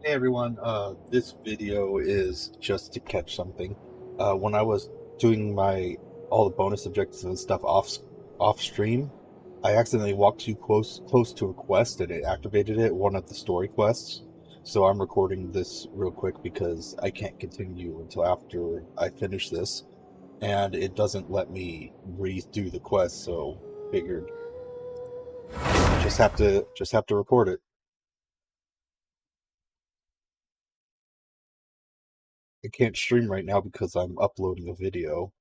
Hey everyone, this video is just to catch something. When I was doing all the bonus objectives and stuff off stream, I accidentally walked too close to a quest and it activated one of the story quests. So I'm recording this real quick because I can't continue until after I finish this, and it doesn't let me redo the quest. So figured just have to record it. I can't stream right now because I'm uploading a video,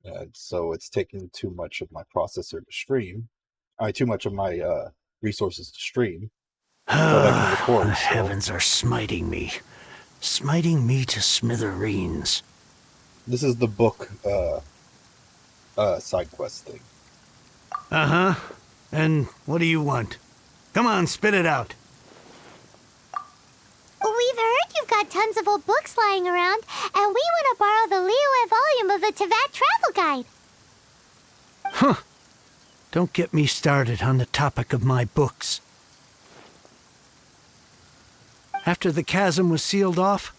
and so it's taking too much of my processor to stream. Too much of my resources to stream, but I can The record. So heavens are smiting me to smithereens. this is the book side quest thing. Uh-huh. And what do you want? Come on, spit it out. We've heard you've got tons of old books lying around, and we want to borrow the Liyue volume of the Teyvat Travel Guide. Huh. Don't get me started on the topic of my books. After the chasm was sealed off,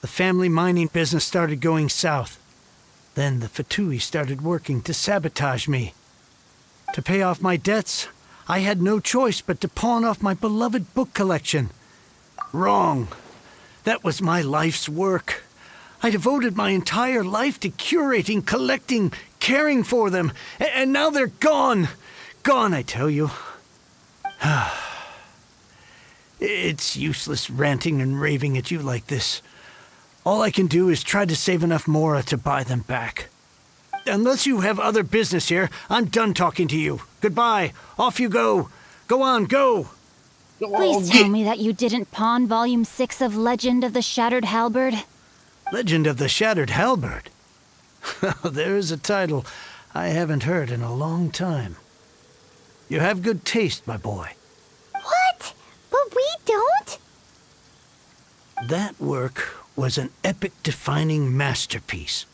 the family mining business started going south. Then the Fatui started working to sabotage me. To pay off my debts, I had no choice but to pawn off my beloved book collection. Wrong. That was my life's work. I devoted my entire life to curating, collecting, caring for them, and now they're gone. Gone, I tell you. It's useless ranting and raving at you like this. All I can do is try to save enough Mora to buy them back. Unless you have other business here, I'm done talking to you. Goodbye. Off you go. Go on, go. Please tell me that you didn't pawn Volume 6 of Legend of the Shattered Halberd. Legend of the Shattered Halberd. There's a title I haven't heard in a long time. You have good taste, my boy. What? But we don't? That work was an epic-defining masterpiece.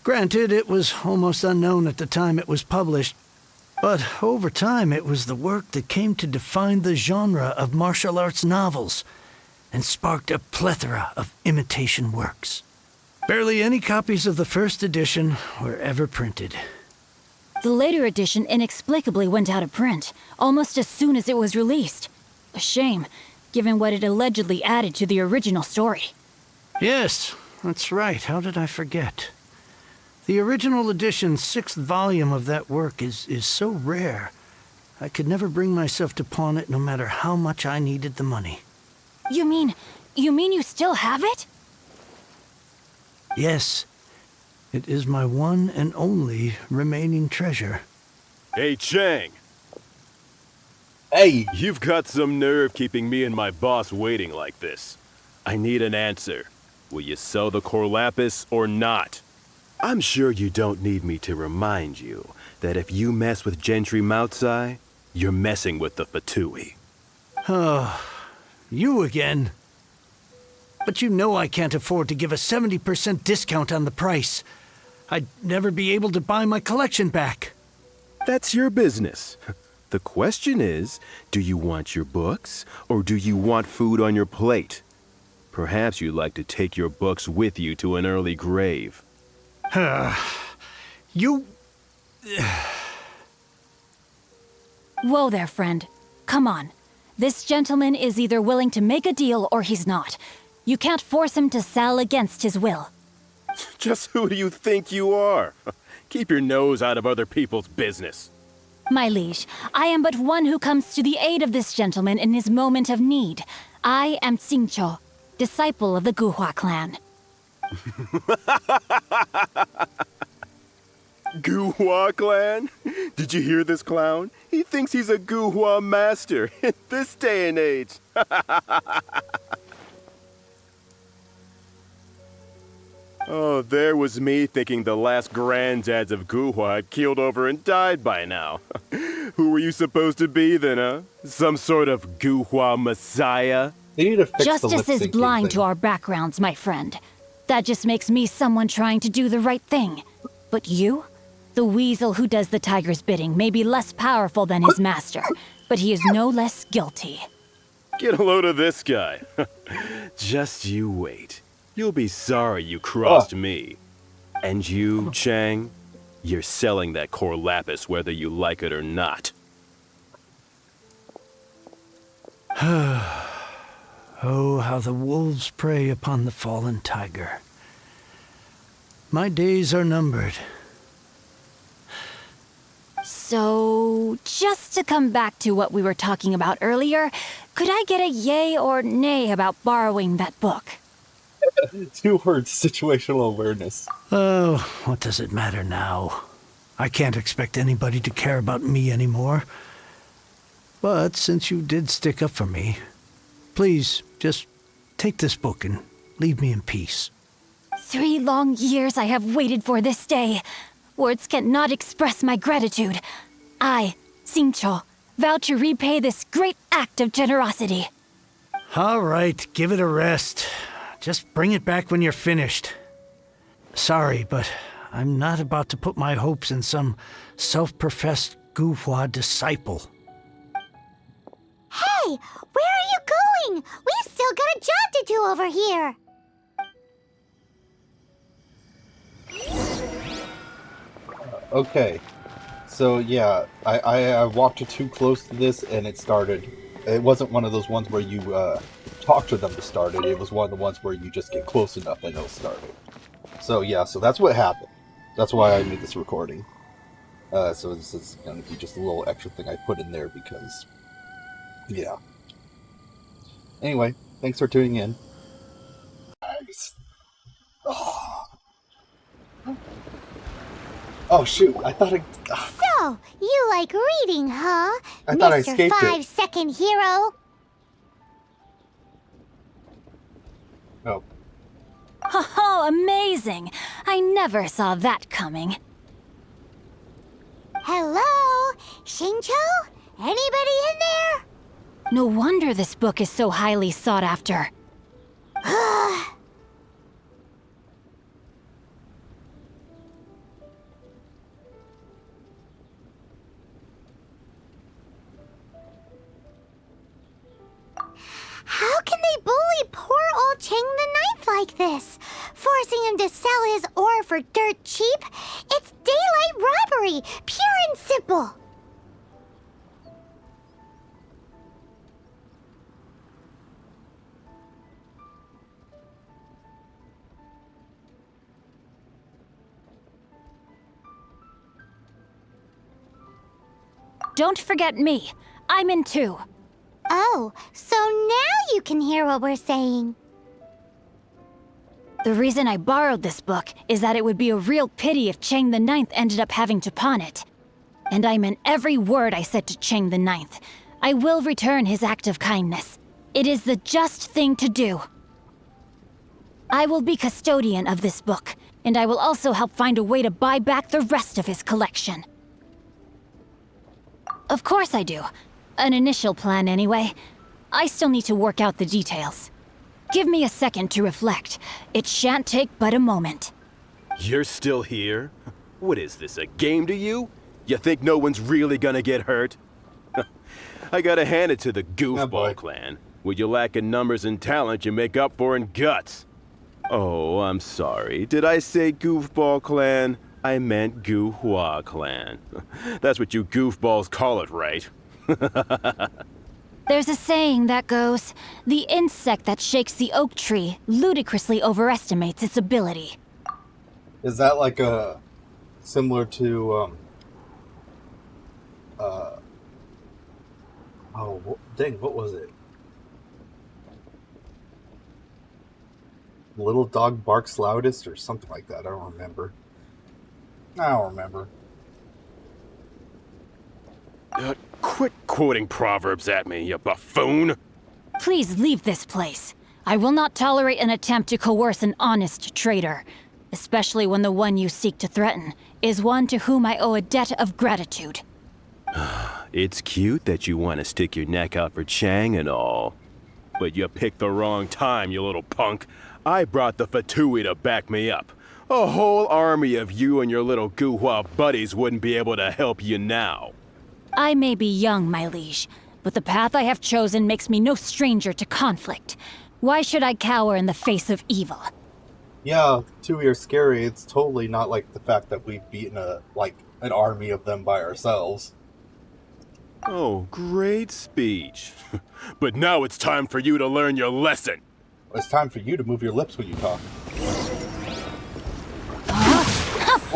Granted, it was almost unknown at the time it was published, but over time it was the work that came to define the genre of martial arts novels and sparked a plethora of imitation works. Barely any copies of the first edition were ever printed. The later edition inexplicably went out of print, almost as soon as it was released. A shame, given what it allegedly added to the original story. Yes, that's right. How did I forget? The original edition's 6th volume of that work is so rare, I could never bring myself to pawn it no matter how much I needed the money. You mean you still have it? Yes, it is my one and only remaining treasure. Hey, Chang, Hey, you've got some nerve keeping me and my boss waiting like this. I need an answer. Will you sell the Corlapis or not? I'm sure you don't need me to remind you that if you mess with Gentry Moutsai, you're messing with the Fatui. Oh, you again. But you know I can't afford to give a 70% discount on the price. I'd never be able to buy my collection back. That's your business. The question is, do you want your books, or do you want food on your plate? Perhaps you'd like to take your books with you to an early grave. You... Whoa there, friend. Come on. This gentleman is either willing to make a deal or he's not. You can't force him to sell against his will. Just who do you think you are? Keep your nose out of other people's business. My liege, I am but one who comes to the aid of this gentleman in his moment of need. I am Xingqiu, disciple of the Guhua clan. Guhua clan? Did you hear this clown? He thinks he's a Guhua master in this day and age. Oh, there was me thinking the last granddads of Guhua had keeled over and died by now. Who were you supposed to be then, huh? Some sort of Guhua messiah? they need to fix the Justice is lip-syncing blind thing. to our backgrounds, my friend. That just makes me someone trying to do the right thing. But you? The weasel who does the tiger's bidding may be less powerful than his master, but he is no less guilty. Get a load of this guy. Just you wait. You'll be sorry you crossed me. And you, Chang, you're selling that core lapis whether you like it or not. Oh, how the wolves prey upon the fallen tiger. My days are numbered. So, just to come back to what we were talking about earlier, could I get a yay or nay about borrowing that book? 2 words, situational awareness. Oh, what does it matter now? I can't expect anybody to care about me anymore. But since you did stick up for me, please, just take this book and leave me in peace. 3 long years I have waited for this day. Words cannot express my gratitude. I, Xingqiu, vow to repay this great act of generosity. All right, give it a rest. Just bring it back when you're finished. Sorry, but I'm not about to put my hopes in some self-professed Guhua disciple. Hey, where are you going? We've still got a job to do over here. Okay, so yeah, I walked too close to this and it started. It wasn't one of those ones where you talk to them to start it. It was one of the ones where you just get close enough and it'll start it. So yeah, so that's what happened. That's why I made this recording. So this is going to be just a little extra thing I put in there because, yeah. Anyway, thanks for tuning in. Nice. Oh shoot, I thought So, you like reading, huh? I thought I Mr. escaped it. 5-second hero. Oh. Oh, amazing! I never saw that coming. Hello? Xingqiu? Anybody in there? No wonder this book is so highly sought after. How can they bully poor old Chang the Ninth like this? Forcing him to sell his ore for dirt cheap? It's daylight robbery, pure and simple. Don't forget me. I'm in too. Oh, so now you can hear what we're saying. The reason I borrowed this book is that it would be a real pity if Chang the Ninth ended up having to pawn it. And I meant every word I said to Chang the Ninth. I will return his act of kindness. It is the just thing to do. I will be custodian of this book, and I will also help find a way to buy back the rest of his collection. Of course I do. An initial plan, anyway. I still need to work out the details. Give me a second to reflect. It shan't take but a moment. You're still here? What is this, a game to you? You think no one's really gonna get hurt? I gotta hand it to the Goofball clan. What you lack in numbers and talent, you make up for in guts. Oh, I'm sorry. Did I say Goofball clan? I meant Guhua clan. That's what you goofballs call it, right? There's a saying that goes, the insect that shakes the oak tree ludicrously overestimates its ability. Is that like a similar to dang, what was it? Little dog barks loudest or something like that. I don't remember. Quit quoting proverbs at me, you buffoon! Please leave this place. I will not tolerate an attempt to coerce an honest trader, especially when the one you seek to threaten is one to whom I owe a debt of gratitude. It's cute that you want to stick your neck out for Chang and all. But you picked the wrong time, you little punk. I brought the Fatui to back me up. A whole army of you and your little Guhua buddies wouldn't be able to help you now. I may be young, my liege, but the path I have chosen makes me no stranger to conflict. Why should I cower in the face of evil? Yeah, Tui are scary. It's totally not like the fact that we've beaten an army of them by ourselves. Oh, great speech. But now it's time for you to learn your lesson. It's time for you to move your lips when you talk.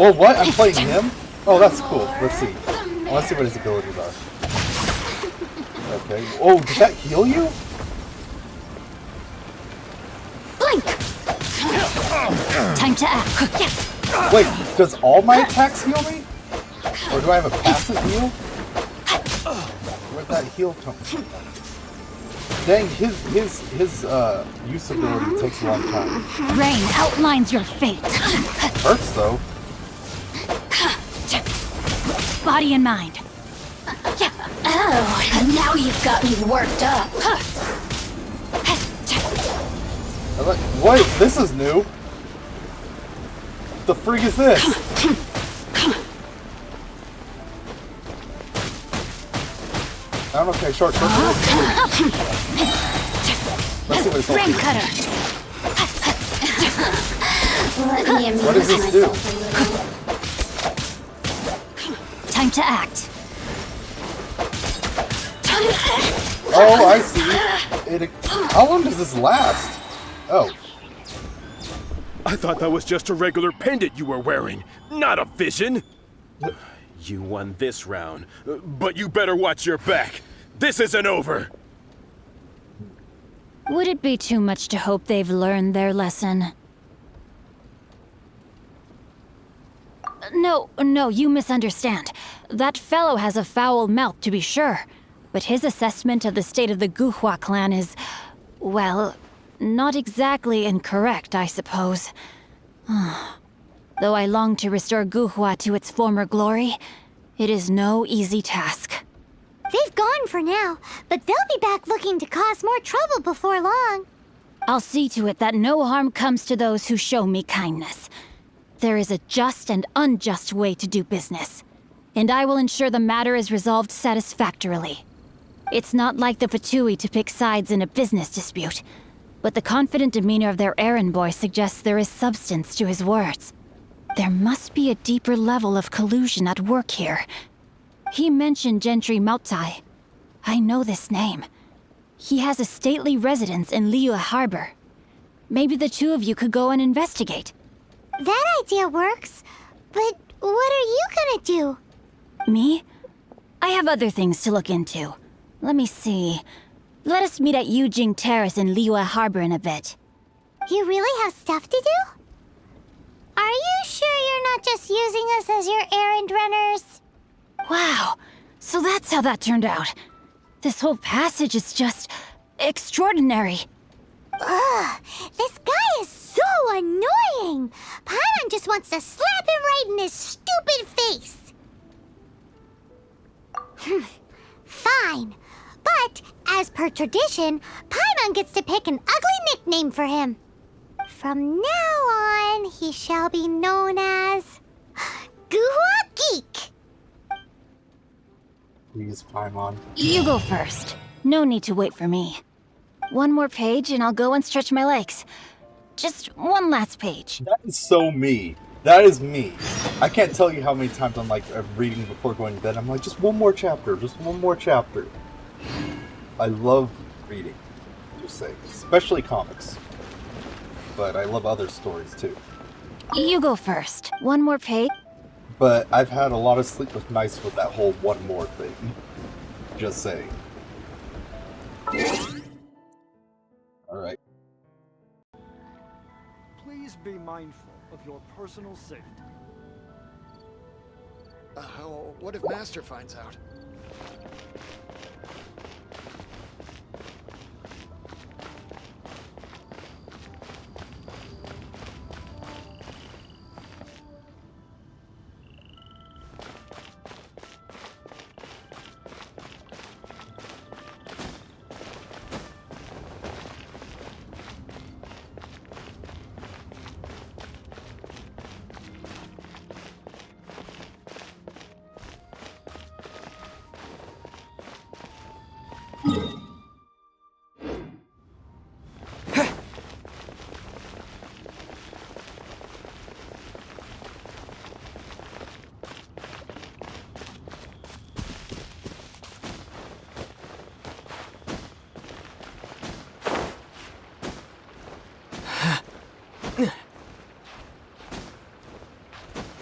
Oh, what? I'm playing him? Oh, that's cool. Let's see. Let's see what his abilities are. Okay. Oh, does that heal you? Blink! Time to act. Wait, does all my attacks heal me? Or do I have a passive heal? Where'd that heal come from? Dang, his usability takes a long time. Rain outlines your fate. Hurts though. Body and mind. Oh, now you've got me worked up. Wait, this is new. The freak is this? I don't know if I short circuit it. Let's see what it's Rain like. cutter. What does this do? Time to act. Oh, I see. How long does this last? Oh. I thought that was just a regular pendant you were wearing, not a vision. You won this round, but you better watch your back. This isn't over. Would it be too much to hope they've learned their lesson? No, you misunderstand. That fellow has a foul mouth, to be sure. But his assessment of the state of the Guhua clan is, well, not exactly incorrect, I suppose. Though I long to restore Guhua to its former glory, it is no easy task. They've gone for now, but they'll be back looking to cause more trouble before long. I'll see to it that no harm comes to those who show me kindness. There is a just and unjust way to do business, and I will ensure the matter is resolved satisfactorily. It's not like the Fatui to pick sides in a business dispute, but the confident demeanor of their errand boy suggests there is substance to his words. There must be a deeper level of collusion at work here. He mentioned Gentry Mautai. I know this name. He has a stately residence in Liyue Harbor. Maybe the two of you could go and investigate. That idea works, but what are you gonna do? Me? I have other things to look into. Let me see. Let us meet at Yujing Terrace in Liyue Harbor in a bit. You really have stuff to do? Are you sure you're not just using us as your errand runners? Wow, so that's how that turned out. This whole passage is just extraordinary. Ugh, this guy is so annoying! Paimon just wants to slap him right in his stupid face! Fine. But, as per tradition, Paimon gets to pick an ugly nickname for him. From now on, he shall be known as... Guhua Geek! Please, Paimon. You go first. No need to wait for me. One more page and I'll go and stretch my legs. Just one last page. That is so me. That is me. I can't tell you how many times I'm reading before going to bed. I'm like, just one more chapter, just one more chapter. I love reading, just saying, especially comics. But I love other stories too. You go first. One more page. But I've had a lot of sleepless nights with that whole one more thing. Just saying. Alright. Please be mindful of your personal safety. What if Master finds out?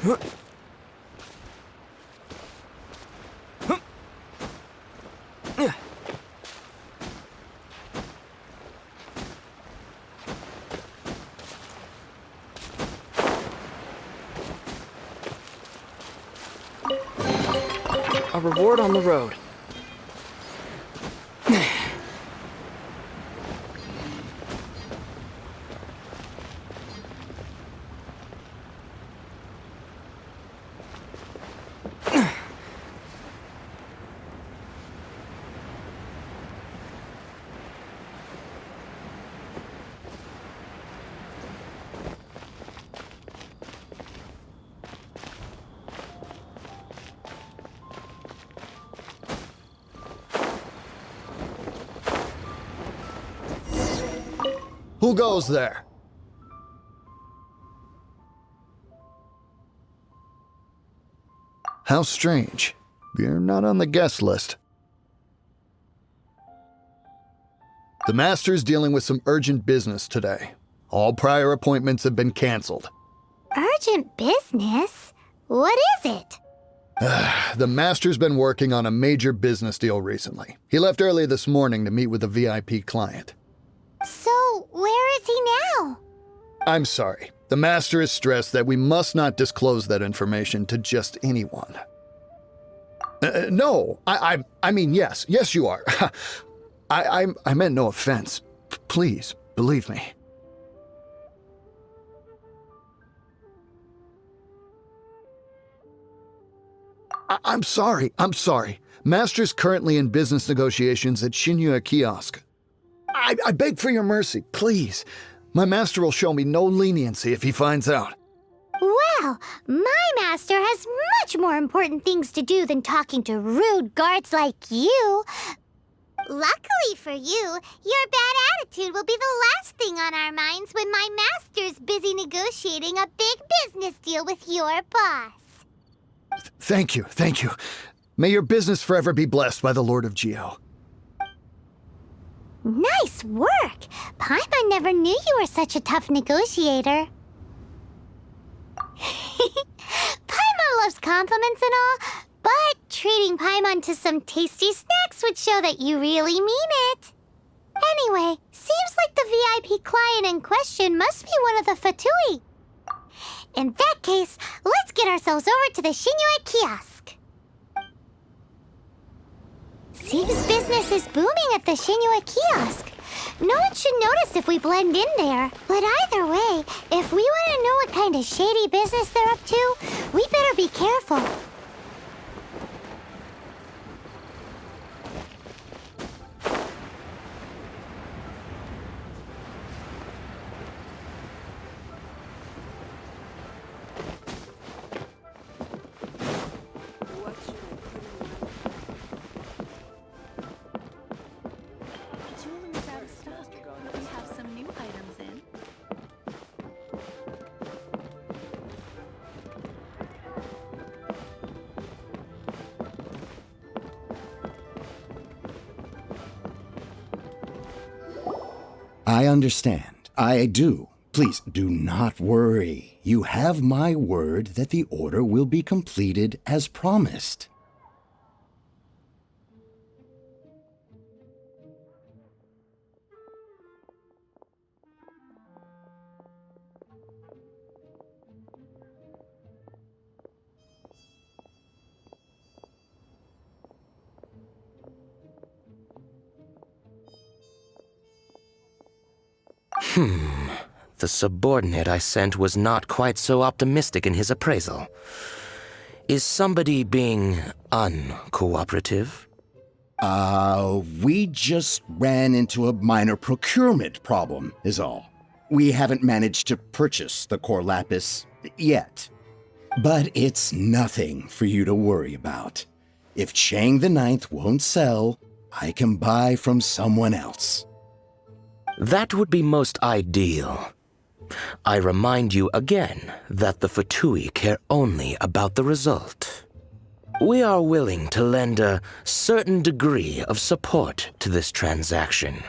A reward on the road. Who goes there? How strange. You're not on the guest list. The Master's dealing with some urgent business today. All prior appointments have been canceled. Urgent business? What is it? The Master's been working on a major business deal recently. He left early this morning to meet with a VIP client. So, where is he now? I'm sorry. The Master is stressed that we must not disclose that information to just anyone. No, I mean, yes. Yes, you are. I meant no offense. Please, believe me. I'm sorry. Master's currently in business negotiations at Shinya Kiosk. I beg for your mercy, please. My master will show me no leniency if he finds out. Well, my master has much more important things to do than talking to rude guards like you. Luckily for you, your bad attitude will be the last thing on our minds when my master's busy negotiating a big business deal with your boss. Thank you. May your business forever be blessed by the Lord of Geo. Nice work! Paimon never knew you were such a tough negotiator. Paimon loves compliments and all, but treating Paimon to some tasty snacks would show that you really mean it. Anyway, seems like the VIP client in question must be one of the Fatui. In that case, let's get ourselves over to the Shinue Kiosk. Seems business is booming at the Shinue Kiosk. No one should notice if we blend in there. But either way, if we want to know what kind of shady business they're up to, we better be careful. Jewelry's out of stock, but we have some new items in. I understand. I do. Please do not worry. You have my word that the order will be completed as promised. The subordinate I sent was not quite so optimistic in his appraisal. Is somebody being uncooperative? We just ran into a minor procurement problem, is all. We haven't managed to purchase the core lapis yet. But it's nothing for you to worry about. If Chang the Ninth won't sell, I can buy from someone else. That would be most ideal. I remind you again that the Fatui care only about the result. We are willing to lend a certain degree of support to this transaction.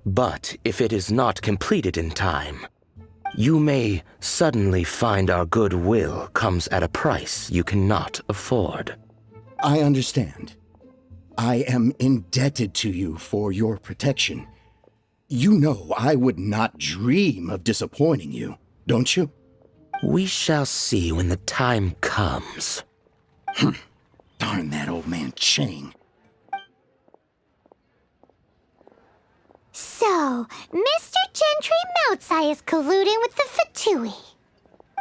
But if it is not completed in time, You may suddenly find our goodwill comes at a price you cannot afford. I understand. I am indebted to you for your protection. You know I would not dream of disappointing you, don't you? We shall see when the time comes. Darn that old man Chang. So, Mr. Gentry Moutsai is colluding with the Fatui.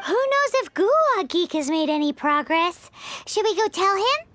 Who knows if Guwa Geek has made any progress? Should we go tell him?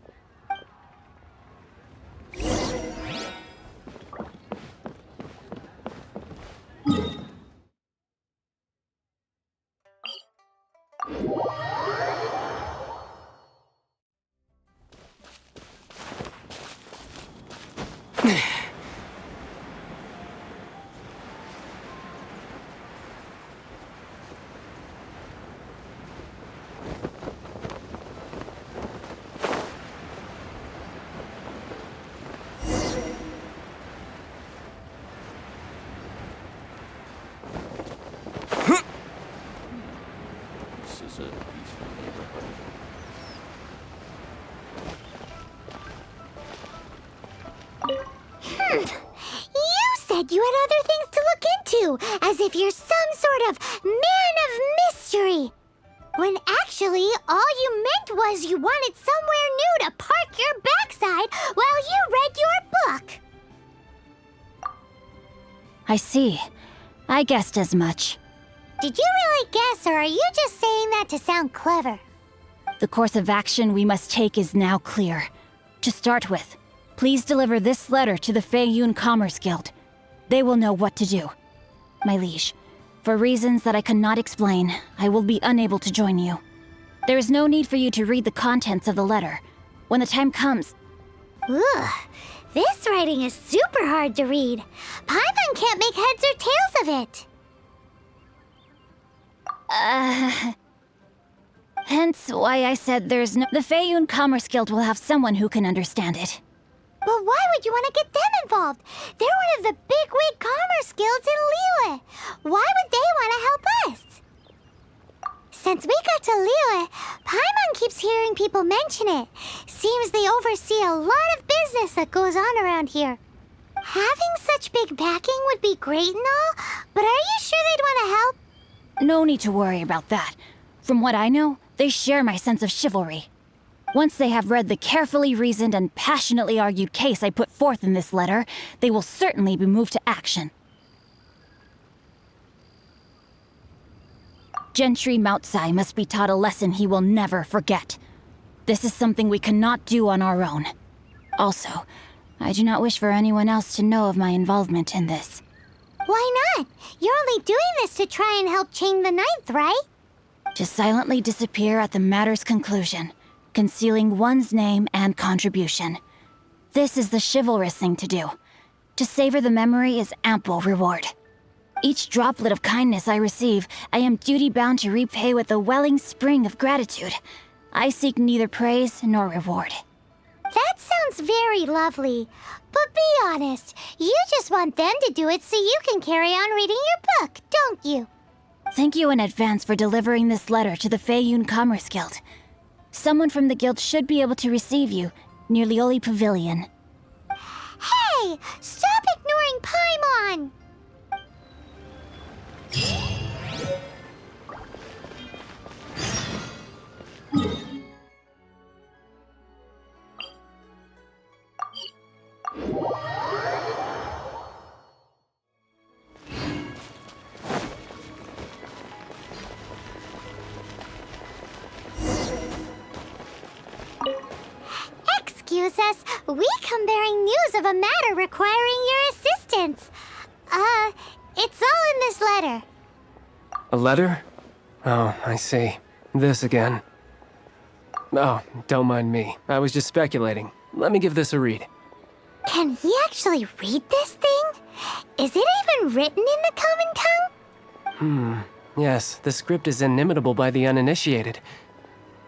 You said you had other things to look into, as if you're some sort of man of mystery. When actually, all you meant was you wanted somewhere new to park your backside while you read your book. I see. I guessed as much. Did you really guess, or are you just saying that to sound clever? The course of action we must take is now clear. To start with, please deliver this letter to the Feiyun Commerce Guild. They will know what to do. My liege, for reasons that I cannot explain, I will be unable to join you. There is no need for you to read the contents of the letter. When the time comes... Ugh, this writing is super hard to read. Paimon can't make heads or tails of it. Hence why I said there's no... The Feiyun Commerce Guild will have someone who can understand it. But why would you want to get them involved? They're one of the bigwig commerce guilds in Liyue. Why would they want to help us? Since we got to Liyue, Paimon keeps hearing people mention it. Seems they oversee a lot of business that goes on around here. Having such big backing would be great and all, but are you sure they'd want to help? No need to worry about that. From what I know, they share my sense of chivalry. Once they have read the carefully reasoned and passionately argued case I put forth in this letter, they will certainly be moved to action. Gentry Moutsai must be taught a lesson he will never forget. This is something we cannot do on our own. Also, I do not wish for anyone else to know of my involvement in this. Why not? You're only doing this to try and help Chang the Ninth, right? To silently disappear at the matter's conclusion, concealing one's name and contribution. This is the chivalrous thing to do. To savor the memory is ample reward. Each droplet of kindness I receive, I am duty-bound to repay with a welling spring of gratitude. I seek neither praise nor reward. That sounds very lovely. But be honest, you just want them to do it so you can carry on reading your book, don't you? Thank you in advance for delivering this letter to the Feiyun Commerce Guild. Someone from the guild should be able to receive you near Lioli Pavilion. Hey! Stop ignoring Paimon! Excuse us, we come bearing news of a matter requiring your assistance. It's all in this letter. A letter? Oh, I see. This again. Oh, don't mind me. I was just speculating. Let me give this a read. Can we actually read this thing? Is it even written in the common tongue? Yes, the script is inimitable by the uninitiated.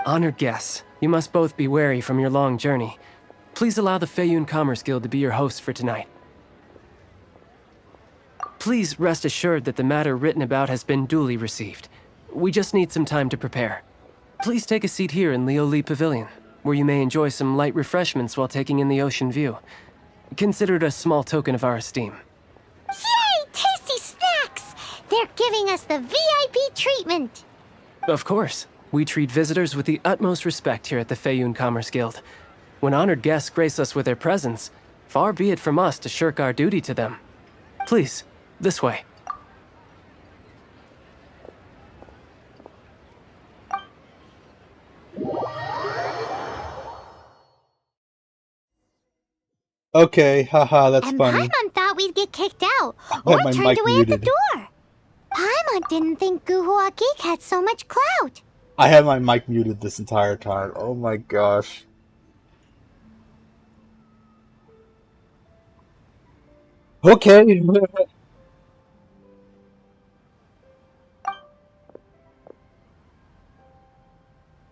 Honored guests, you must both be wary from your long journey. Please allow the Feiyun Commerce Guild to be your host for tonight. Please rest assured that the matter written about has been duly received. We just need some time to prepare. Please take a seat here in Leo Lee Pavilion, where you may enjoy some light refreshments while taking in the ocean view. Consider it a small token of our esteem. Yay! Tasty snacks! They're giving us the VIP treatment. Of course. We treat visitors with the utmost respect here at the Feiyun Commerce Guild. When honored guests grace us with their presence, far be it from us to shirk our duty to them. Please, this way. Okay, haha, that's and funny. Paimon thought we'd get kicked out, I or had my turned mic away muted. at the door. Paimon didn't think Guhua Geek had so much clout. I had my mic muted this entire time. Oh my gosh. Okay.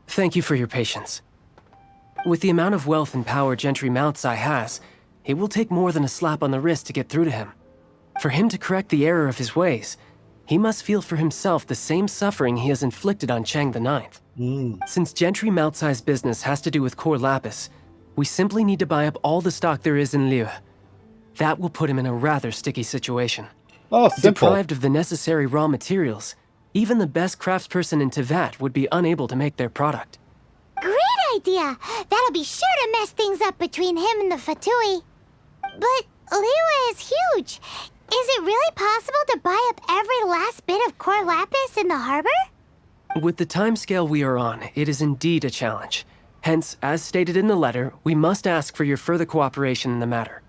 Thank you for your patience. With the amount of wealth and power Gentry Moutsai has, it will take more than a slap on the wrist to get through to him. For him to correct the error of his ways, he must feel for himself the same suffering he has inflicted on Chang the Ninth. Since Gentry Moutsai's business has to do with core lapis, we simply need to buy up all the stock there is in Liu. That will put him in a rather sticky situation. Oh, simple. Deprived of the necessary raw materials, even the best craftsperson in Teyvat would be unable to make their product. Great idea! That'll be sure to mess things up between him and the Fatui. But Liyue is huge. Is it really possible to buy up every last bit of core lapis in the harbor? With the timescale we are on, it is indeed a challenge. Hence, as stated in the letter, we must ask for your further cooperation in the matter.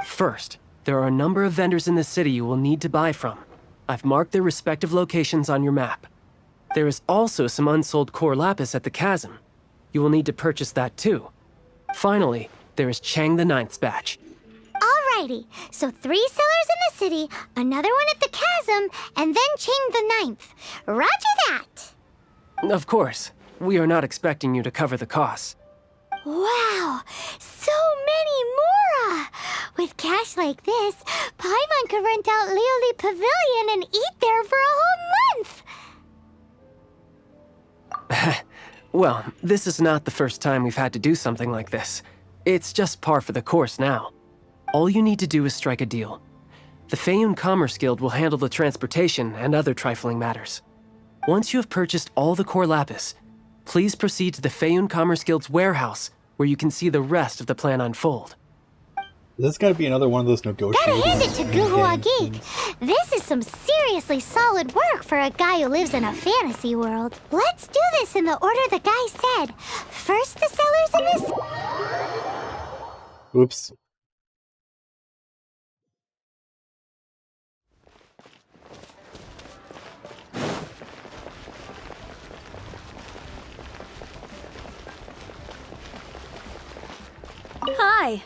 First, there are a number of vendors in the city you will need to buy from. I've marked their respective locations on your map. There is also some unsold core lapis at the chasm. You will need to purchase that too. Finally, there is Chang the Ninth's batch. Alrighty, so 3 sellers in the city, another one at the chasm, and then Chang the Ninth. Roger that! Of course, we are not expecting you to cover the costs. Wow, so many more! With cash like this, Paimon could rent out Lioli Pavilion and eat there for a whole month! Well, this is not the first time we've had to do something like this. It's just par for the course now. All you need to do is strike a deal. The Feiyun Commerce Guild will handle the transportation and other trifling matters. Once you have purchased all the core lapis, please proceed to the Feiyun Commerce Guild's warehouse, where you can see the rest of the plan unfold. This is gonna be another one of those negotiating. Gotta hand it to Guhua games. Geek. This is some seriously solid work for a guy who lives in a fantasy world. Let's do this in the order the guy said. First the sellers in this... Oops. Hi.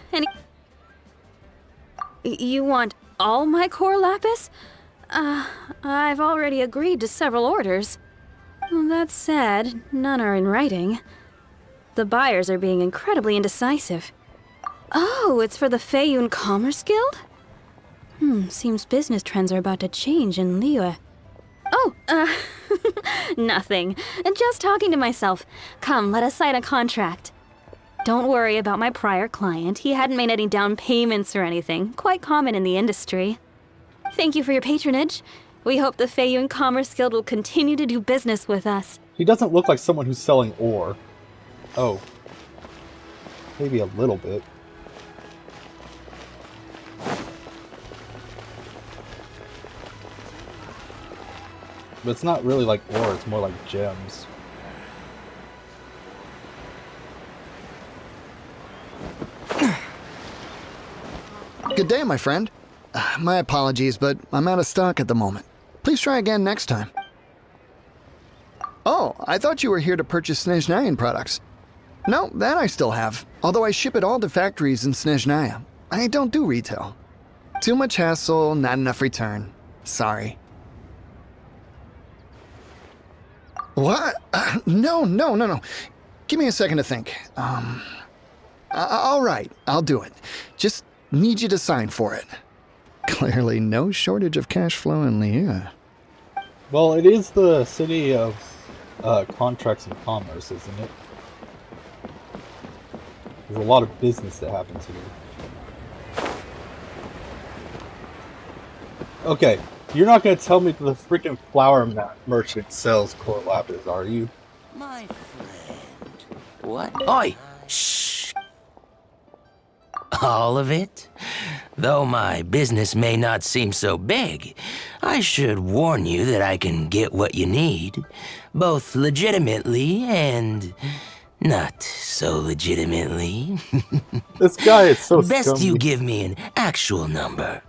You want all my core lapis? I've already agreed to several orders. That said, none are in writing. The buyers are being incredibly indecisive. Oh, it's for the Feiyun Commerce Guild? Seems business trends are about to change in Liyue. Oh, nothing. Just talking to myself. Come, let us sign a contract. Don't worry about my prior client. He hadn't made any down payments or anything. Quite common in the industry. Thank you for your patronage. We hope the Feiyun Commerce Guild will continue to do business with us. He doesn't look like someone who's selling ore. Oh. Maybe a little bit. But it's not really like ore, it's more like gems. Good day, my friend. My apologies, but I'm out of stock at the moment. Please try again next time. Oh, I thought you were here to purchase Snezhnayan products. No, that I still have, although I ship it all to factories in Snezhnaya. I don't do retail. Too much hassle, not enough return. Sorry. What? No. Give me a second to think. All right, I'll do it. Just need you to sign for it. Clearly no shortage of cash flow in Liyue. Well, it is the city of contracts and commerce, isn't it? There's a lot of business that happens here. Okay, you're not gonna tell me the freaking flower merchant sells core lapis, are you? My friend. What? Oi! Shh! All of it? Though my business may not seem so big, I should warn you that I can get what you need, both legitimately and not so legitimately. This guy is so Best scummy. you give me an actual number.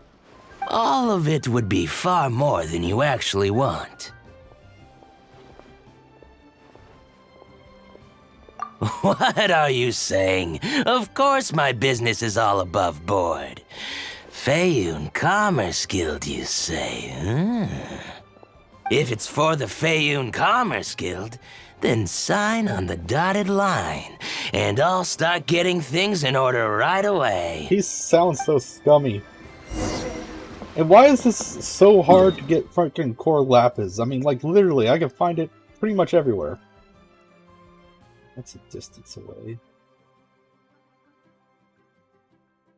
All of it would be far more than you actually want. What are you saying? Of course my business is all above board. Feiyun Commerce Guild, you say, huh? If it's for the Feiyun Commerce Guild, then sign on the dotted line, and I'll start getting things in order right away. He sounds so scummy. And why is this so hard to get fucking core lapis? I mean, like, literally, I can find it pretty much everywhere. That's a distance away.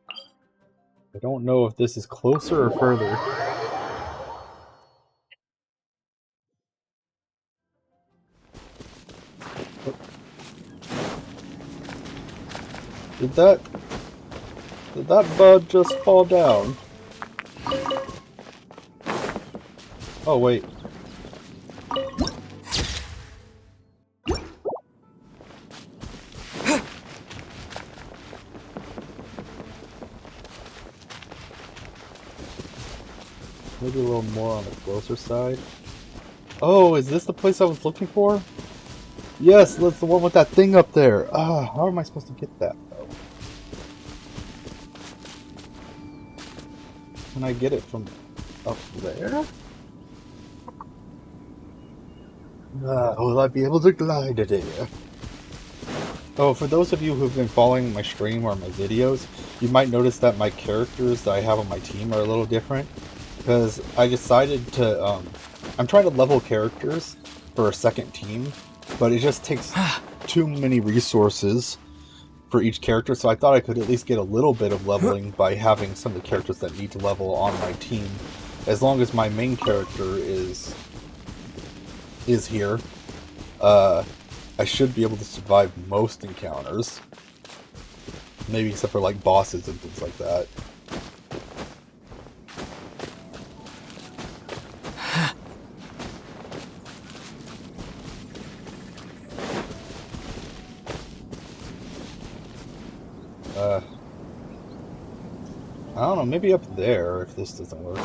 I don't know if this is closer or further. Did that bud just fall down? Oh, wait. Maybe a little more on the closer side. Oh, is this the place I was looking for? Yes, that's the one with that thing up there. Ah, how am I supposed to get that, though? Can I get it from up there? Will I be able to glide there? Oh, for those of you who've been following my stream or my videos, you might notice that my characters that I have on my team are a little different. Because I decided to, I'm trying to level characters for a second team, but it just takes too many resources for each character, so I thought I could at least get a little bit of leveling by having some of the characters that need to level on my team. As long as my main character is here, I should be able to survive most encounters. Maybe except for like bosses and things like that. I don't know, maybe up there if this doesn't work.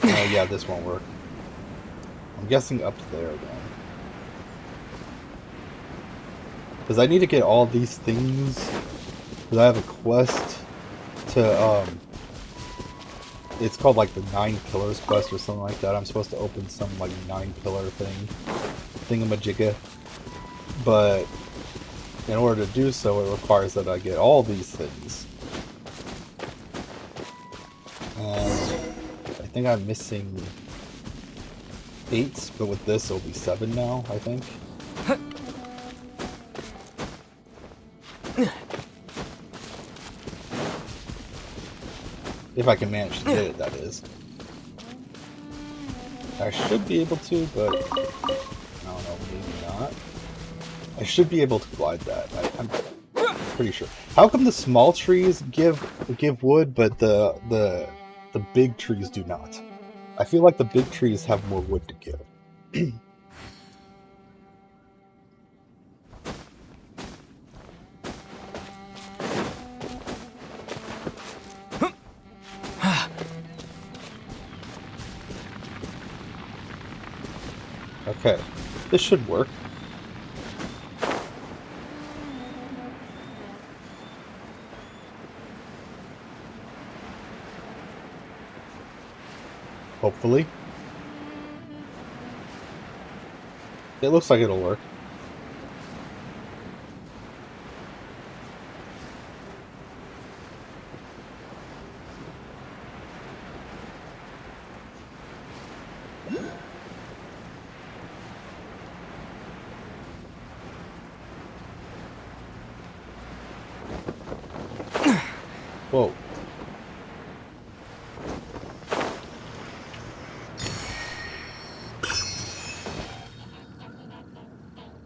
Yeah, this won't work. I'm guessing up there then. Because I need to get all these things. Because I have a quest to, it's called like the 9 Pillars quest or something like that. I'm supposed to open some like 9 pillar thingamajigga. But in order to do so, it requires that I get all these things. And I think I'm missing 8, but with this it'll be 7 now, I think. If I can manage to get it, that is. I should be able to, but I don't know, maybe not. I should be able to glide that. I'm pretty sure. How come the small trees give wood, but the big trees do not? I feel like the big trees have more wood to give. Okay, this should work. Hopefully. It looks like it'll work.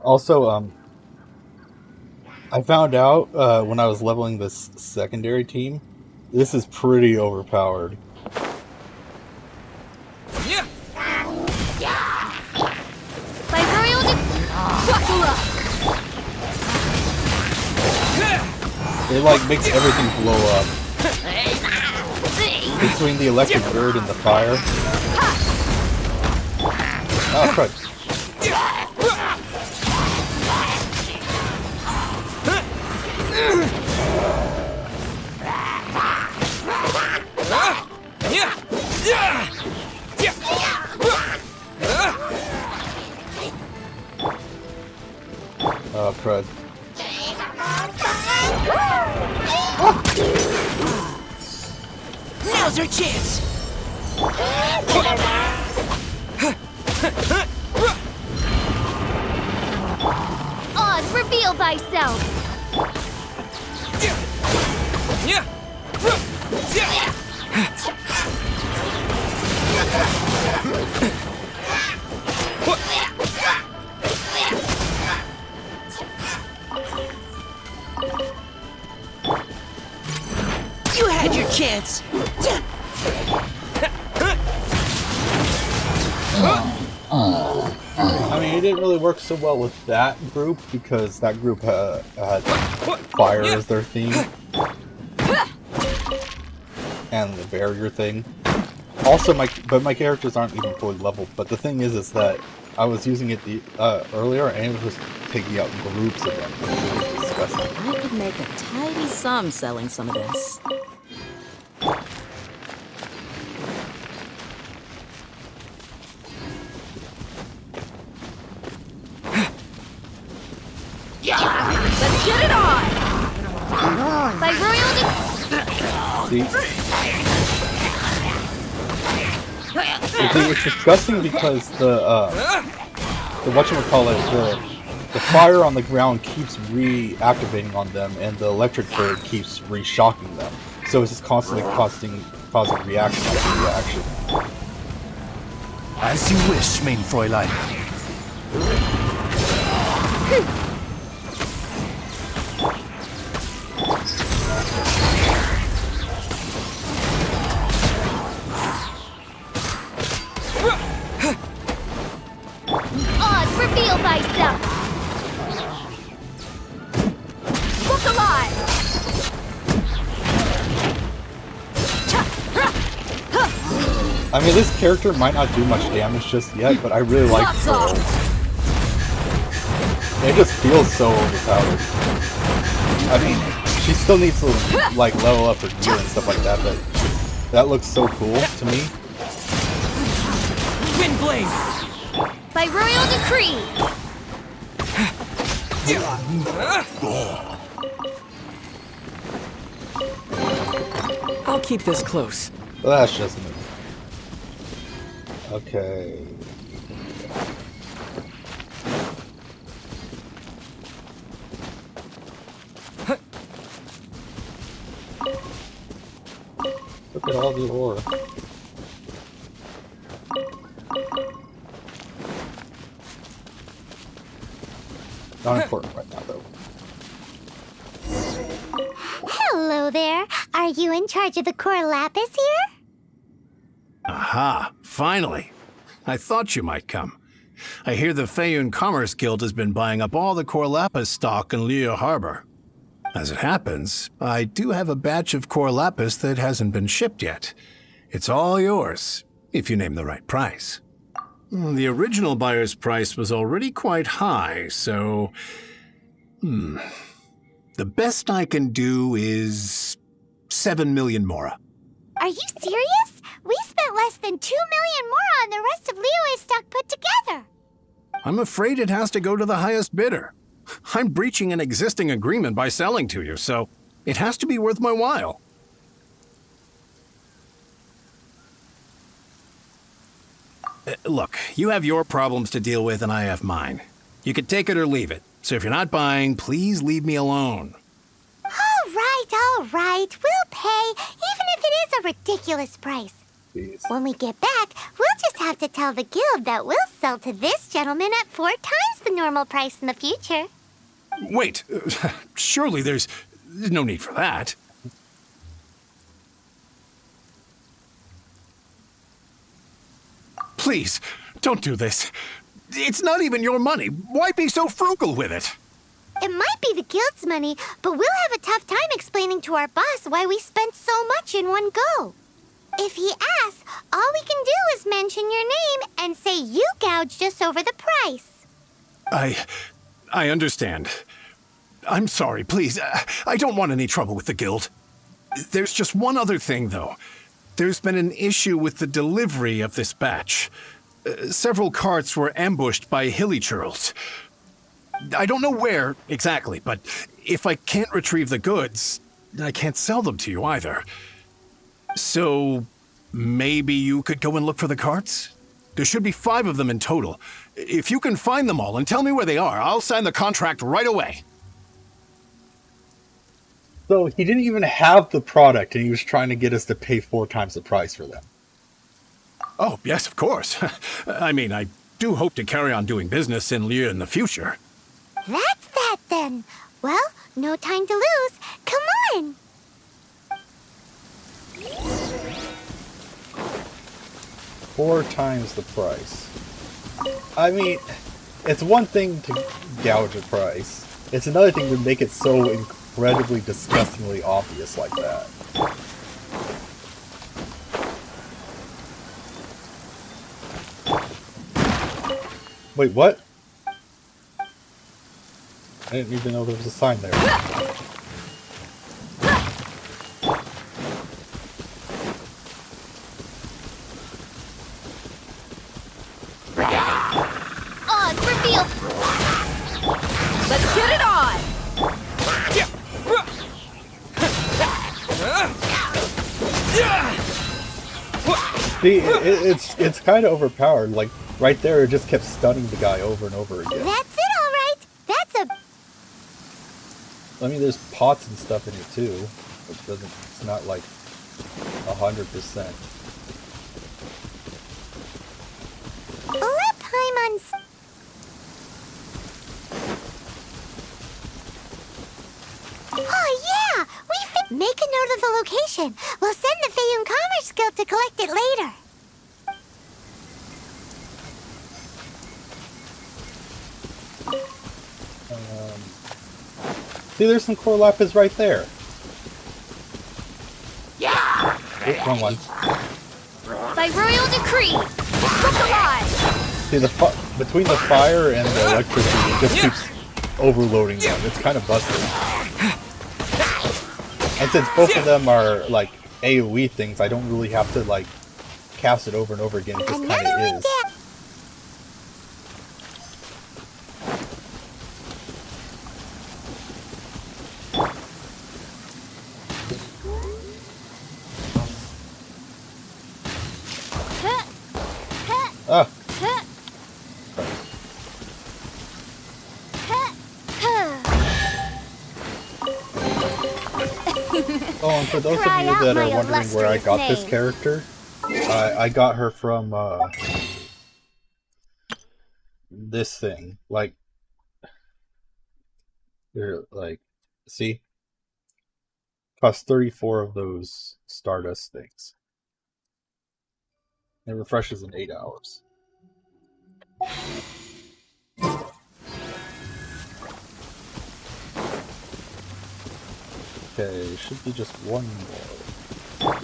Also, I found out when I was leveling this secondary team, this is pretty overpowered. It like makes everything blow up. Between the electric bird and the fire. Oh, crud. Oh, crud. Now's our chance! Oz, reveal thyself! You had your chance! I mean, it didn't really work so well with that group because that group had fire as their theme. And the barrier thing. Also, my characters aren't even fully leveled, but the thing is that I was using it earlier and it was taking out groups of them. It was disgusting. I could make a tidy sum selling some of this. Let's get it on! By royal See? It's disgusting because the whatchamacallit, the fire on the ground keeps reactivating on them and the electric bird keeps re-shocking them. So it's just constantly causing reaction after reaction. As you wish, mein Fräulein. Oz, reveal thyself! Look alive! I mean, this character might not do much damage just yet, but I really like her ult. It just feels so overpowered. I mean, she still needs to like level up her gear and stuff like that, but that looks so cool to me. Wind blade! By royal decree! I'll keep this close. Well, that's just me. Okay. Look at all the ore. Not important right now, though. Hello there. Are you in charge of the core lapis here? Aha, finally. I thought you might come. I hear the Feyun Commerce Guild has been buying up all the core lapis stock in Liyue Harbor. As it happens, I do have a batch of core lapis that hasn't been shipped yet. It's all yours, if you name the right price. The original buyer's price was already quite high, so... The best I can do is 7 million mora. Are you serious? We spent less than 2 million more on the rest of Liyue's stock put together. I'm afraid it has to go to the highest bidder. I'm breaching an existing agreement by selling to you, so it has to be worth my while. Look, you have your problems to deal with and I have mine. You can take it or leave it. So if you're not buying, please leave me alone. All right. We'll pay, even if it is a ridiculous price. Please. When we get back, we'll just have to tell the guild that we'll sell to this gentleman at 4 times the normal price in the future. Wait, surely there's no need for that. Please, don't do this. It's not even your money. Why be so frugal with it? It might be the guild's money, but we'll have a tough time explaining to our boss why we spent so much in one go. If he asks, all we can do is mention your name and say you gouged us over the price. I understand. I'm sorry, please. I don't want any trouble with the guild. There's just one other thing, though. There's been an issue with the delivery of this batch. Several carts were ambushed by hilly churls. I don't know where exactly, but if I can't retrieve the goods, I can't sell them to you either. So maybe you could go and look for the carts? There should be 5 of them in total. If you can find them all and tell me where they are, I'll sign the contract right away. So he didn't even have the product, and he was trying to get us to pay 4 times the price for them. Oh, yes, of course. I mean, I do hope to carry on doing business in Liu in the future. That's that then. Well, no time to lose. Come on! Four times the price. I mean, it's one thing to gouge a price. It's another thing to make it so incredibly, disgustingly obvious like that. Wait, what? I didn't even know there was a sign there. Odds revealed. Let's get it on. See, it's kind of overpowered. Like right there, it just kept stunning the guy over and over again. That's it, all right. That's a. I mean, there's pots and stuff in it too. It doesn't. It's not like 100%. Let Paimon. Oh yeah, make a note of the location. We'll send the Feiyun Commerce Guild to collect it later. See, there's some core lapis right there. Yeah. Oops, wrong one. By royal decree, cook alive. See, between the fire and the electricity, it just keeps overloading them. It's kind of busted. And since both of them are like AoE things, I don't really have to like cast it over and over again. It just kind of is. Ah. Oh, and for those of you that are wondering where I got this character, I got her from this thing. Like, here, like, see? Cost 34 of those Stardust things. It refreshes in 8 hours. Okay, should be just one more.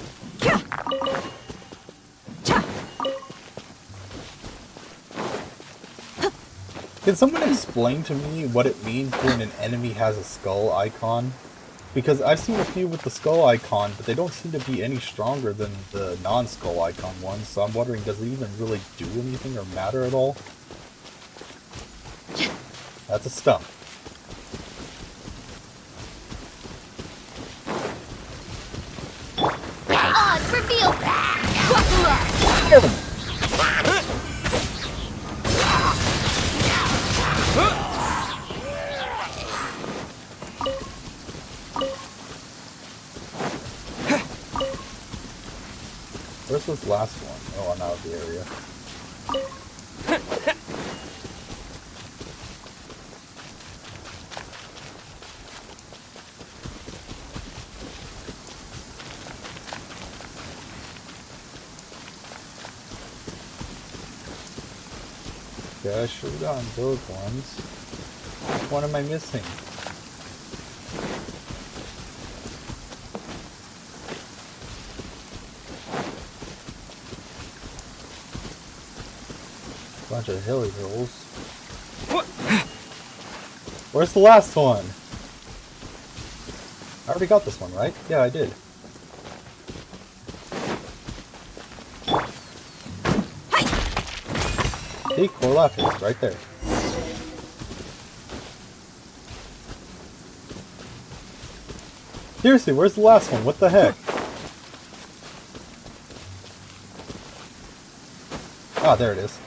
Can someone explain to me what it means when an enemy has a skull icon? Because I've seen a few with the skull icon, but they don't seem to be any stronger than the non-skull icon ones, so I'm wondering, does it even really do anything or matter at all? That's a stump. Odds revealed. Where's this last one? Oh, I'm out of the area. Okay, I should have gotten those ones. Which one am I missing? Bunch of hilly hills. Where's the last one? I already got this one, right? Yeah, I did. See, Corlapis, right there. Seriously, where's the last one? What the heck? Ah, there it is.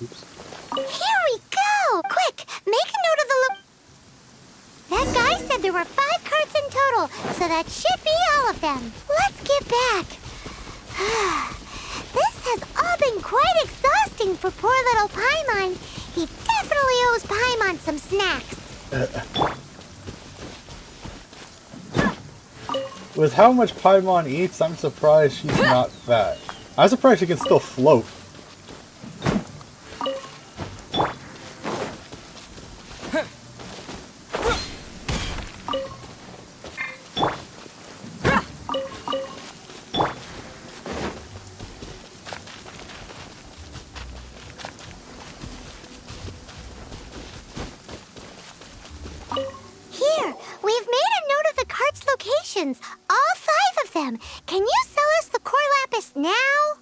Oops. Here we go! Quick, make a note of the That guy said there were 5 carts in total, so that should be all of them. Let's get back. This has all been quite exhausting for poor little Paimon. He definitely owes Paimon some snacks. With how much Paimon eats, I'm surprised she's not fat. I'm surprised she can still float. Here, we've made a note of the cart's locations. All 5 of them. Can you sell us the Corlapis now?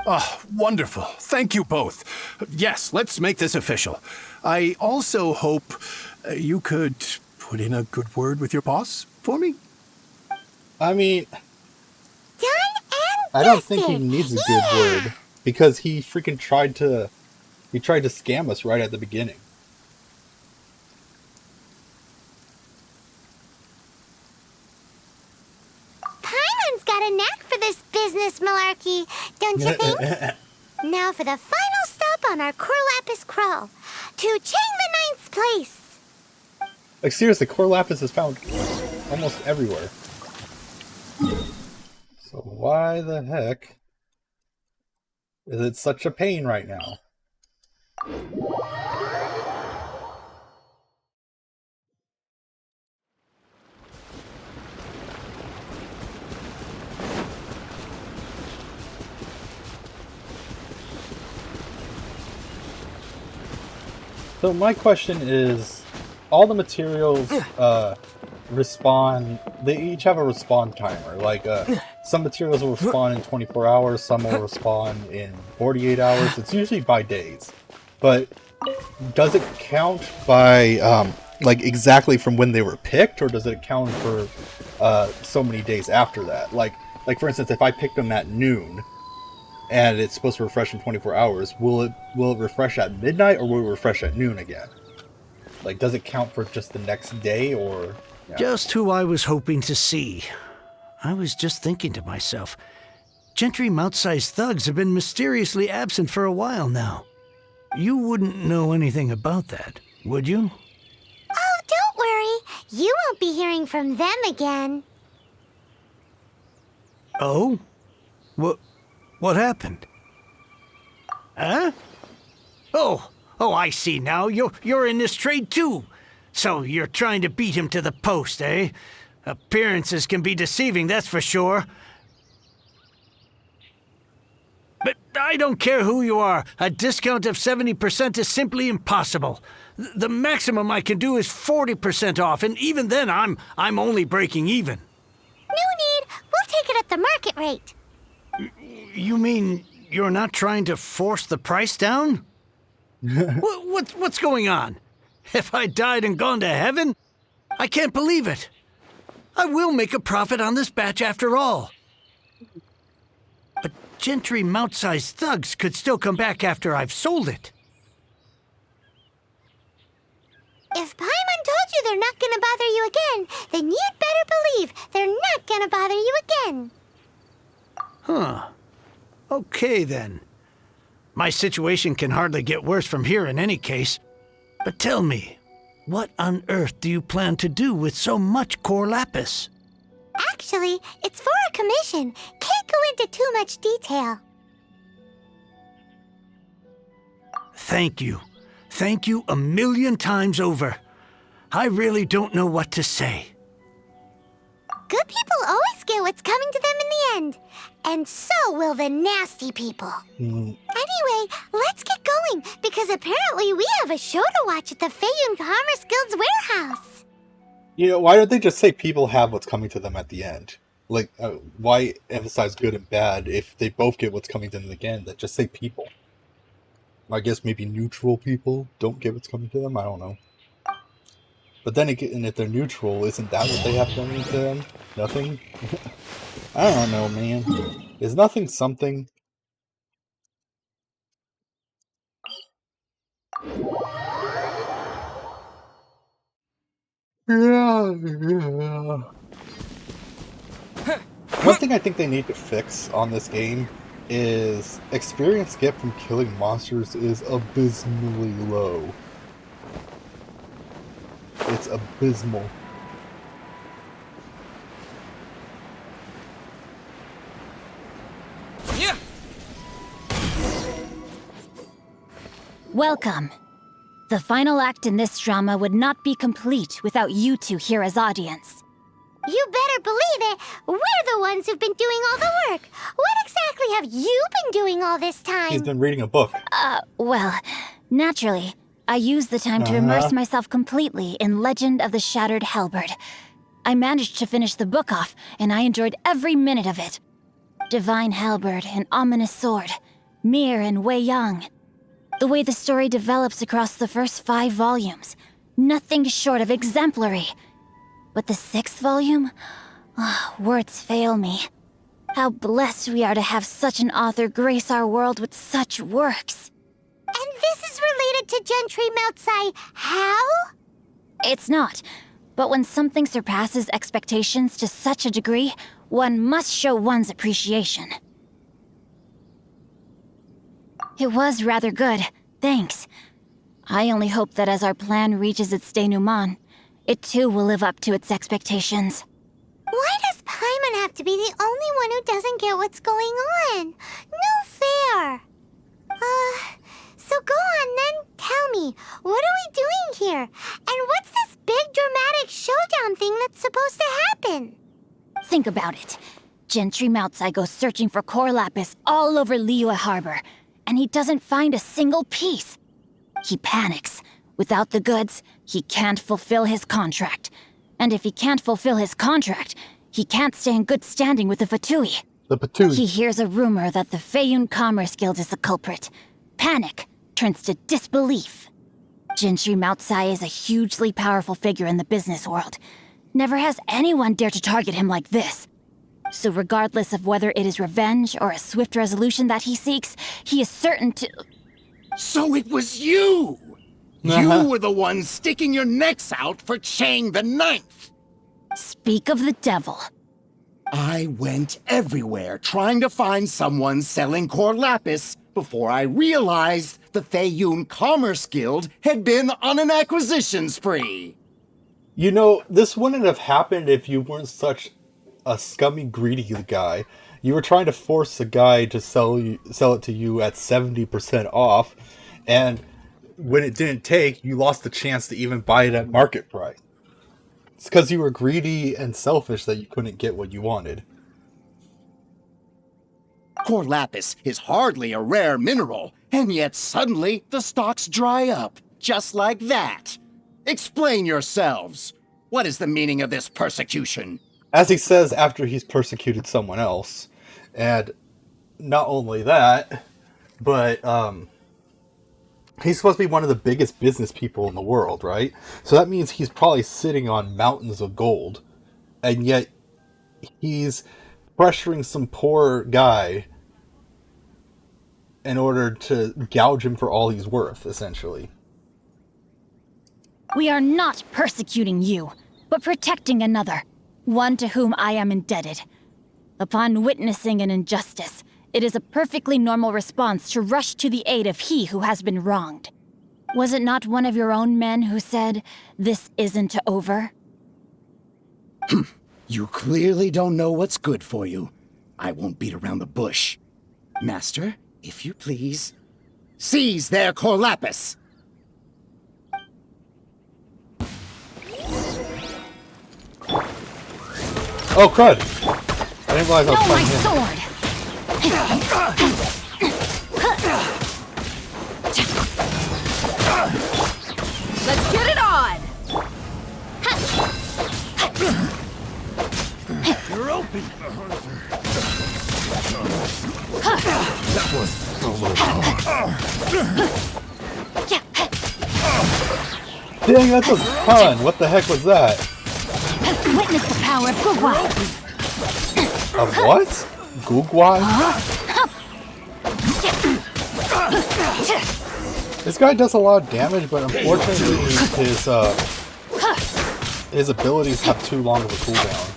Oh, wonderful. Thank you both. Yes, let's make this official. I also hope you could put in a good word with your boss for me. I mean, Done and I don't think he dusted. needs a good word because he freaking tried to scam us right at the beginning. Paimon's got a knack for this business malarkey, don't you think? Now for the final stop on our Corlapis crawl. To Chang the Ninth's place. Like seriously, Corlapis is found almost everywhere. So why the heck is it such a pain right now? So my question is, all the materials respawn, they each have a respawn timer. Like some materials will respawn in 24 hours, some will respawn in 48 hours. It's usually by days. But does it count by like exactly from when they were picked, or does it count for so many days after that? Like for instance, if I picked them at noon and it's supposed to refresh in 24 hours, will it refresh at midnight, or will it refresh at noon again? Like, does it count for just the next day, or... Yeah. Just who I was hoping to see. I was just thinking to myself, Gentry Mount-sized thugs have been mysteriously absent for a while now. You wouldn't know anything about that, would you? Oh, don't worry. You won't be hearing from them again. Oh? What happened? Huh? Oh, I see now. You're in this trade too. So you're trying to beat him to the post, eh? Appearances can be deceiving, that's for sure. But I don't care who you are. A discount of 70% is simply impossible. The maximum I can do is 40% off, and even then I'm only breaking even. No need. We'll take it at the market rate. You mean you're not trying to force the price down? What's going on? Have I died and gone to heaven? I can't believe it. I will make a profit on this batch after all. But Gentry Mount-sized thugs could still come back after I've sold it. If Paimon told you they're not gonna bother you again, then you'd better believe they're not gonna bother you again. Huh. Okay, then. My situation can hardly get worse from here in any case. But tell me, what on earth do you plan to do with so much Corlapis? Actually, it's for a commission. Can't go into too much detail. Thank you. Thank you a million times over. I really don't know what to say. Good people always get what's coming to them in the end. And so will the nasty people. Anyway, let's get going, because apparently we have a show to watch at the Feiyun Commerce Guild's warehouse. You know, why don't they just say people have what's coming to them at the end? Like, why emphasize good and bad if they both get what's coming to them again? That just say people. I guess maybe neutral people don't get what's coming to them. I don't know. But then again, if they're neutral, isn't that what they have coming to them? Nothing? I don't know, man. Is nothing something? Yeah. One thing I think they need to fix on this game is experience get from killing monsters is abysmally low. It's abysmal. Welcome. The final act in this drama would not be complete without you two here as audience. You better believe it. We're the ones who've been doing all the work. What exactly have you been doing all this time? He's been reading a book. Well, naturally, I used the time to immerse myself completely in Legend of the Shattered Halberd. I managed to finish the book off, and I enjoyed every minute of it. Divine Halberd, an ominous sword, Mir and Wei Yang. The way the story develops across the first 5 volumes, nothing short of exemplary. But the 6th volume? Words fail me. How blessed we are to have such an author grace our world with such works. And this is related to Gentry Moutsai how? It's not. But when something surpasses expectations to such a degree, one must show one's appreciation. It was rather good, thanks. I only hope that as our plan reaches its denouement, it too will live up to its expectations. Why does Paimon have to be the only one who doesn't get what's going on? No fair. So go on then, tell me, what are we doing here? And what's this big dramatic showdown thing that's supposed to happen? Think about it. Gentry Moutsai goes searching for core lapis all over Liyue Harbor, and he doesn't find a single piece. He panics. Without the goods, he can't fulfill his contract. And if he can't fulfill his contract, he can't stay in good standing with the Fatui. The Fatui. He hears a rumor that the Feiyun Commerce Guild is the culprit. Panic turns to disbelief. Gentry Moutsai is a hugely powerful figure in the business world. Never has anyone dared to target him like this. So regardless of whether it is revenge or a swift resolution that he seeks, he is certain to... So it was you! You were the one sticking your necks out for Chang the Ninth! Speak of the devil. I went everywhere trying to find someone selling core lapis before I realized the Feiyun Commerce Guild had been on an acquisition spree. You know, this wouldn't have happened if you weren't such a scummy, greedy guy. You were trying to force a guy to sell it to you at 70% off, and when it didn't take, you lost the chance to even buy it at market price. It's because you were greedy and selfish that you couldn't get what you wanted. Core lapis is hardly a rare mineral, and yet suddenly the stocks dry up, just like that. Explain yourselves. What is the meaning of this persecution? As he says after he's persecuted someone else. And not only that, but he's supposed to be one of the biggest business people in the world, right? So that means he's probably sitting on mountains of gold. And yet he's pressuring some poor guy in order to gouge him for all he's worth, essentially. We are not persecuting you, but protecting another, one to whom I am indebted. Upon witnessing an injustice, it is a perfectly normal response to rush to the aid of he who has been wronged. Was it not one of your own men who said, "This isn't over"? You clearly don't know what's good for you. I won't beat around the bush. Master, if you please, Seize their Corlapis! Oh, crud! I didn't realize I was No, my playing him. sword! Let's get it on! You're open! That was a little Dang, that was fun! What the heck was that? Witness the power of Gugwa! Of what? Gugwai? This guy does a lot of damage, but unfortunately his abilities have too long of a cooldown.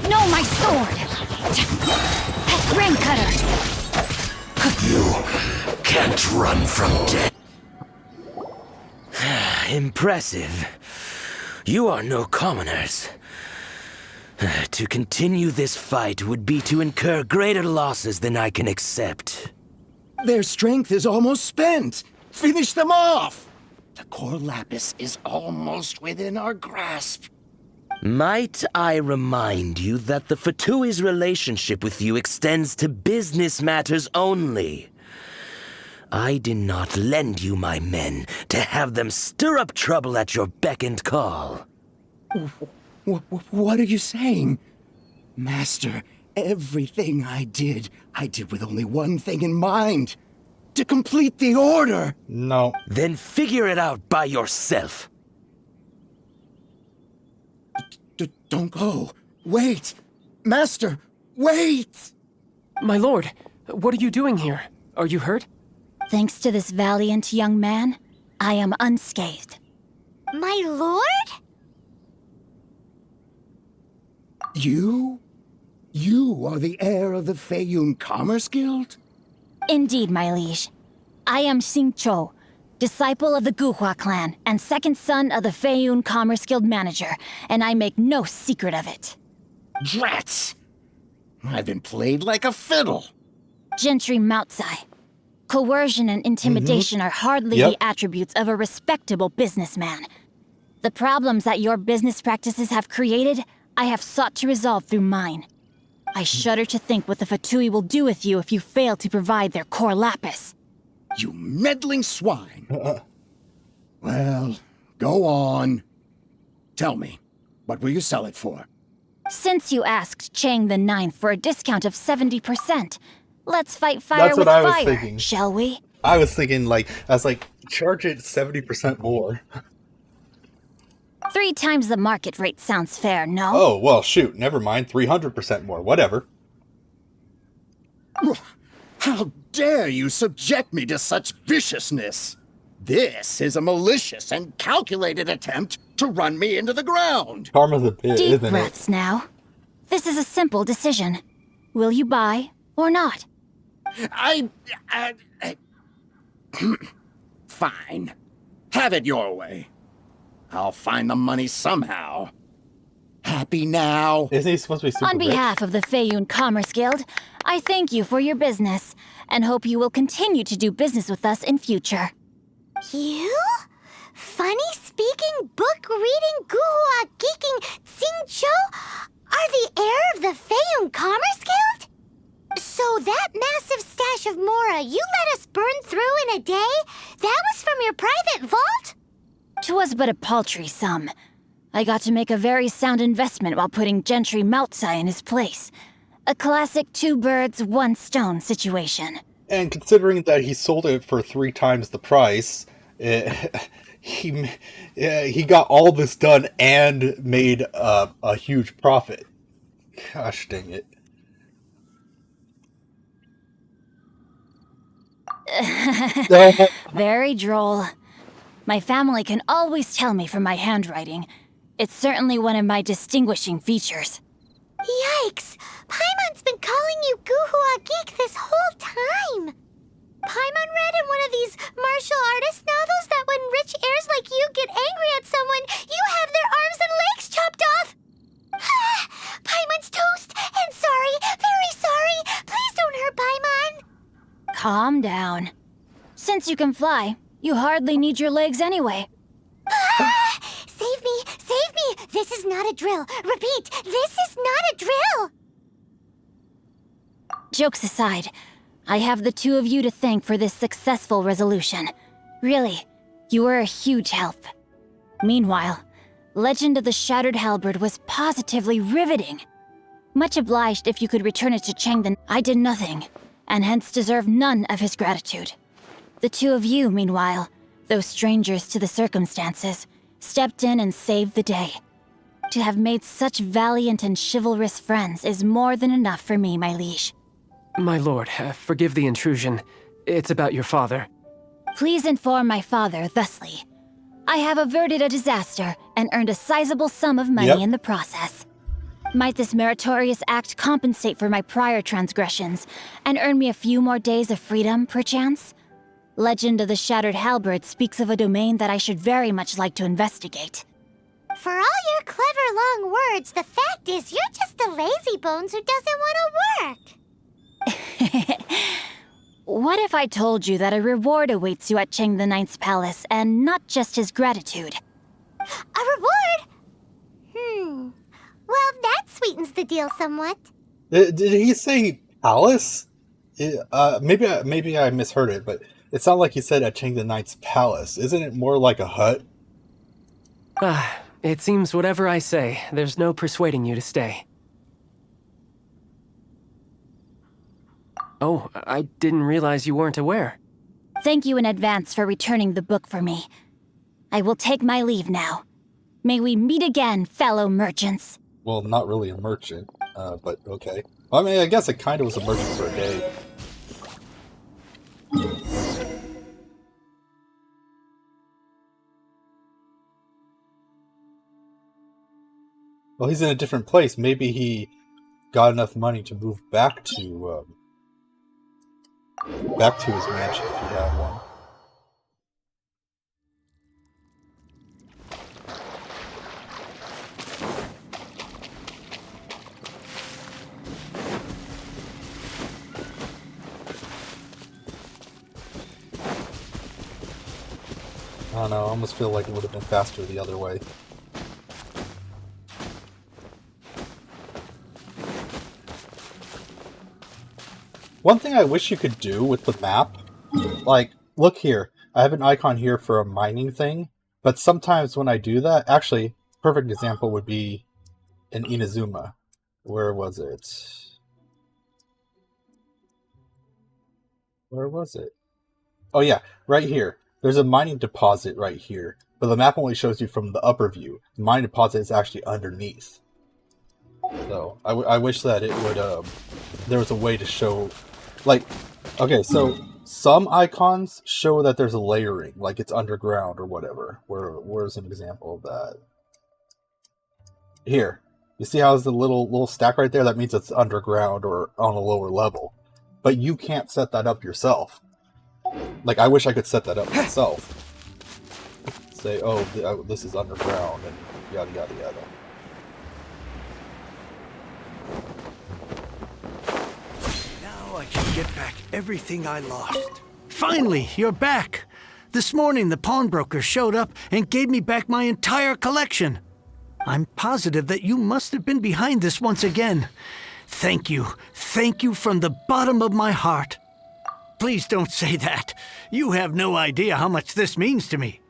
No, my sword! Ring cutter! You can't run from death. Impressive. You are no commoners. To continue this fight would be to incur greater losses than I can accept. Their strength is almost spent. Finish them off! The Corlapis is almost within our grasp. Might I remind you that the Fatui's relationship with you extends to business matters only? I did not lend you my men to have them stir up trouble at your beck and call. What are you saying? Master, everything I did with only one thing in mind. To complete the order. No. Then figure it out by yourself. Don't go. Wait. Master, wait! My lord, what are you doing here? Are you hurt? Thanks to this valiant young man, I am unscathed. My lord? You? You are the heir of the Feiyun Commerce Guild? Indeed, my liege. I am Xingqiu, disciple of the Guhua clan and second son of the Feiyun Commerce Guild manager, and I make no secret of it. Drats! I've been played like a fiddle. Gentry Moutsai. Coercion and intimidation are hardly the attributes of a respectable businessman. The problems that your business practices have created, I have sought to resolve through mine. I shudder to think what the Fatui will do with you if you fail to provide their core lapis. You meddling swine! Well, go on. Tell me, what will you sell it for? Since you asked Chang the Ninth for a discount of 70%, let's fight fire with I was fire, thinking. shall we? I was thinking, charge it 70% more. 3 times the market rate sounds fair, no? Oh, well, shoot, never mind. 300% more, whatever. How dare you subject me to such viciousness? This is a malicious and calculated attempt to run me into the ground. Karma's a bit, Deep isn't breaths now. This is a simple decision. Will you buy or not? Fine. Have it your way. I'll find the money somehow. Happy now? Isn't he supposed to be super On behalf of the Feiyun Commerce Guild, I thank you for your business, and hope you will continue to do business with us in future. You? Funny-speaking, book-reading, guhua geeking Xingqiu are the heir of the Feiyun Commerce Guild? So that massive stash of Mora you let us burn through in a day, that was from your private vault? 'Twas but a paltry sum. I got to make a very sound investment while putting Gentry Moutsai in his place. A classic 2 birds, 1 stone situation. And considering that he sold it for 3 times the price, he got all this done and made a huge profit. Gosh dang it. Very droll. My family can always tell me from my handwriting. It's certainly one of my distinguishing features. Yikes! Paimon's been calling you Guhua Geek this whole time! Paimon read in one of these martial artist novels that when rich heirs like you get angry at someone, you have their Since you can fly, you hardly need your legs anyway. Save me! Save me! This is not a drill. Repeat, this is not a drill! Jokes aside, I have the two of you to thank for this successful resolution. Really, you were a huge help. Meanwhile, Legend of the Shattered Halberd was positively riveting. Much obliged if you could return it to Chang the... I did nothing, and hence deserve none of his gratitude. The two of you, meanwhile, though strangers to the circumstances, stepped in and saved the day. To have made such valiant and chivalrous friends is more than enough for me, my liege. My lord, forgive the intrusion. It's about your father. Please inform my father thusly. I have averted a disaster and earned a sizable sum of money in the process. Might this meritorious act compensate for my prior transgressions and earn me a few more days of freedom, perchance? Legend of the Shattered Halberd speaks of a domain that I should very much like to investigate. For all your clever long words, the fact is you're just a lazy bones who doesn't want to work. What if I told you that a reward awaits you at Chang the Ninth's palace, and not just his gratitude? A reward? Well, that sweetens the deal somewhat. Did he say palace? Maybe I misheard it, but it sounded like he said at Chang the Ninth's palace. Isn't it more like a hut? It seems whatever I say, there's no persuading you to stay. Oh, I didn't realize you weren't aware. Thank you in advance for returning the book for me. I will take my leave now. May we meet again, fellow merchants. Well, not really a merchant, but okay. I mean, I guess it kind of was a merchant for a day. Well, he's in a different place. Maybe he got enough money to move back to his mansion if he had one. I don't know, I almost feel like it would have been faster the other way. One thing I wish you could do with the map, like, look here, I have an icon here for a mining thing, but sometimes when I do that, actually, perfect example would be in Inazuma. Where was it? Where was it? Oh yeah, right here. There's a mining deposit right here, but the map only shows you from the upper view. The mining deposit is actually underneath. So, I wish that it would, there was a way to show, like, okay, so some icons show that there's a layering, like it's underground or whatever. Where's an example of that? Here. You see how there's a little stack right there? That means it's underground or on a lower level. But you can't set that up yourself. Like, I wish I could set that up myself. Say, oh, this is underground, and yada yada yada. Now I can get back everything I lost. Finally, you're back! This morning, the pawnbroker showed up and gave me back my entire collection. I'm positive that you must have been behind this once again. Thank you from the bottom of my heart. Please don't say that. You have no idea how much this means to me.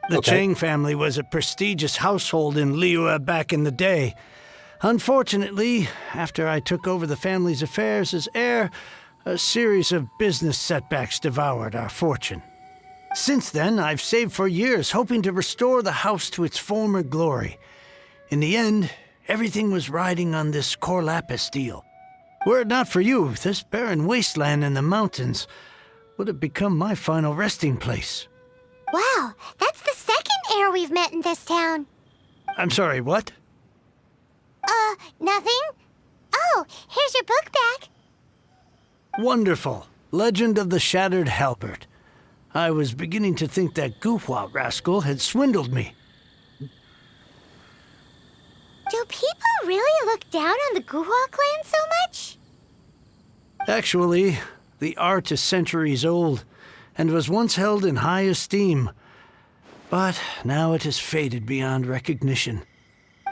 The Chang family was a prestigious household in Liyue back in the day. Unfortunately, after I took over the family's affairs as heir, a series of business setbacks devoured our fortune. Since then, I've saved for years, hoping to restore the house to its former glory. In the end, everything was riding on this Corlapis deal. Were it not for you, this barren wasteland in the mountains would have become my final resting place. Wow, that's the second heir we've met in this town. I'm sorry, what? Nothing? Oh, here's your book back. Wonderful. Legend of the Shattered Halberd. I was beginning to think that Guhua rascal had swindled me. Do people really look down on the Guhua clan so much? Actually, the art is centuries old and was once held in high esteem. But now it has faded beyond recognition.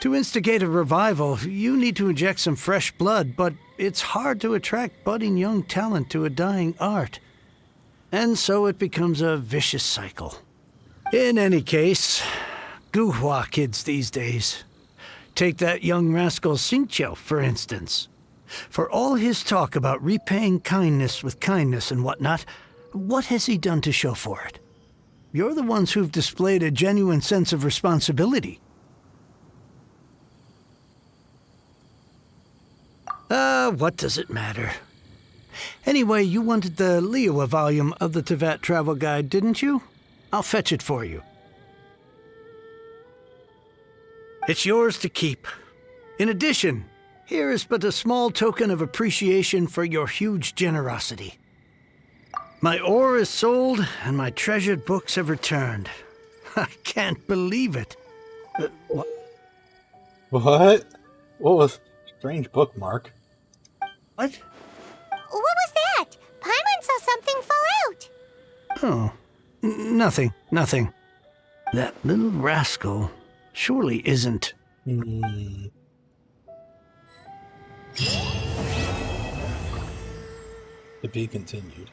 To instigate a revival, you need to inject some fresh blood, but it's hard to attract budding young talent to a dying art. And so it becomes a vicious cycle. In any case, Guhua kids these days. Take that young rascal Xingqiu, for instance. For all his talk about repaying kindness with kindness and whatnot, what has he done to show for it? You're the ones who've displayed a genuine sense of responsibility. What does it matter? Anyway, you wanted the Liyue volume of the Tevat Travel Guide, didn't you? I'll fetch it for you. It's yours to keep. In addition, here is but a small token of appreciation for your huge generosity. My ore is sold, and my treasured books have returned. I can't believe it. What? What was strange bookmark? What? What was that? Paimon saw something fall out. Oh, nothing. That little rascal surely isn't. To be continued.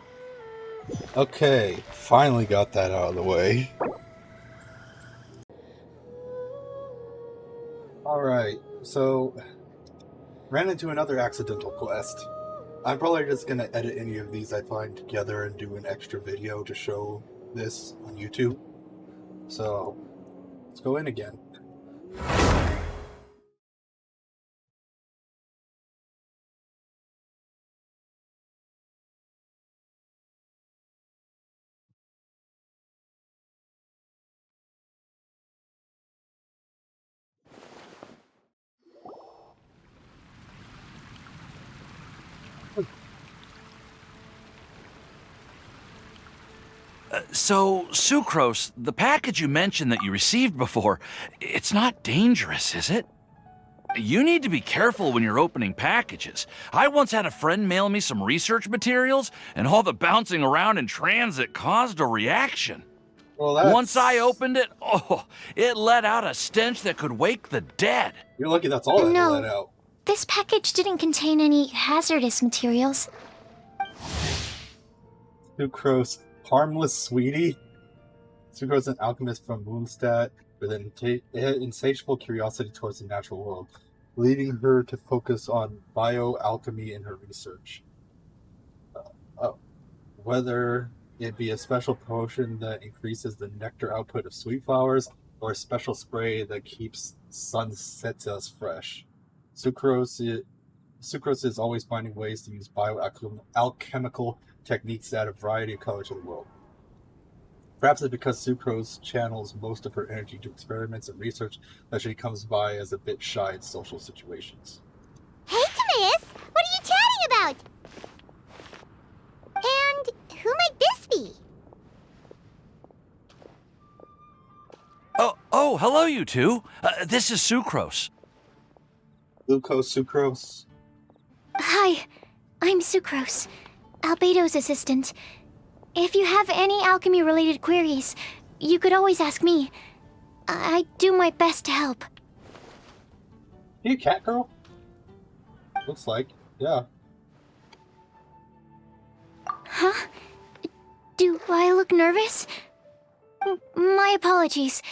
Okay, finally got that out of the way. Alright, so ran into another accidental quest. I'm probably just gonna edit any of these I find together and do an extra video to show this on YouTube. So, let's go in again. So, Sucrose, the package you mentioned that you received before, it's not dangerous, is it? You need to be careful when you're opening packages. I once had a friend mail me some research materials, and all the bouncing around in transit caused a reaction. Well, once I opened it, it let out a stench that could wake the dead. You're lucky that's all that let out. This package didn't contain any hazardous materials. Sucrose, harmless sweetie. Sucrose is an alchemist from Moonstadt with an insatiable curiosity towards the natural world, leading her to focus on bioalchemy in her research. Whether it be a special potion that increases the nectar output of sweet flowers, or a special spray that keeps sunsets fresh. Sucrose is always finding ways to use bioalchemical techniques to add a variety of colors to the world. Perhaps it's because Sucrose channels most of her energy to experiments and research that she comes by as a bit shy in social situations. Hey, Timaeus! What are you chatting about? And who might this be? Oh, hello, you two. This is Sucrose. Sucrose. Hi, I'm Sucrose, Albedo's assistant. If you have any alchemy-related queries, you could always ask me. I do my best to help. You a cat girl? Looks like, yeah. Huh? Do I look nervous? My apologies.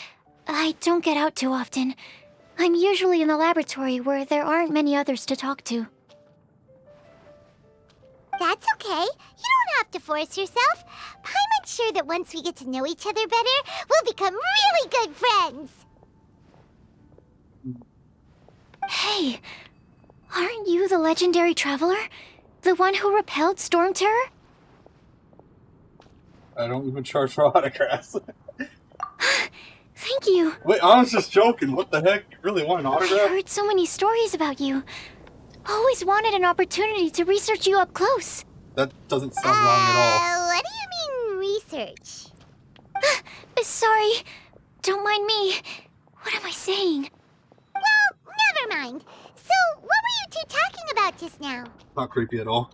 I don't get out too often. I'm usually in the laboratory where there aren't many others to talk to. That's okay. You don't have to force yourself. I'm sure that once we get to know each other better, we'll become really good friends. Hey, aren't you the legendary traveler? The one who repelled Storm Terror? I don't even charge for autographs. Thank you. Wait, I was just joking. What the heck? You really want an autograph? I've heard so many stories about you. Always wanted an opportunity to research you up close. That doesn't sound wrong at all. What do you mean, research? Sorry. Don't mind me. What am I saying? Well, never mind. So, what were you two talking about just now? Not creepy at all.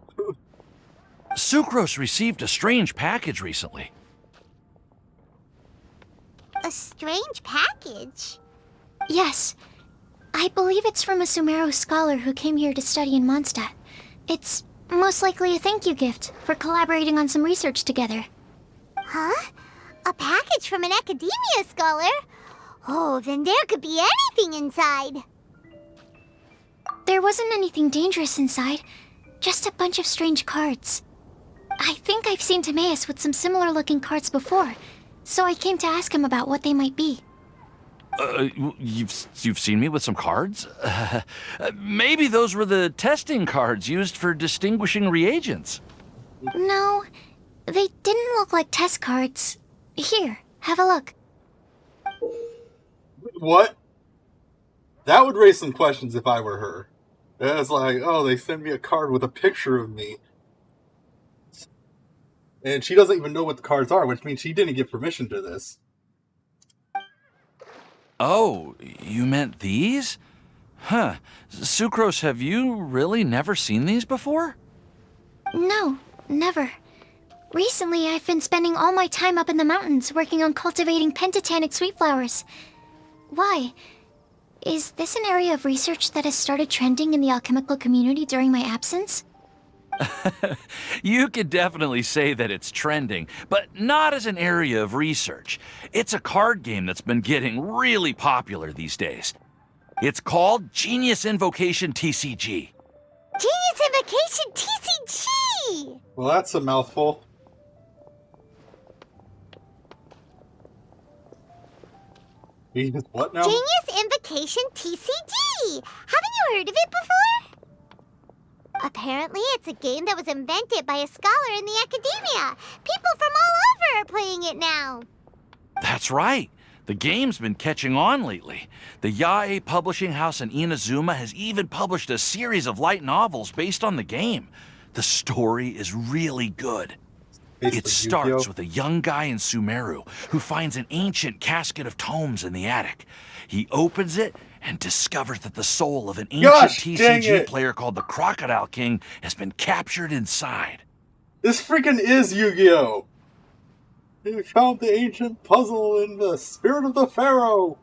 Sucrose received a strange package recently. A strange package? Yes. I believe it's from a Sumeru scholar who came here to study in Mondstadt. It's most likely a thank you gift for collaborating on some research together. Huh? A package from an academia scholar? Oh, then there could be anything inside. There wasn't anything dangerous inside, just a bunch of strange cards. I think I've seen Timaeus with some similar looking cards before, so I came to ask him about what they might be. You've seen me with some cards? Maybe those were the testing cards used for distinguishing reagents. No, they didn't look like test cards. Here, have a look. What? That would raise some questions if I were her. It's like, oh, they send me a card with a picture of me. And she doesn't even know what the cards are, which means she didn't give permission to this. Oh, you meant these? Huh. Sucrose, have you really never seen these before? No, never. Recently, I've been spending all my time up in the mountains working on cultivating pentatonic sweet flowers. Why? Is this an area of research that has started trending in the alchemical community during my absence? You could definitely say that it's trending, but not as an area of research. It's a card game that's been getting really popular these days. It's called Genius Invocation TCG. Genius Invocation TCG! Well, that's a mouthful. What now? Genius Invocation TCG! Haven't you heard of it before? Apparently, it's a game that was invented by a scholar in the academia. People from all over are playing it now. That's right. The game's been catching on lately. The Yae publishing house in Inazuma has even published a series of light novels based on the game. The story is really good. It starts with a young guy in Sumeru who finds an ancient casket of tomes in the attic. He opens it and discovers that the soul of an ancient TCG player called the Crocodile King has been captured inside. This freaking is Yu-Gi-Oh! He found the ancient puzzle in the spirit of the pharaoh.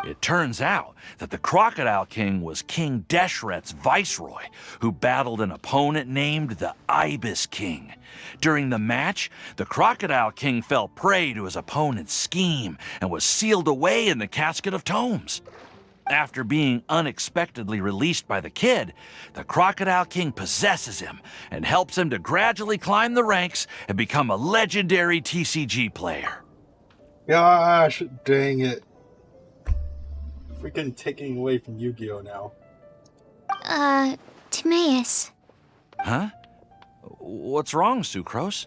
It turns out that the Crocodile King was King Deshret's viceroy, who battled an opponent named the Ibis King. During the match, the Crocodile King fell prey to his opponent's scheme and was sealed away in the casket of tomes. After being unexpectedly released by the kid, the Crocodile King possesses him and helps him to gradually climb the ranks and become a legendary TCG player. Gosh, dang it. Freaking taking away from Yu-Gi-Oh! Now. Timaeus. Huh? What's wrong, Sucrose?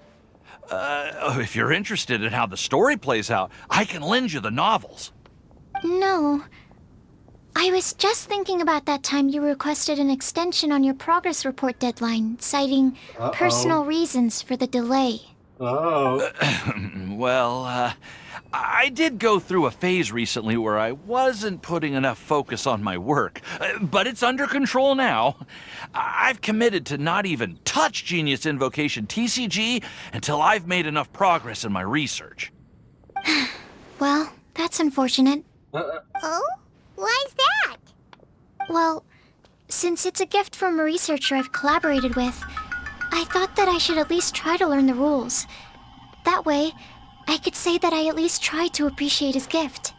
If you're interested in how the story plays out, I can lend you the novels. No. I was just thinking about that time you requested an extension on your progress report deadline, citing personal reasons for the delay. Oh. Well, I did go through a phase recently where I wasn't putting enough focus on my work, but it's under control now. I've committed to not even touch Genius Invocation TCG until I've made enough progress in my research. Well, that's unfortunate. Oh? Why's that? Well, since it's a gift from a researcher I've collaborated with, I thought that I should at least try to learn the rules. That way, I could say that I at least tried to appreciate his gift.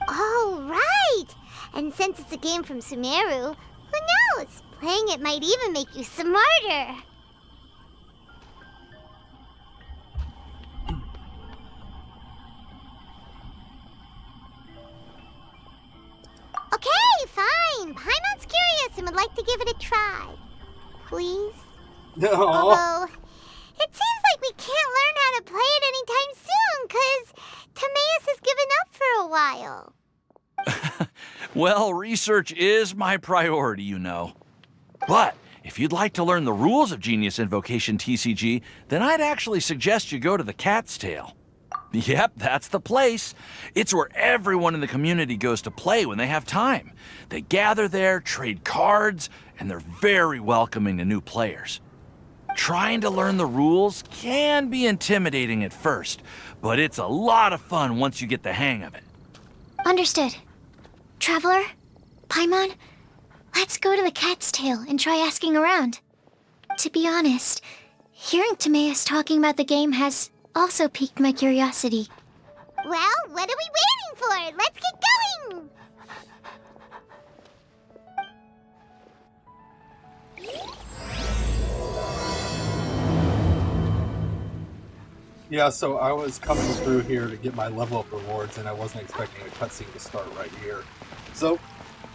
Oh, right! And since it's a game from Sumeru, who knows? Playing it might even make you smarter. Okay, fine. Paimon's curious and would like to give it a try. Please? No. Although, it seems like we can't learn how to play it anytime soon, 'cause Timaeus has given up for a while. Well, research is my priority, you know. But if you'd like to learn the rules of Genius Invocation TCG, then I'd actually suggest you go to the Cat's Tail. Yep, that's the place. It's where everyone in the community goes to play when they have time. They gather there, trade cards, and they're very welcoming to new players. Trying to learn the rules can be intimidating at first, but it's a lot of fun once you get the hang of it. Understood. Traveler? Paimon? Let's go to the Cat's Tail and try asking around. To be honest, hearing Timaeus talking about the game has also piqued my curiosity. Well, what are we waiting for? Let's get going! Yeah, so I was coming through here to get my level up rewards, and I wasn't expecting a cutscene to start right here. So,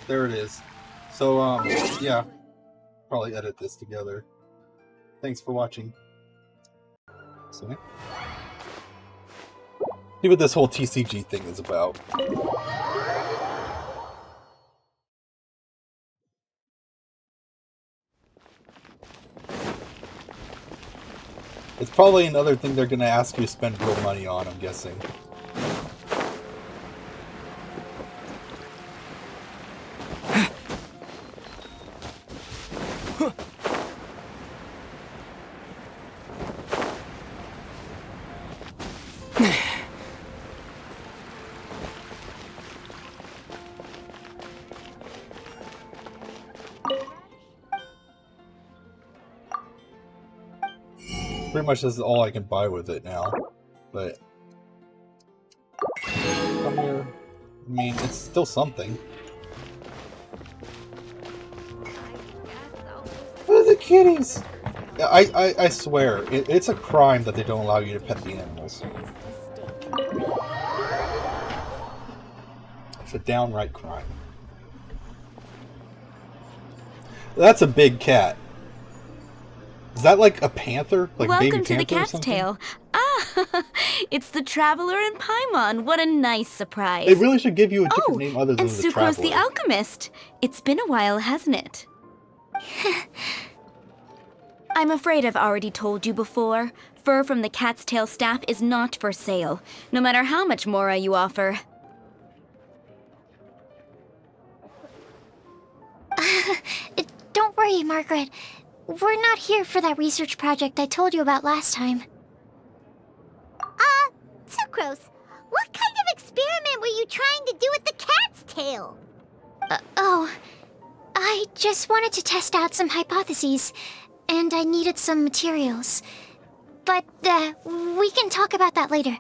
there it is. So, yeah, probably edit this together. Thanks for watching. See what this whole TCG thing is about. It's probably another thing they're gonna ask you to spend real money on, I'm guessing. Pretty much this is all I can buy with it now, but come here. I mean, it's still something. What are the kitties? I swear, it's a crime that they don't allow you to pet the animals. It's a downright crime. That's a big cat. Is that like a panther? Like Welcome baby to the panther or Cat's something? Tail. Ah, it's the Traveler and Paimon. What a nice surprise. They really should give you a different name other than and the Sucrose the Traveler. Alchemist. It's been a while, hasn't it? I'm afraid I've already told you before. Fur from the Cat's Tail staff is not for sale, no matter how much mora you offer. Don't worry, Margaret. We're not here for that research project I told you about last time. Sucrose, what kind of experiment were you trying to do with the cat's tail? I just wanted to test out some hypotheses, and I needed some materials. But, we can talk about that later.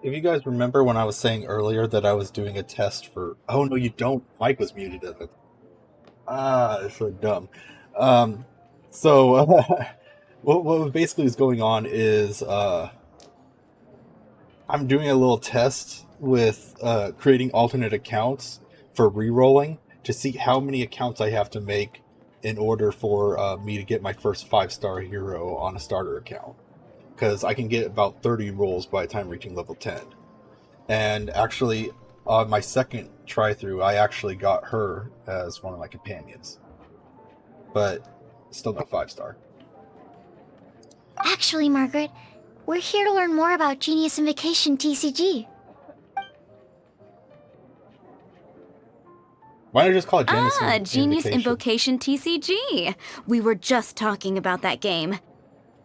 If you guys remember when I was saying earlier that I was doing a test for... Oh, no, you don't. Mike was muted at it. It's so dumb. What basically is going on is I'm doing a little test with creating alternate accounts for re-rolling to see how many accounts I have to make in order for me to get my first 5-star hero on a starter account. Because I can get about 30 rolls by the time reaching level 10. And actually, on my second try-through, I actually got her as one of my companions. But still not 5-star. Actually, Margaret, we're here to learn more about Genius Invocation TCG. Why don't I just call it Genius Genius Invocation TCG. We were just talking about that game.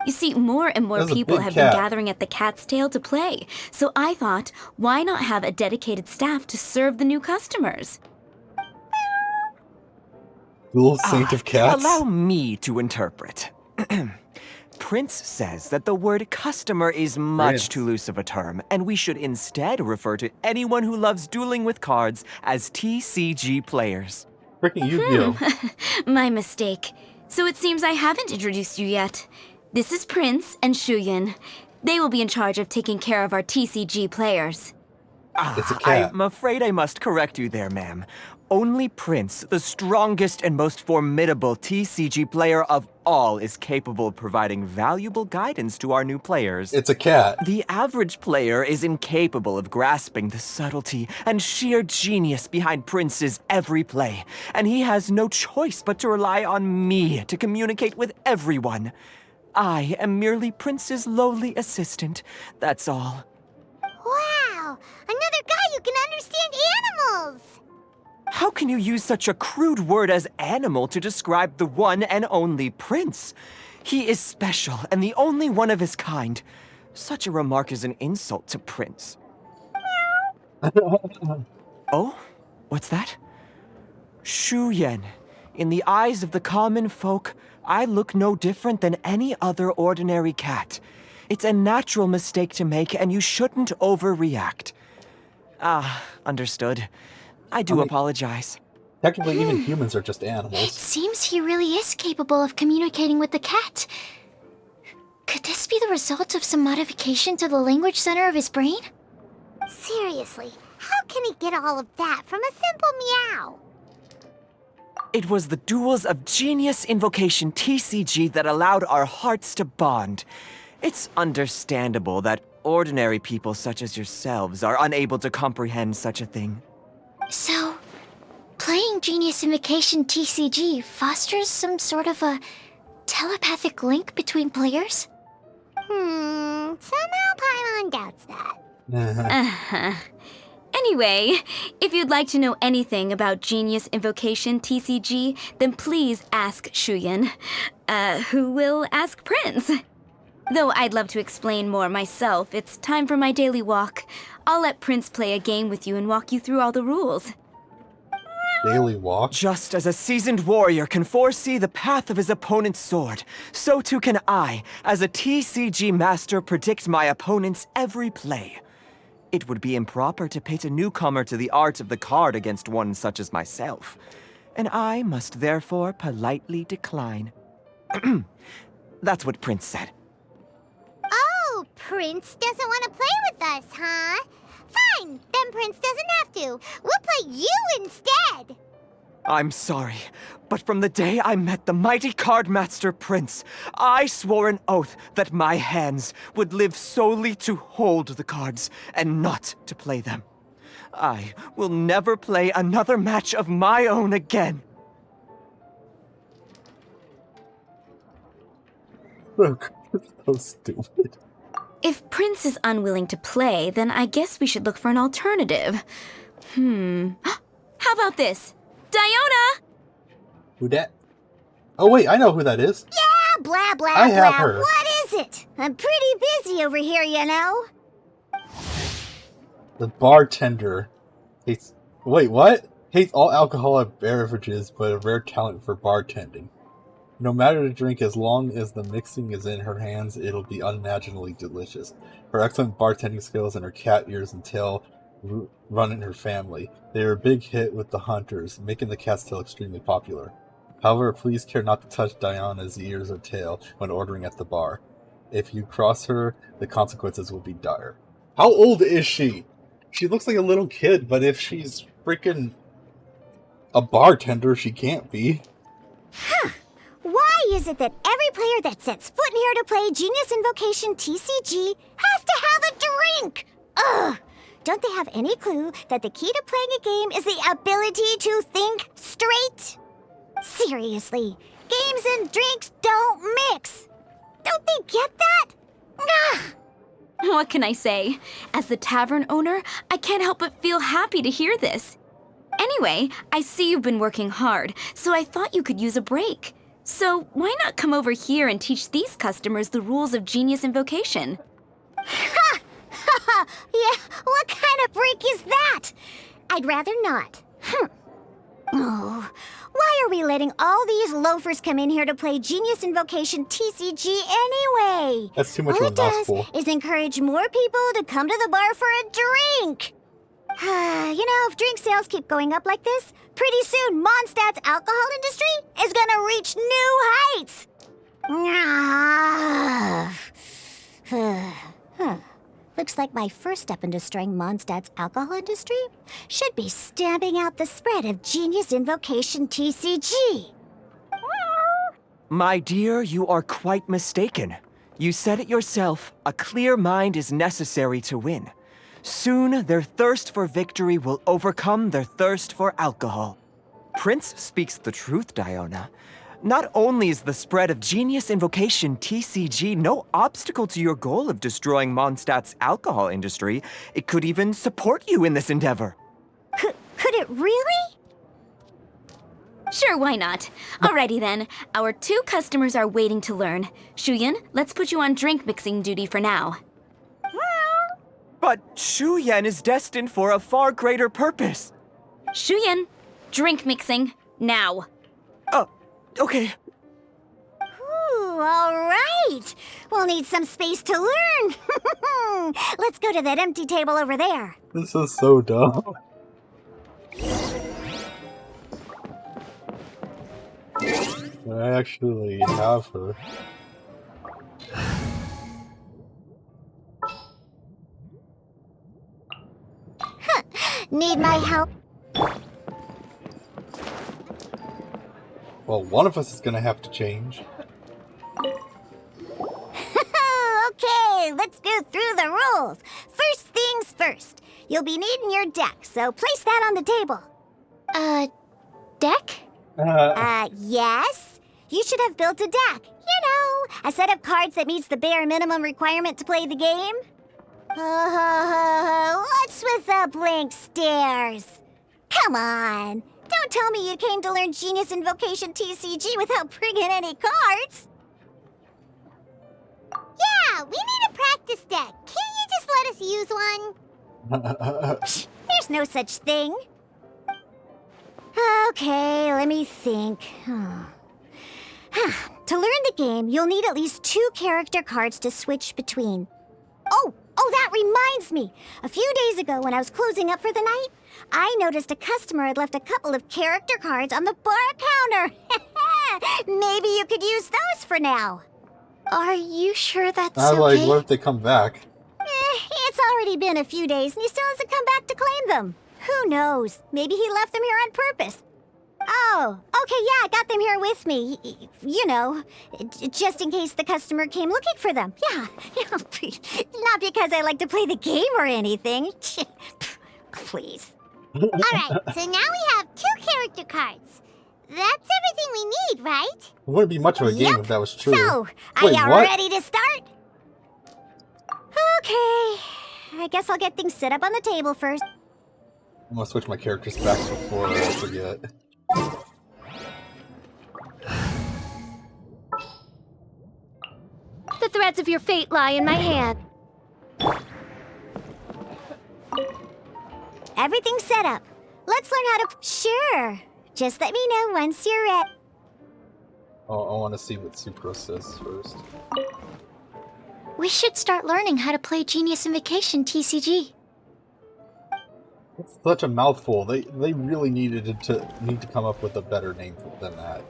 You see, more and more people have been gathering at the Cat's Tail to play, so I thought, why not have a dedicated staff to serve the new customers? Little saint of cats? Allow me to interpret. Prince says that the word customer is much too loose of a term, and we should instead refer to anyone who loves dueling with cards as TCG players. Freaking Yu-Gi-Oh! My mistake. So it seems I haven't introduced you yet. This is Prince and Shuyan. They will be in charge of taking care of our TCG players. It's a cat. I'm afraid I must correct you there, ma'am. Only Prince, the strongest and most formidable TCG player of all, is capable of providing valuable guidance to our new players. It's a cat. The average player is incapable of grasping the subtlety and sheer genius behind Prince's every play, and he has no choice but to rely on me to communicate with everyone. I am merely Prince's lowly assistant, that's all. Wow! Another guy who can understand animals! How can you use such a crude word as animal to describe the one and only Prince? He is special and the only one of his kind. Such a remark is an insult to Prince. Oh? What's that? Shu Yen. In the eyes of the common folk, I look no different than any other ordinary cat. It's a natural mistake to make, and you shouldn't overreact. Ah, understood. I do apologize. Technically, even humans are just animals. It seems he really is capable of communicating with the cat. Could this be the result of some modification to the language center of his brain? Seriously, how can he get all of that from a simple meow? It was the duels of Genius Invocation TCG that allowed our hearts to bond. It's understandable that ordinary people such as yourselves are unable to comprehend such a thing. So, playing Genius Invocation TCG fosters some sort of a telepathic link between players? Somehow Paimon doubts that. Anyway, if you'd like to know anything about Genius Invocation TCG, then please ask Shuyan, who will ask Prince. Though I'd love to explain more myself, it's time for my daily walk. I'll let Prince play a game with you and walk you through all the rules. Daily walk? Just as a seasoned warrior can foresee the path of his opponent's sword, so too can I, as a TCG master, predict my opponent's every play. It would be improper to pit a newcomer to the art of the card against one such as myself, and I must therefore politely decline. That's what Prince said. Oh, Prince doesn't want to play with us, huh? Fine, then Prince doesn't have to. We'll play you instead. I'm sorry, but from the day I met the mighty card master Prince, I swore an oath that my hands would live solely to hold the cards and not to play them. I will never play another match of my own again. Look, so stupid. If Prince is unwilling to play, then I guess we should look for an alternative. How about this? Diona! Who dat? Oh wait, I know who that is. Yeah, blah, blah, I have blah. her. What is it? I'm pretty busy over here, you know. The bartender hates... Wait, what? Hates all alcoholic beverages, but a rare talent for bartending. No matter the drink, as long as the mixing is in her hands, it'll be unimaginably delicious. Her excellent bartending skills and her cat ears and tail run in her family. They are a big hit with the hunters, making the cat's tail extremely popular. However, please care not to touch Diana's ears or tail when ordering at the bar. If you cross her, the consequences will be dire. How old is she? She looks like a little kid, but if she's freaking a bartender, she can't be. Huh. Why is it that every player that sets foot in here to play Genius Invocation TCG has to have a drink? Ugh! Don't they have any clue that the key to playing a game is the ability to think straight? Seriously, games and drinks don't mix. Don't they get that? Ugh! What can I say? As the tavern owner, I can't help but feel happy to hear this. Anyway, I see you've been working hard, so I thought you could use a break. So why not come over here and teach these customers the rules of Genius Invocation? Ha! Ha! Yeah, what kind of break is that? I'd rather not. Oh, why are we letting all these loafers come in here to play Genius Invocation TCG anyway? That's too much all of a it does mouthful. is encourage more people to come to the bar for a drink. You know, if drink sales keep going up like this, pretty soon Mondstadt's alcohol industry is gonna reach new heights. Looks like my first step in destroying Mondstadt's alcohol industry should be stamping out the spread of Genius Invocation TCG. My dear, you are quite mistaken. You said it yourself, a clear mind is necessary to win. Soon, their thirst for victory will overcome their thirst for alcohol. Prince speaks the truth, Diona. Not only is the spread of Genius Invocation TCG no obstacle to your goal of destroying Mondstadt's alcohol industry, it could even support you in this endeavor. Could it really? Sure, why not? Alrighty then. Our 2 customers are waiting to learn. Shuyan, let's put you on drink mixing duty for now. But Shuyan is destined for a far greater purpose. Shuyan, drink mixing, now. Okay. Ooh, all right. We'll need some space to learn. Let's go to that empty table over there. This is so dumb. I actually have her. Need my help? Well, one of us is gonna have to change. Okay, let's go through the rules. First things first. You'll be needing your deck, so place that on the table. Deck? Yes. You should have built a deck. You know, a set of cards that meets the bare minimum requirement to play the game. What's with the blank stares? Come on. Don't tell me you came to learn Genius Invocation TCG without bringing any cards. Yeah, we need a practice deck. Can't you just let us use one? There's no such thing. Okay, let me think. To learn the game, you'll need at least 2 character cards to switch between. Oh, that reminds me. A few days ago when I was closing up for the night, I noticed a customer had left a couple of character cards on the bar counter. Maybe you could use those for now. Are you sure that's I okay? like, what if they come back? It's already been a few days and he still hasn't come back to claim them. Who knows? Maybe he left them here on purpose. Oh, okay, yeah, I got them here with me. You know, just in case the customer came looking for them. Yeah, not because I like to play the game or anything. Please. Alright, so now we have 2 character cards. That's everything we need, right? It wouldn't be much of a game if that was true. So, are Wait, y'all what? ready to start? Okay, I guess I'll get things set up on the table first. I'm gonna switch my characters back before I forget. The threads of your fate lie in my hand. Everything's set up. Let's learn how to... Sure. Just let me know once you're ready. Oh, I want to see what Sucrose says first. We should start learning how to play Genius Invocation TCG. It's such a mouthful. They really need to come up with a better name than that.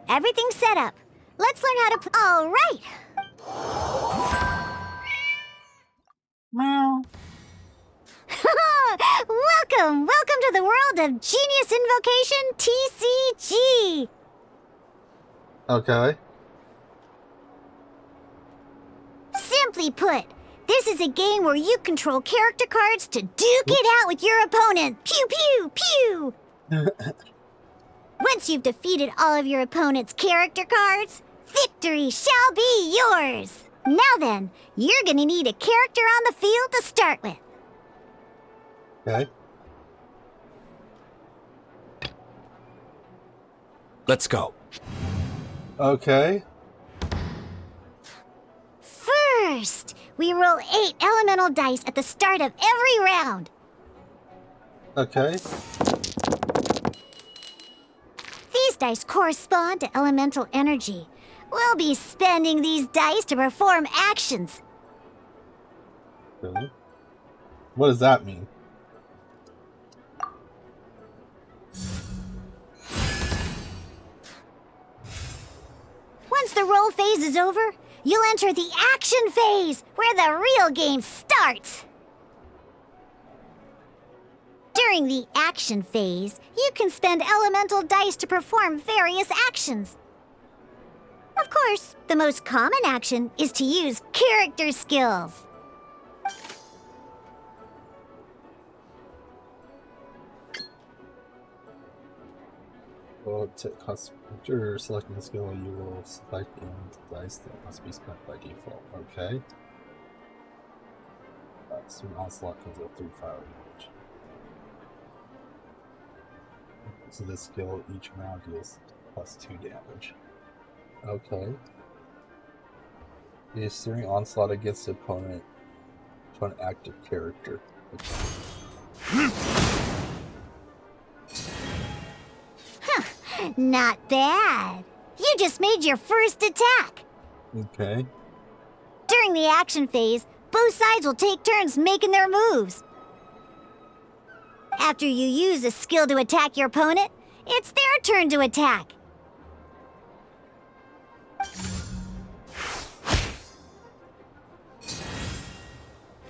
Everything's set up. Let's learn how to... All right. Meow. Welcome to the world of Genius Invocation TCG. Okay. Simply put, this is a game where you control character cards to duke it out with your opponent. Pew, pew, pew. Once you've defeated all of your opponent's character cards, victory shall be yours. Now then, you're gonna need a character on the field to start with. Okay. Let's go. Okay. First, we roll 8 elemental dice at the start of every round. Okay. These dice correspond to elemental energy. We'll be spending these dice to perform actions. Really? What does that mean? Once the roll phase is over, you'll enter the action phase, where the real game starts. During the action phase, you can spend elemental dice to perform various actions. Of course, the most common action is to use character skills. Well, after selecting the skill, you will select the dice that must be spent by default. Okay. So onslaught can deal 3 fire damage. So this skill, each round deals +2 damage. Okay. The Searing Onslaught against the opponent to an active character. Okay. Not bad. You just made your first attack. Okay. During the action phase, both sides will take turns making their moves. After you use a skill to attack your opponent, it's their turn to attack.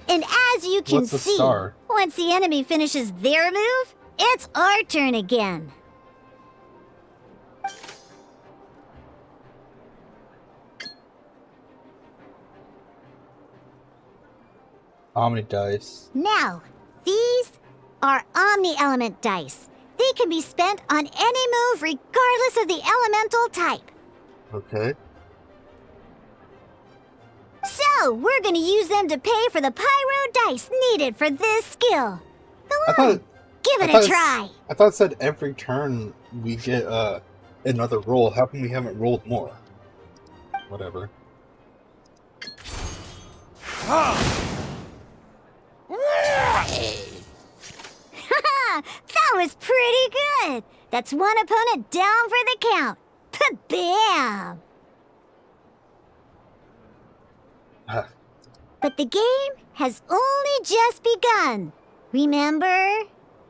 And as you can see, once the enemy finishes their move, it's our turn again. Omni dice. Now, these are Omni-Element dice. They can be spent on any move regardless of the elemental type. Okay. So, we're gonna use them to pay for the pyro dice needed for this skill. Go on, give it a try. I thought it said every turn we get another roll. How come we haven't rolled more? Whatever. That was pretty good. That's one opponent down for the count. Bam! But the game has only just begun. Remember?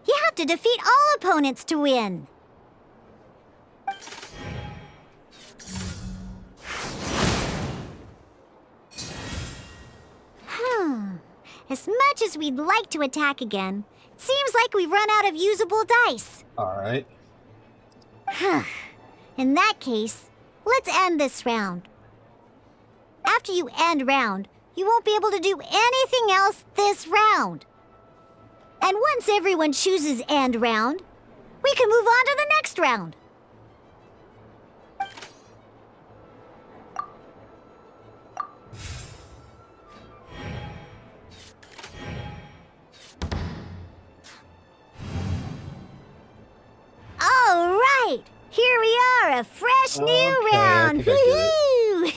You have to defeat all opponents to win. As much as we'd like to attack again, it seems like we've run out of usable dice. Alright. In that case, let's end this round. After you end round, you won't be able to do anything else this round. And once everyone chooses end round, we can move on to the next round. All right, here we are, a fresh new round. Woohoo!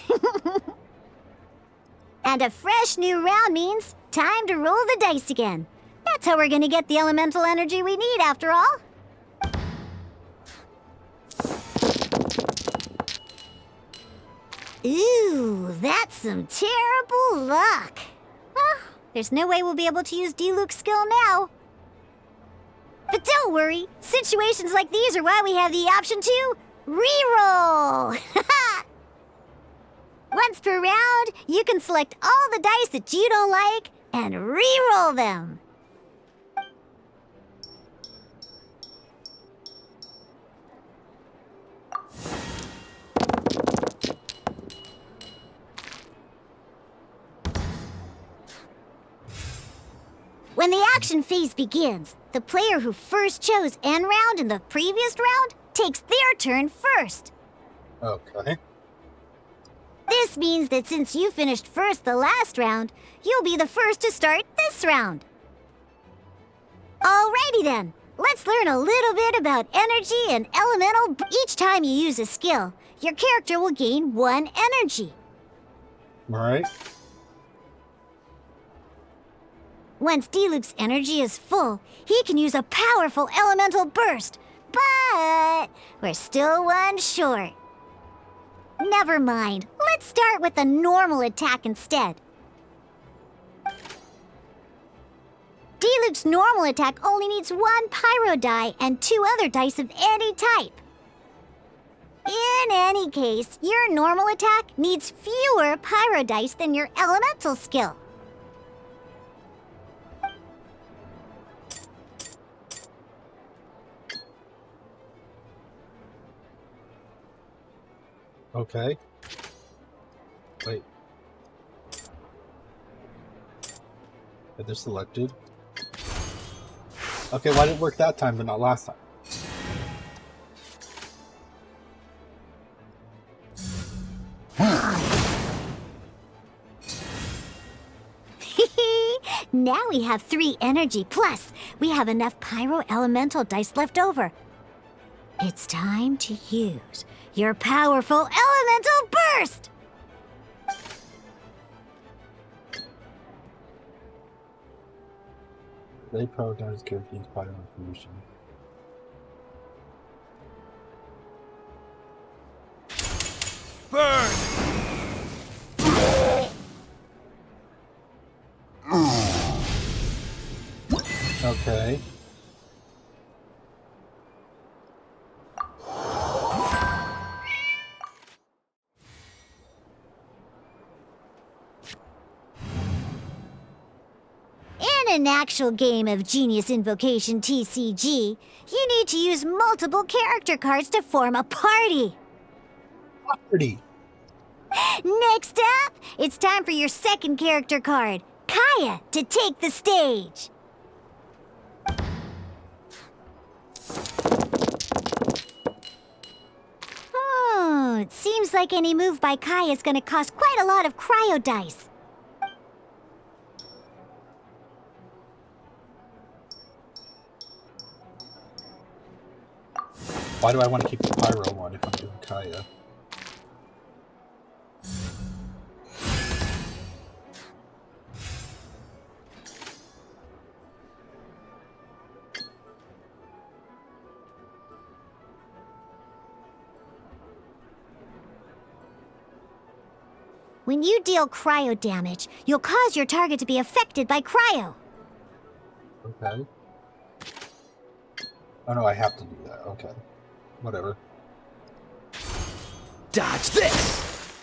And a fresh new round means time to roll the dice again. That's how we're gonna get the elemental energy we need, after all. Ooh, that's some terrible luck. Well, there's no way we'll be able to use D-Luke's skill now. But don't worry, situations like these are why we have the option to re-roll. Once per round, you can select all the dice that you don't like and re-roll them. When the action phase begins, the player who first chose end round in the previous round takes their turn first. Okay. This means that since you finished first the last round, you'll be the first to start this round. Alrighty then, let's learn a little bit about energy and elemental. Each time you use a skill, your character will gain 1 energy. Alright. Once D-Luke's energy is full, he can use a powerful elemental burst. But we're still 1 short. Never mind. Let's start with a normal attack instead. D-Luke's normal attack only needs 1 pyro die and 2 other dice of any type. In any case, your normal attack needs fewer pyro dice than your elemental skill. Okay. Wait. They're selected. Okay, why did it work that time but not last time? Now we have 3 energy, plus we have enough pyro elemental dice left over. It's time to use your powerful elemental burst! They prioritize characters by information. Burn! Okay. In an actual game of Genius Invocation TCG, you need to use multiple character cards to form a party. Party. Next up, it's time for your second character card, Kaya, to take the stage. Oh, it seems like any move by Kaya is going to cost quite a lot of cryo dice. Why do I want to keep the Pyro one if I'm doing Kaya? When you deal cryo damage, you'll cause your target to be affected by cryo. Okay. Oh no, I have to do that. Okay. Whatever. Dodge this!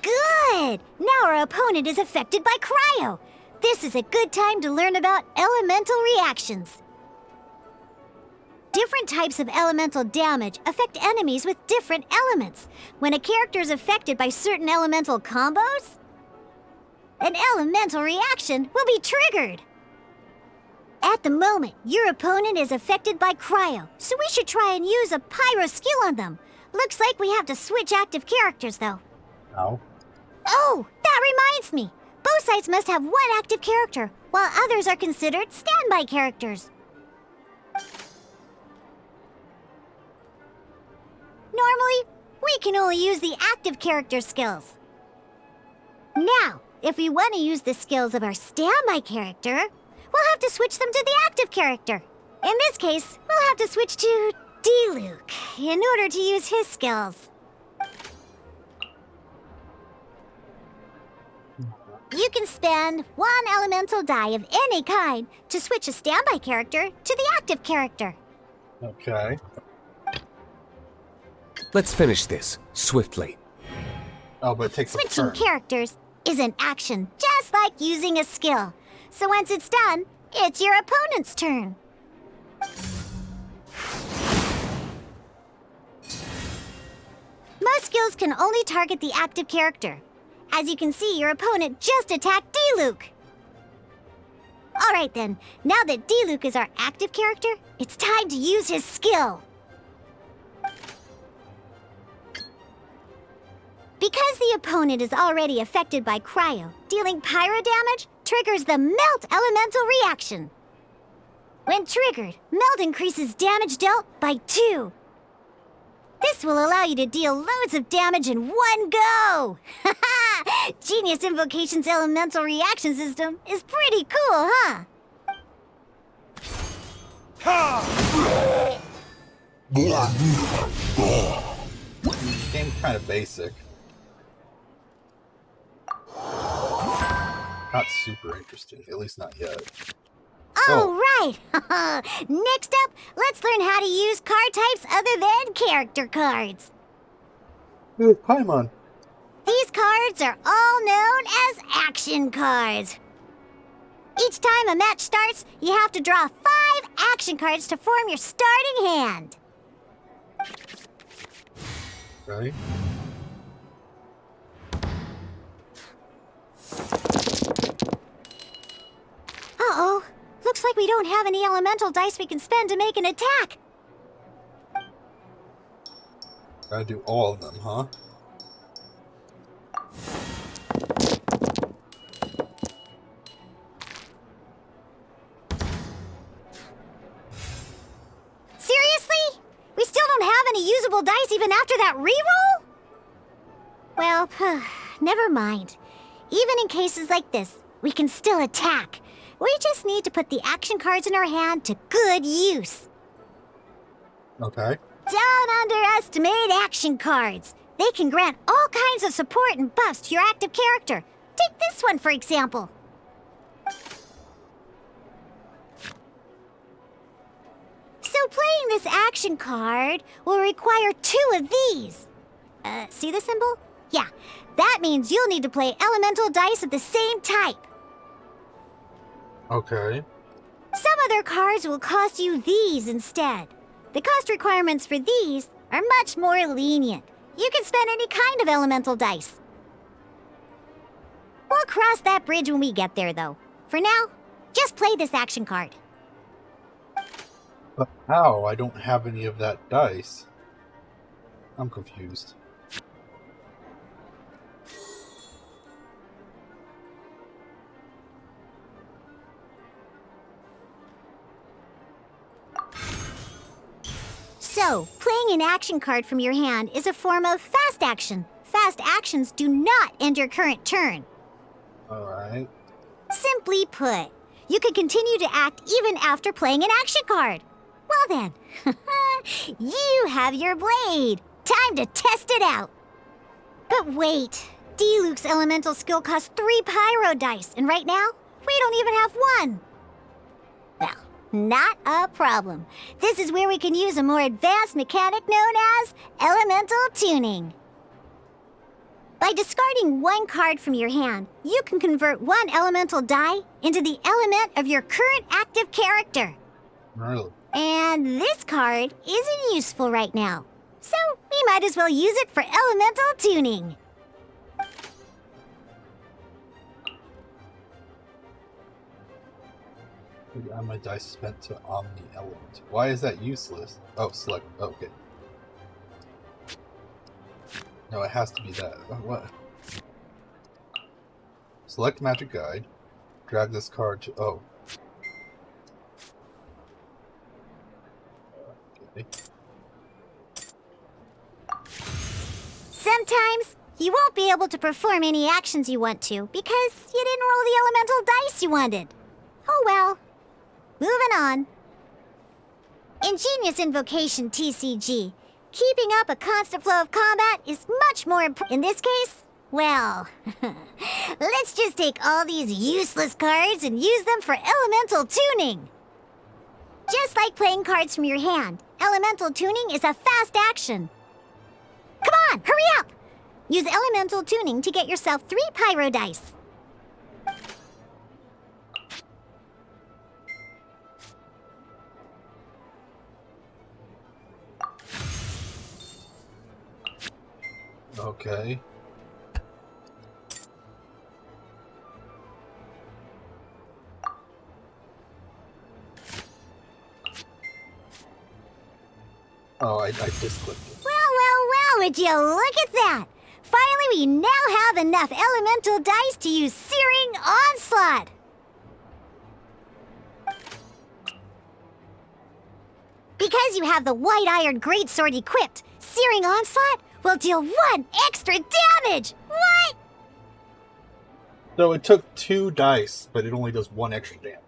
Good! Now our opponent is affected by cryo. This is a good time to learn about elemental reactions. Different types of elemental damage affect enemies with different elements. When a character is affected by certain elemental combos, an elemental reaction will be triggered. At the moment, your opponent is affected by cryo, so we should try and use a pyro skill on them. Looks like we have to switch active characters, though. No. Oh, that reminds me. Both sides must have one active character, while others are considered standby characters. Normally, we can only use the active character skills. Now, if we want to use the skills of our standby character, we'll have to switch them to the active character. In this case, we'll have to switch to D-Luke in order to use his skills. You can spend one elemental die of any kind to switch a standby character to the active character. Okay. Let's finish this, swiftly. Oh, but it takes a Switching turn. characters is an action, just like using a skill. So once it's done, it's your opponent's turn. Most skills can only target the active character. As you can see, your opponent just attacked D-Luke. Alright then, now that D-Luke is our active character, it's time to use his skill. Because the opponent is already affected by cryo, dealing pyro damage triggers the melt elemental reaction. When triggered, melt increases damage dealt by 2. This will allow you to deal loads of damage in one go! Genius Invocation's elemental reaction system is pretty cool, huh? This game's kind of basic. Not super interesting, at least not yet. Alright! Next up, let's learn how to use card types other than character cards. Paimon. These cards are all known as action cards. Each time a match starts, you have to draw 5 action cards to form your starting hand. Right? Uh-oh. Looks like we don't have any elemental dice we can spend to make an attack. Gotta do all of them, huh? beatable dice even after that reroll? Well, never mind. Even in cases like this, we can still attack. We just need to put the action cards in our hand to good use. Okay. Don't underestimate action cards. They can grant all kinds of support and buffs to your active character. Take this one, for example. So playing this action card will require 2 of these. See the symbol? Yeah, that means you'll need to play elemental dice of the same type. Okay. Some other cards will cost you these instead. The cost requirements for these are much more lenient. You can spend any kind of elemental dice. We'll cross that bridge when we get there, though. For now, just play this action card. But how? I don't have any of that dice. I'm confused. So, playing an action card from your hand is a form of fast action. Fast actions do not end your current turn. Alright. Simply put, you can continue to act even after playing an action card. Well then, you have your blade. Time to test it out. But wait, D-Luke's elemental skill costs 3 pyro dice, and right now, we don't even have 1. Well, not a problem. This is where we can use a more advanced mechanic known as elemental tuning. By discarding 1 card from your hand, you can convert 1 elemental die into the element of your current active character. Really? And this card isn't useful right now, so we might as well use it for elemental tuning. Add my dice spent to Omni Element. Why is that useless? Oh, select. Okay. No, it has to be that. What? Select Magic Guide. Drag this card to. Oh. Okay. Sometimes you won't be able to perform any actions you want to because you didn't roll the elemental dice you wanted. Oh well. Moving on. Ingenious Invocation TCG. Keeping up a constant flow of combat is much more important. In this case, well, let's just take all these useless cards and use them for elemental tuning. Just like playing cards from your hand, elemental tuning is a fast action. Come on, hurry up! Use elemental tuning to get yourself 3 pyro dice. Okay. Oh, I just clicked it. Well, would you look at that? Finally, we now have enough elemental dice to use Searing Onslaught. Because you have the White Iron Greatsword equipped, Searing Onslaught will deal 1 extra damage! What? So it took 2 dice, but it only does 1 extra damage.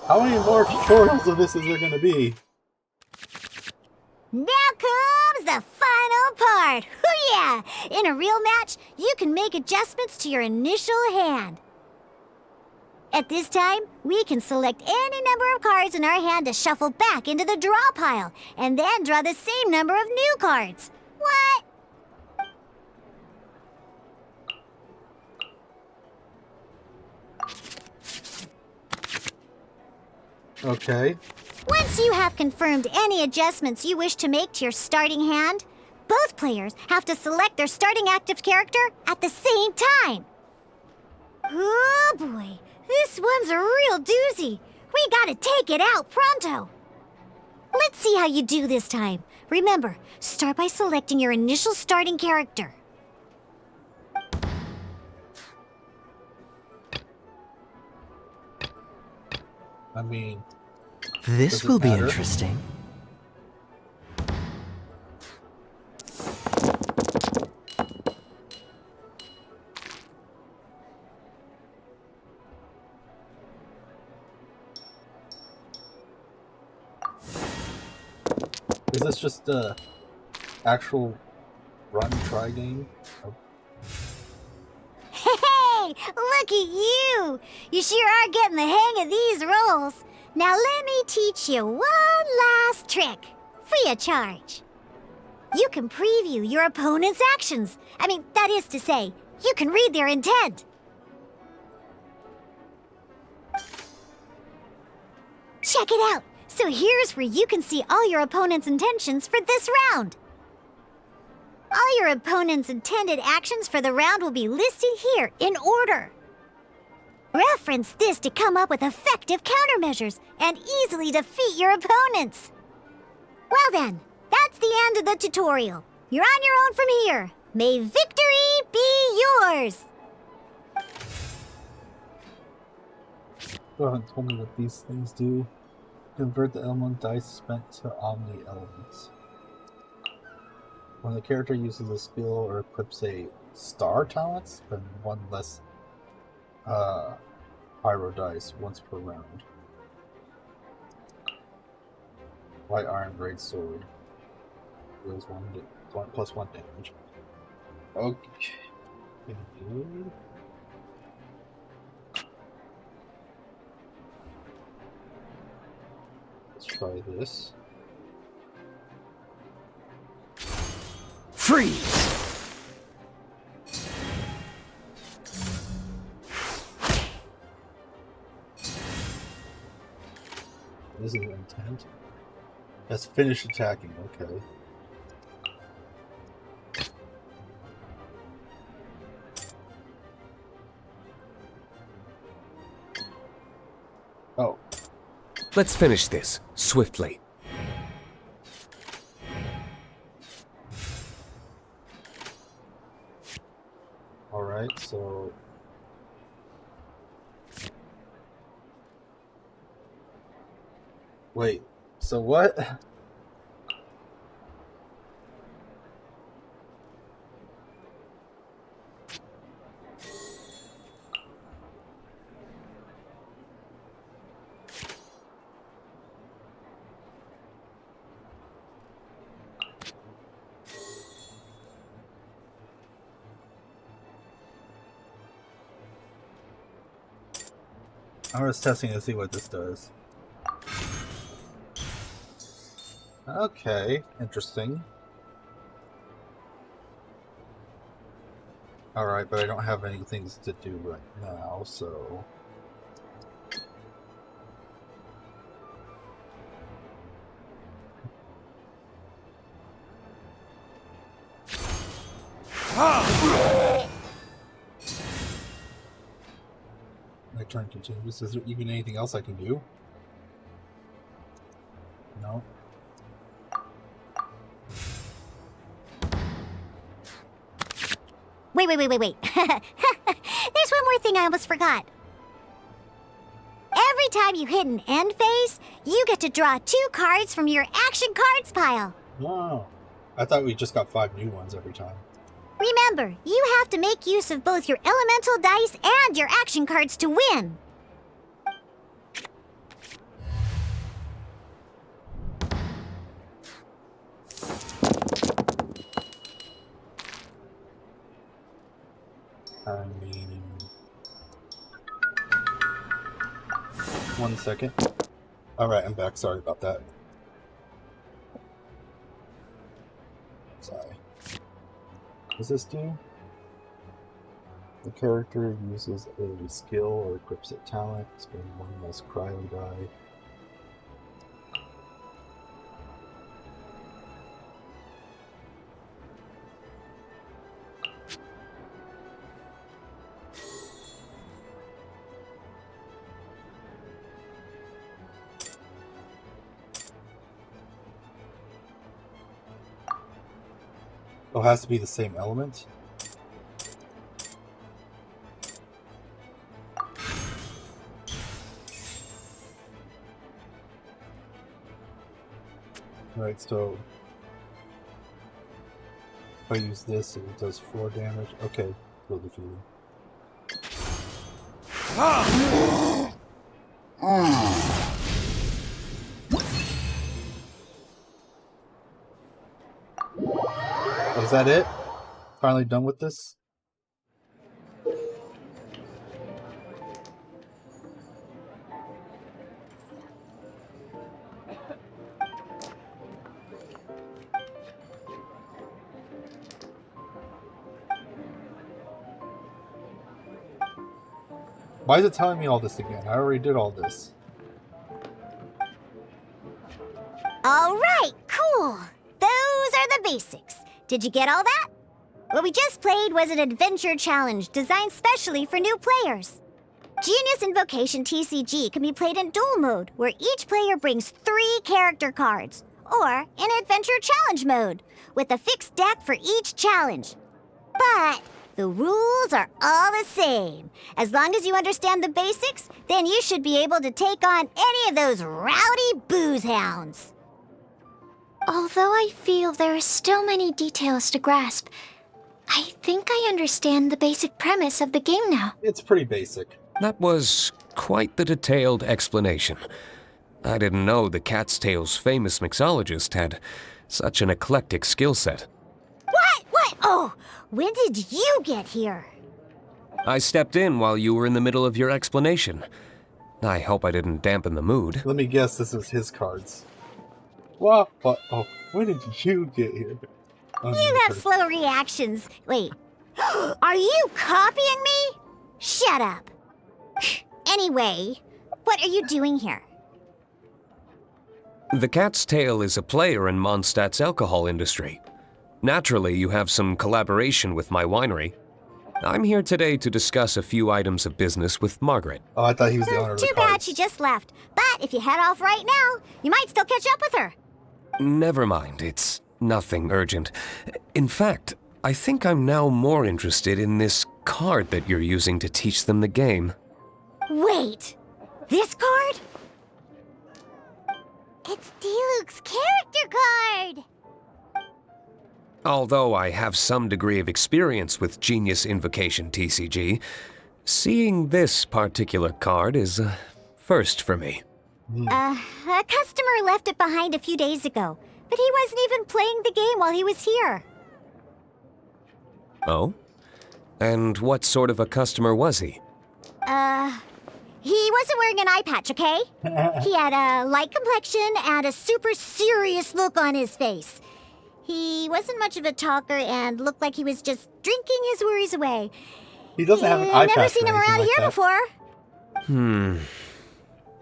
How many more tutorials of this is there going to be? Now comes the final part! Hoo yeah! In a real match, you can make adjustments to your initial hand. At this time, we can select any number of cards in our hand to shuffle back into the draw pile, and then draw the same number of new cards. What? Okay. Once you have confirmed any adjustments you wish to make to your starting hand, both players have to select their starting active character at the same time. Oh boy, this one's a real doozy. We gotta take it out pronto. Let's see how you do this time. Remember, start by selecting your initial starting character. I mean, This does it will be matter? interesting. Is this just a actual run try game? Oh, Hey, look at you! You sure are getting the hang of these rolls. Now let me teach you one last trick, free of charge. You can preview your opponent's actions. I mean, that is to say, you can read their intent. Check it out. So here's where you can see all your opponent's intentions for this round. All your opponent's intended actions for the round will be listed here in order. Reference this to come up with effective countermeasures and easily defeat your opponents. Well then, that's the end of the tutorial. You're on your own from here. May victory be yours! You haven't told me what these things do. Convert the element dice spent to omni elements. When the character uses a skill or equips a star talent, spend one less pyro dice once per round. Light iron great sword. Deals plus one damage. Okay. Let's try this. Freeze! This is intent. Let's finish attacking, okay. Oh. Let's finish this, swiftly. Alright, so... Wait, so what? I'm just testing to see what this does. Okay, interesting. Alright, but I don't have any things to do right now, so... My turn continues. Is there even anything else I can do? No. Wait. There's one more thing I almost forgot. Every time you hit an end phase, you get to draw 2 cards from your action cards pile. Wow. I thought we just got 5 new ones every time. Remember, you have to make use of both your elemental dice and your action cards to win. I mean... 1 second. Alright, I'm back. Sorry about that. Sorry. What does this do? The character uses a skill or equips a talent. Spend 1 less cryo die. Oh, it has to be the same element? Right, so if I use this, it does 4 damage. Okay, we'll defeat him. Is that it? Finally done with this? Why is it telling me all this again? I already did all this. All right, cool. Those are the basics. Did you get all that? What we just played was an adventure challenge designed specially for new players. Genius Invocation TCG can be played in duel mode, where each player brings 3 character cards, or in adventure challenge mode, with a fixed deck for each challenge. But the rules are all the same. As long as you understand the basics, then you should be able to take on any of those rowdy booze hounds. Although I feel there are still many details to grasp, I think I understand the basic premise of the game now. It's pretty basic. That was quite the detailed explanation. I didn't know the Cat's Tail's famous mixologist had such an eclectic skill set. What? Oh, when did you get here? I stepped in while you were in the middle of your explanation. I hope I didn't dampen the mood. Let me guess, this is his cards. What? Oh, when did you get here? You have slow reactions. Wait, are you copying me? Shut up. Anyway, what are you doing here? The Cat's Tail is a player in Mondstadt's alcohol industry. Naturally, you have some collaboration with my winery. I'm here today to discuss a few items of business with Margaret. Oh, I thought he was the owner of the Too cards. bad she just left. But if you head off right now, you might still catch up with her. Never mind, it's nothing urgent. In fact, I think I'm now more interested in this card that you're using to teach them the game. Wait, this card? It's Diluc's character card! Although I have some degree of experience with Genius Invocation TCG, seeing this particular card is a first for me. A customer left it behind a few days ago, but he wasn't even playing the game while he was here. Oh? And what sort of a customer was he? He wasn't wearing an eye patch, okay? He had a light complexion and a super serious look on his face. He wasn't much of a talker and looked like he was just drinking his worries away. He doesn't have an eye patch. Never seen him around here before.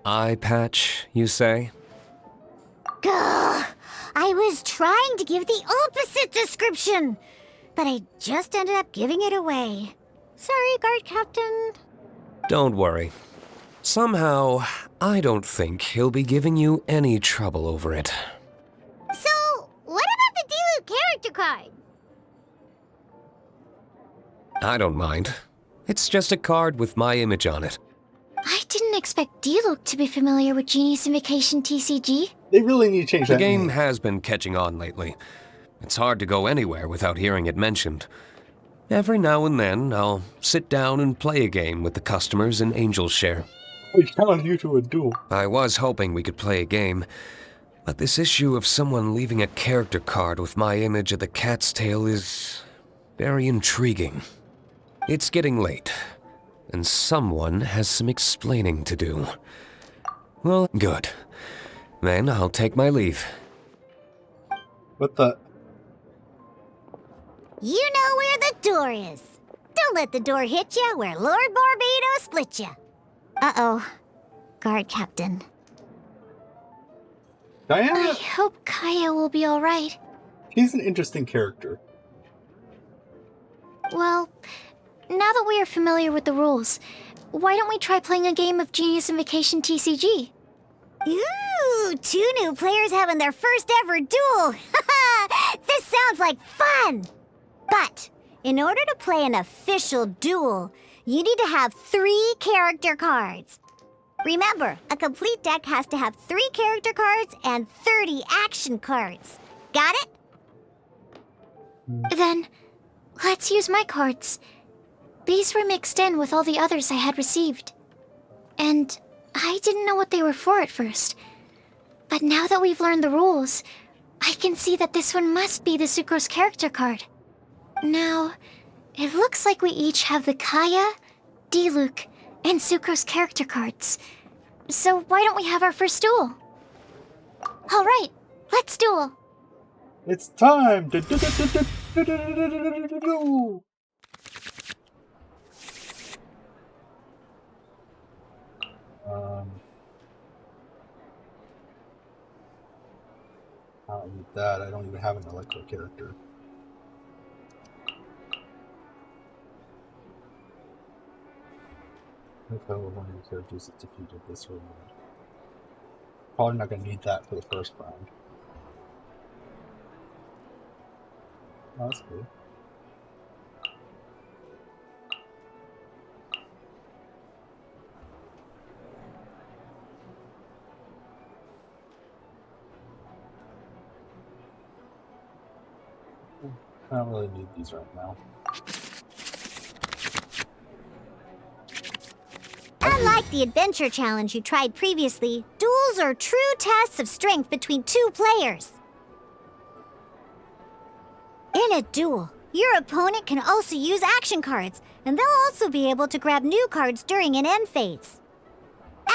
Eye patch, you say? Gah! I was trying to give the opposite description, but I just ended up giving it away. Sorry, guard captain. Don't worry. Somehow, I don't think he'll be giving you any trouble over it. So, what about the Diluc character card? I don't mind. It's just a card with my image on it. I didn't expect Diluc to be familiar with Genius Invocation TCG. They really need to change that. The game has been catching on lately. It's hard to go anywhere without hearing it mentioned. Every now and then, I'll sit down and play a game with the customers in Angel's Share. We challenge you to a duel. I was hoping we could play a game, but this issue of someone leaving a character card with my image of the Cat's Tail is very intriguing. It's getting late, and someone has some explaining to do. Well, good. Then I'll take my leave. What the? You know where the door is. Don't let the door hit you where Lord Barbados split you. Uh-oh. Guard captain. Diana? I hope Kaya will be alright. He's an interesting character. Well, now that we are familiar with the rules, why don't we try playing a game of Genius Invocation TCG? Ooh, 2 new players having their first ever duel. This sounds like fun! But in order to play an official duel, you need to have 3 character cards. Remember, a complete deck has to have 3 character cards and 30 action cards. Got it? Then, let's use my cards. These were mixed in with all the others I had received. And I didn't know what they were for at first. But now that we've learned the rules, I can see that this one must be the Sucrose character card. Now, it looks like we each have the Kaya, Diluc, and Sucrose character cards. So why don't we have our first duel? All right, let's duel. It's time! I don't need that. I don't even have an electro character. If I were one of the characters that defeated this reward. Probably not going to need that for the first round. Oh, that's good. I don't really need these right now. Unlike the adventure challenge you tried previously, duels are true tests of strength between 2 players. In a duel, your opponent can also use action cards, and they'll also be able to grab new cards during an end phase.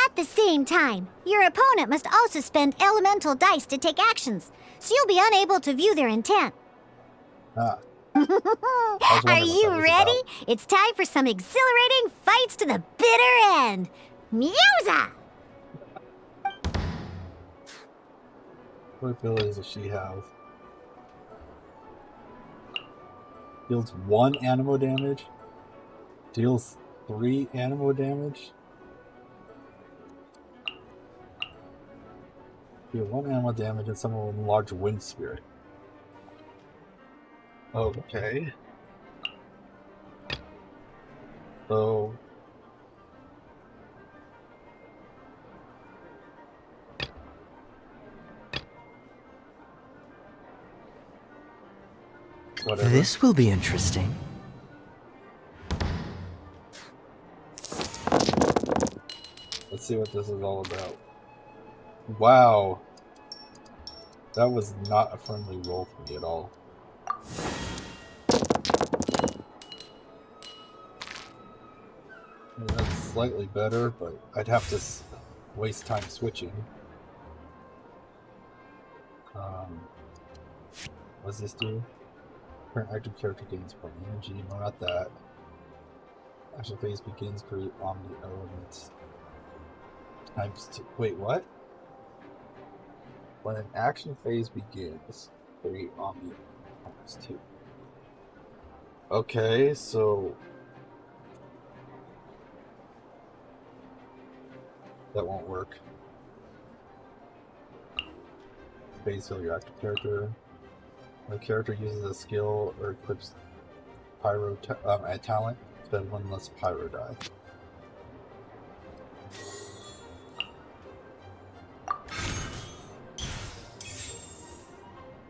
At the same time, your opponent must also spend elemental dice to take actions, so you'll be unable to view their intent. Are you ready? It's time for some exhilarating fights to the bitter end. Musa! What abilities does she have? Deals 1 animo damage. Deals 3 animo damage. Deal 1 animo damage and summon a large wind spirit. Okay. So whatever. This will be interesting. Let's see what this is all about. Wow. That was not a friendly roll for me at all. I mean, that's slightly better, but I'd have to waste time switching. What does this do? Current active character gains point energy. No, not that. Action phase begins, create omni elements. Times 2. Wait, what? When an action phase begins, create omni times 2. Okay, so that won't work. Phase heal your active character. When a character uses a skill or equips pyro a talent, spend 1 less pyro die.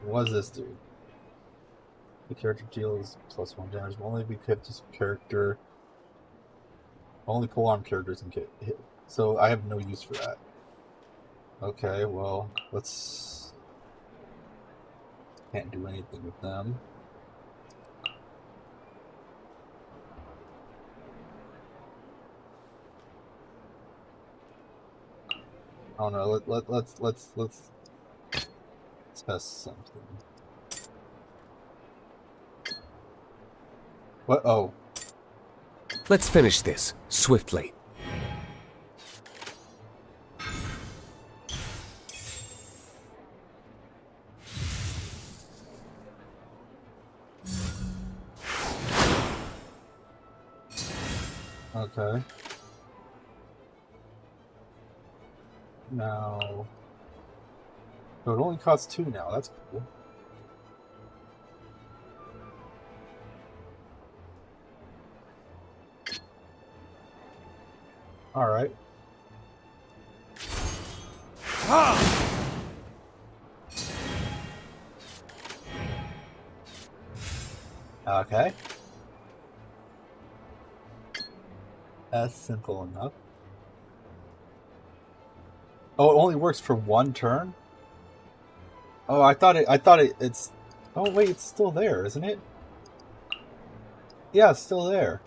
What does this do? The character deals +1 damage. Will only be equipped this character. Only full-arm characters can get hit. So I have no use for that. Okay, well, let's... Can't do anything with them. Oh no, let's test something. What? Oh. Let's finish this swiftly. Okay. Now... So it only costs 2 now, that's cool. Alright. Okay. That's simple enough. Oh, it only works for one turn? Oh, I thought it's... Oh, wait, it's still there, isn't it? Yeah, it's still there.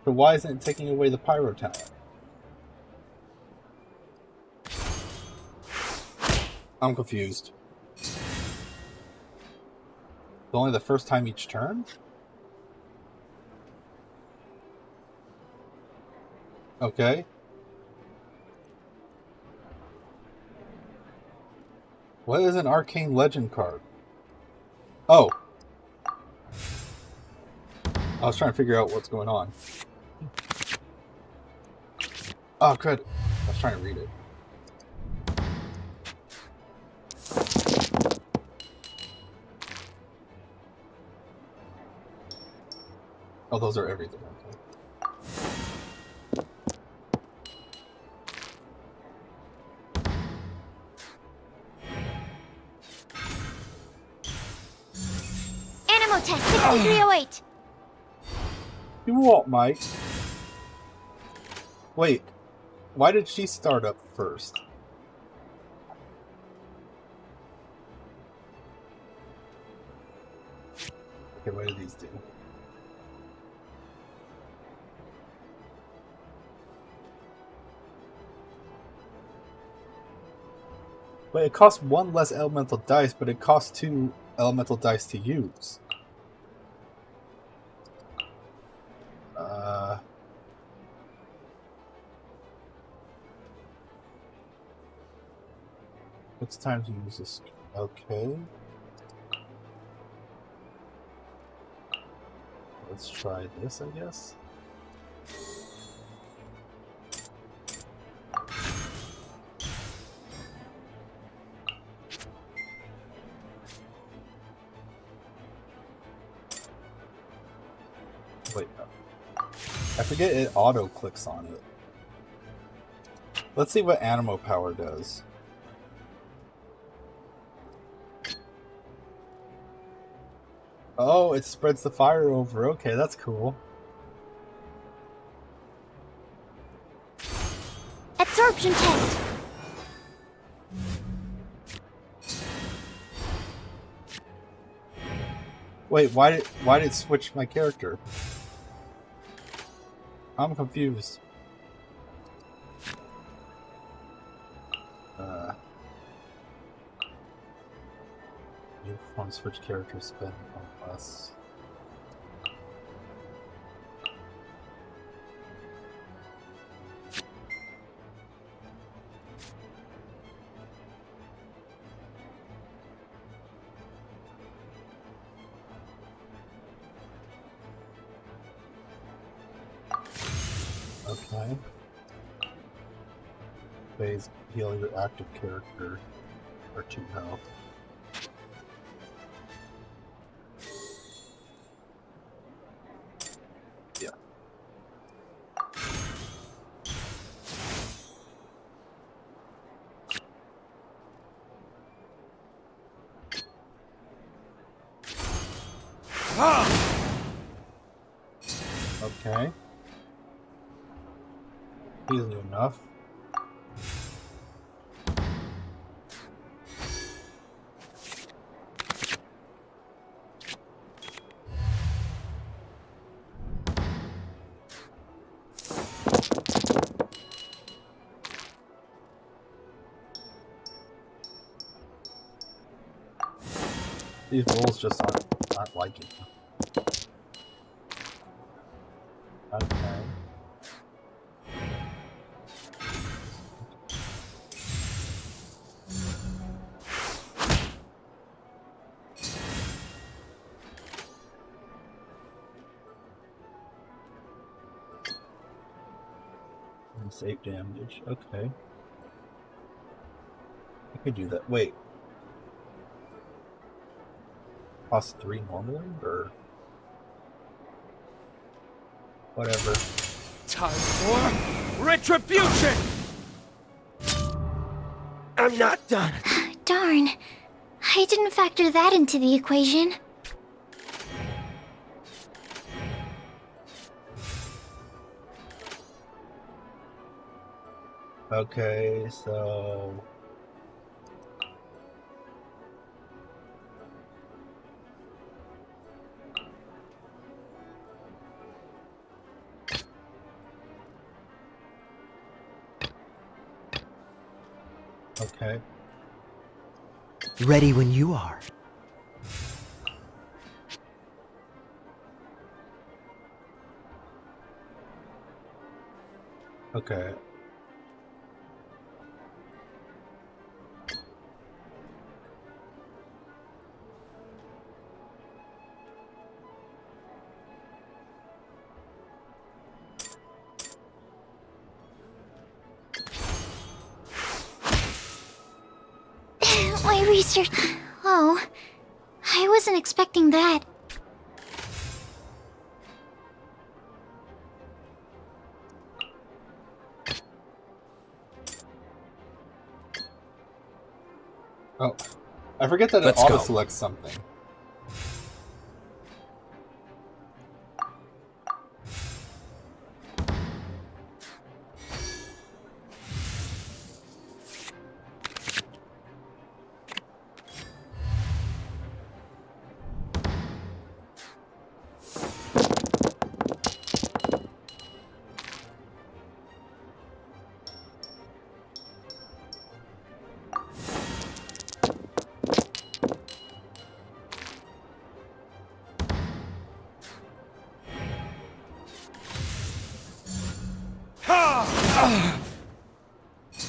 So why isn't it taking away the pyro talent? I'm confused. It's only the first time each turn? Okay. What is an arcane legend card? Oh. I was trying to figure out what's going on. Oh, crud. I was trying to read it. Oh, those are everything. Okay. Animal test 6308. You what, Mike? Wait. Why did she start up first? Okay, what do these do? Wait, it costs one less elemental dice, but it costs 2 elemental dice to use. It's time to use this. Okay. Let's try this, I guess. Wait, no. I forget it auto-clicks on it. Let's see what Animo Power does. Oh, it spreads the fire over. Okay, that's cool. Absorption test. Wait, why did it switch my character? I'm confused. You want to switch characters, spend on less. Okay. Phase heal your active character for 2 health. Yeah. Okay. Easy enough. These rolls just aren't liking me. Okay. Save damage. Okay. I could do that. Wait. Cost 3 normally, or whatever. time for retribution! I'm not done. Darn. I didn't factor that into the equation. Okay, so... Okay. Ready when you are. Okay. My research... Oh, I wasn't expecting that. Oh, I forget that it Let's go. auto-selects something.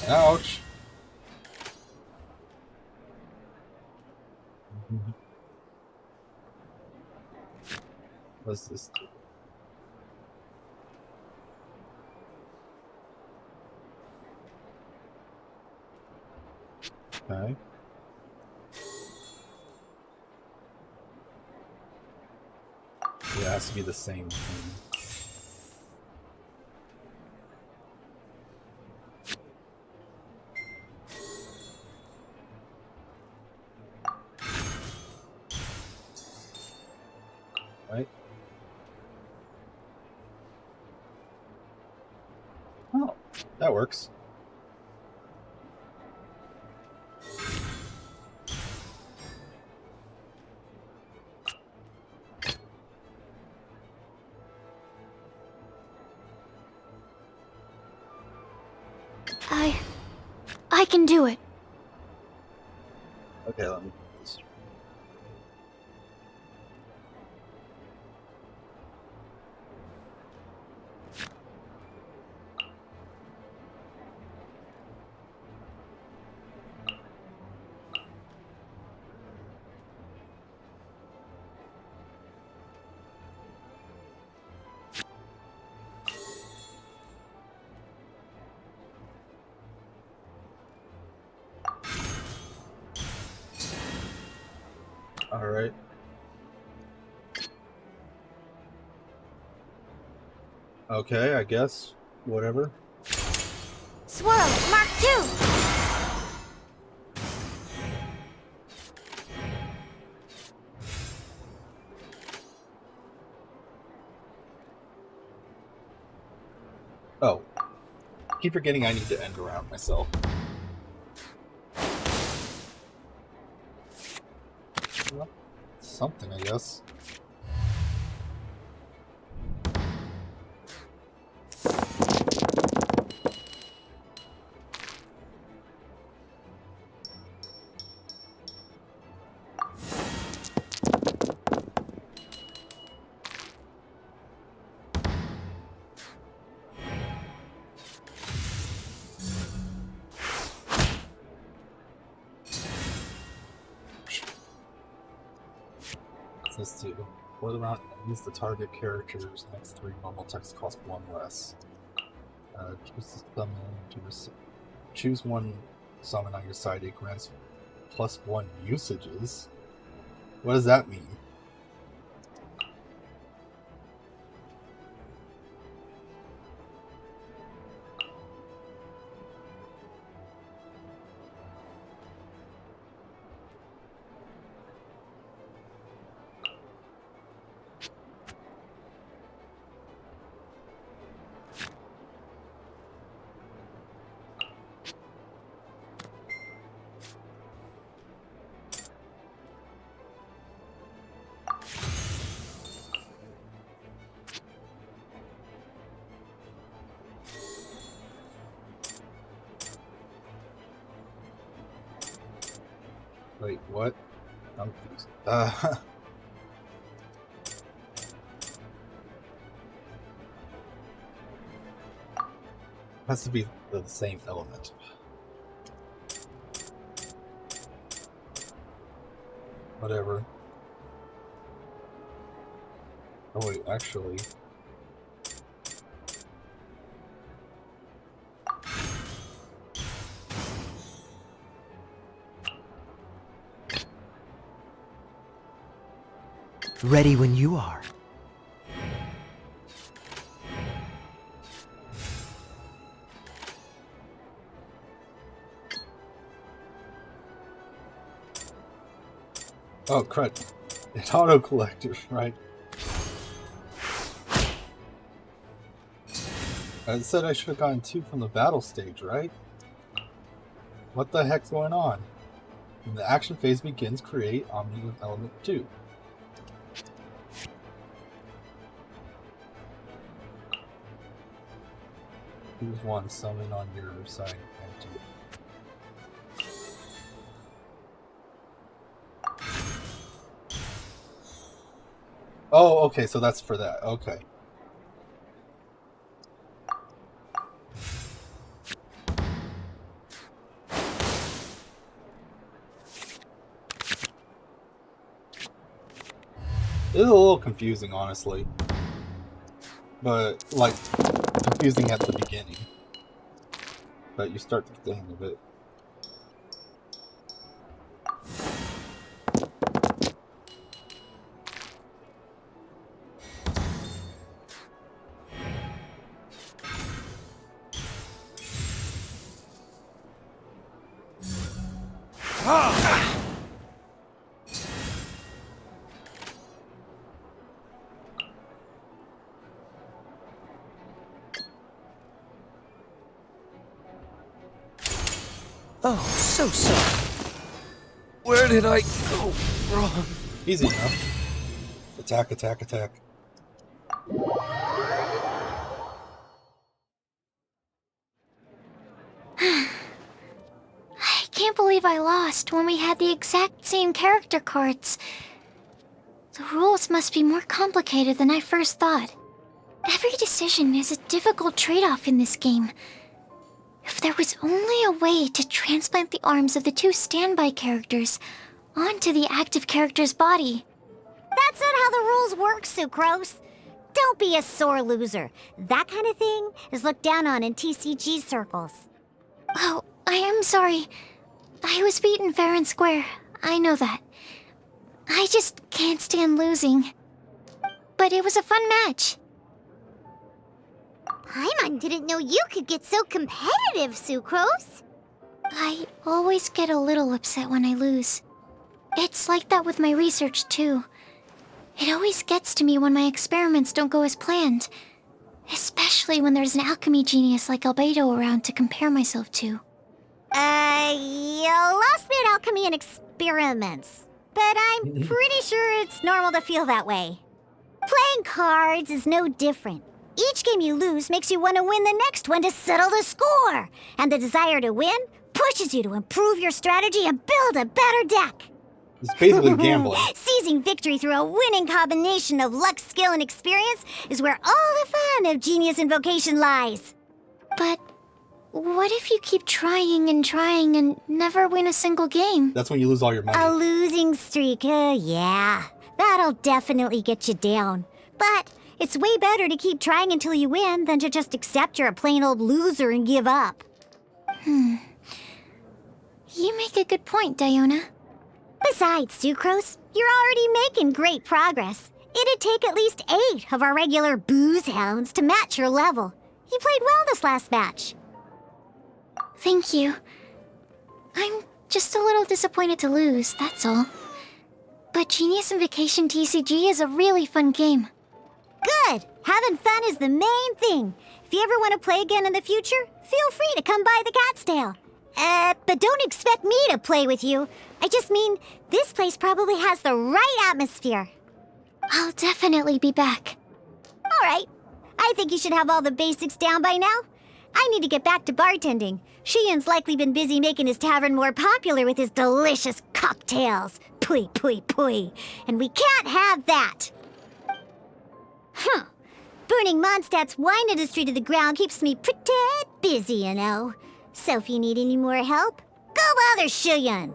Ouch. What's this? Okay. Yeah, it has to be the same thing. Right? Oh, that works. I can do it. Okay, let me do this. Alright. Okay, I guess. Whatever. Swirl, Mark 2! Oh. Keep forgetting I need to end around myself. Well, something, I guess. This too. Whether or not use the target character's next 3 normal text cost 1 less. Choose to summon to receive. Choose one summon on your side. It grants +1 usages. What does that mean? Wait, what? I'm confused. Has to be the same element. Whatever. Oh wait, actually... Ready when you are. Oh, crud. It's auto-collected, right? I said I should have gotten 2 from the battle stage, right? What the heck's going on? When the action phase begins, create Omni with element 2. Choose 1, summon on your side, and 2. Oh, okay, so that's for that. Okay. It is a little confusing, honestly. But, like, confusing at the beginning. But you start to get the hang of it. Oh, so sorry. Where did I go wrong? Easy enough. Attack, attack, attack. I can't believe I lost when we had the exact same character cards. The rules must be more complicated than I first thought. Every decision is a difficult trade-off in this game. If there was only a way to transplant the arms of the 2 standby characters onto the active character's body. That's not how the rules work, Sucrose. Don't be a sore loser. That kind of thing is looked down on in TCG circles. Oh, I am sorry. I was beaten fair and square. I know that. I just can't stand losing. But it was a fun match. Paimon didn't know you could get so competitive, Sucrose. I always get a little upset when I lose. It's like that with my research, too. It always gets to me when my experiments don't go as planned. Especially when there's an alchemy genius like Albedo around to compare myself to. You lost me at alchemy and experiments. But I'm pretty sure it's normal to feel that way. Playing cards is no different. Each game you lose makes you want to win the next one to settle the score. And the desire to win pushes you to improve your strategy and build a better deck. It's basically gambling. Seizing victory through a winning combination of luck, skill, and experience is where all the fun of Genius Invocation lies. But what if you keep trying and never win a single game? That's when you lose all your money. A losing streak, yeah. That'll definitely get you down. But it's way better to keep trying until you win than to just accept you're a plain old loser and give up. You make a good point, Diona. Besides, Sucrose, you're already making great progress. It'd take at least 8 of our regular booze hounds to match your level. You played well this last match. Thank you. I'm just a little disappointed to lose, that's all. But Genius Invocation TCG is a really fun game. Good! Having fun is the main thing. If you ever want to play again in the future, feel free to come by the Cat's Tail. But don't expect me to play with you. I just mean, this place probably has the right atmosphere. I'll definitely be back. All right. I think you should have all the basics down by now. I need to get back to bartending. Shiyan's likely been busy making his tavern more popular with his delicious cocktails. Pui, pui, pui. And we can't have that. Huh. Burning Mondstadt's wine industry to the ground keeps me pretty busy, you know. So if you need any more help, go bother Shuyun.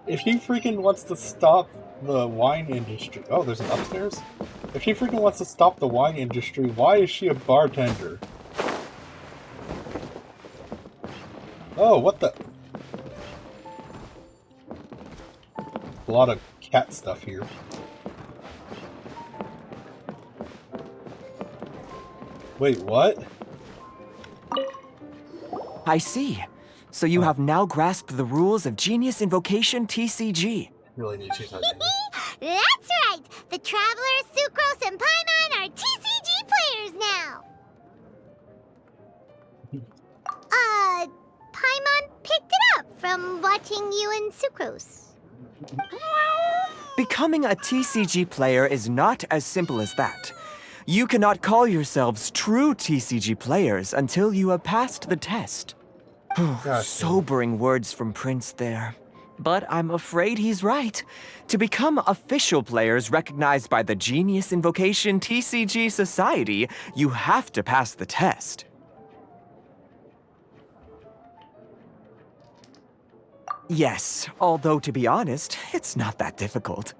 If he freaking wants to stop the wine industry... Oh, there's an upstairs? If she freaking wants to stop the wine industry, why is she a bartender? Oh, what the... A lot of cat stuff here. Wait, what? I see. So you have now grasped the rules of Genius Invocation TCG. Really need to change that name. That's right! The Traveler, Sucrose, and Paimon are TCG players now! Paimon picked it up from watching you and Sucrose. Becoming a TCG player is not as simple as that. You cannot call yourselves true TCG players until you have passed the test. Sobering words from Prince there. But I'm afraid he's right. To become official players recognized by the Genius Invocation TCG Society, you have to pass the test. Yes, although to be honest, it's not that difficult.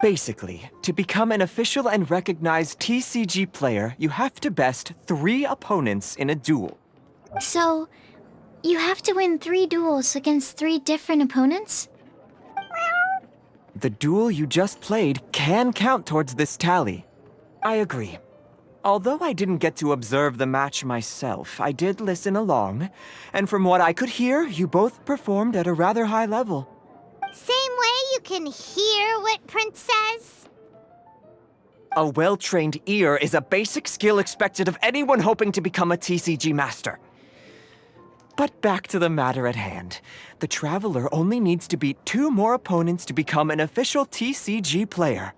Basically, to become an official and recognized TCG player, you have to best 3 opponents in a duel. So, you have to win 3 duels against 3 different opponents? The duel you just played can count towards this tally. I agree. Although I didn't get to observe the match myself, I did listen along, and from what I could hear, you both performed at a rather high level. Same way you can hear what Prince says? A well-trained ear is a basic skill expected of anyone hoping to become a TCG master. But back to the matter at hand. The Traveler only needs to beat 2 more opponents to become an official TCG player.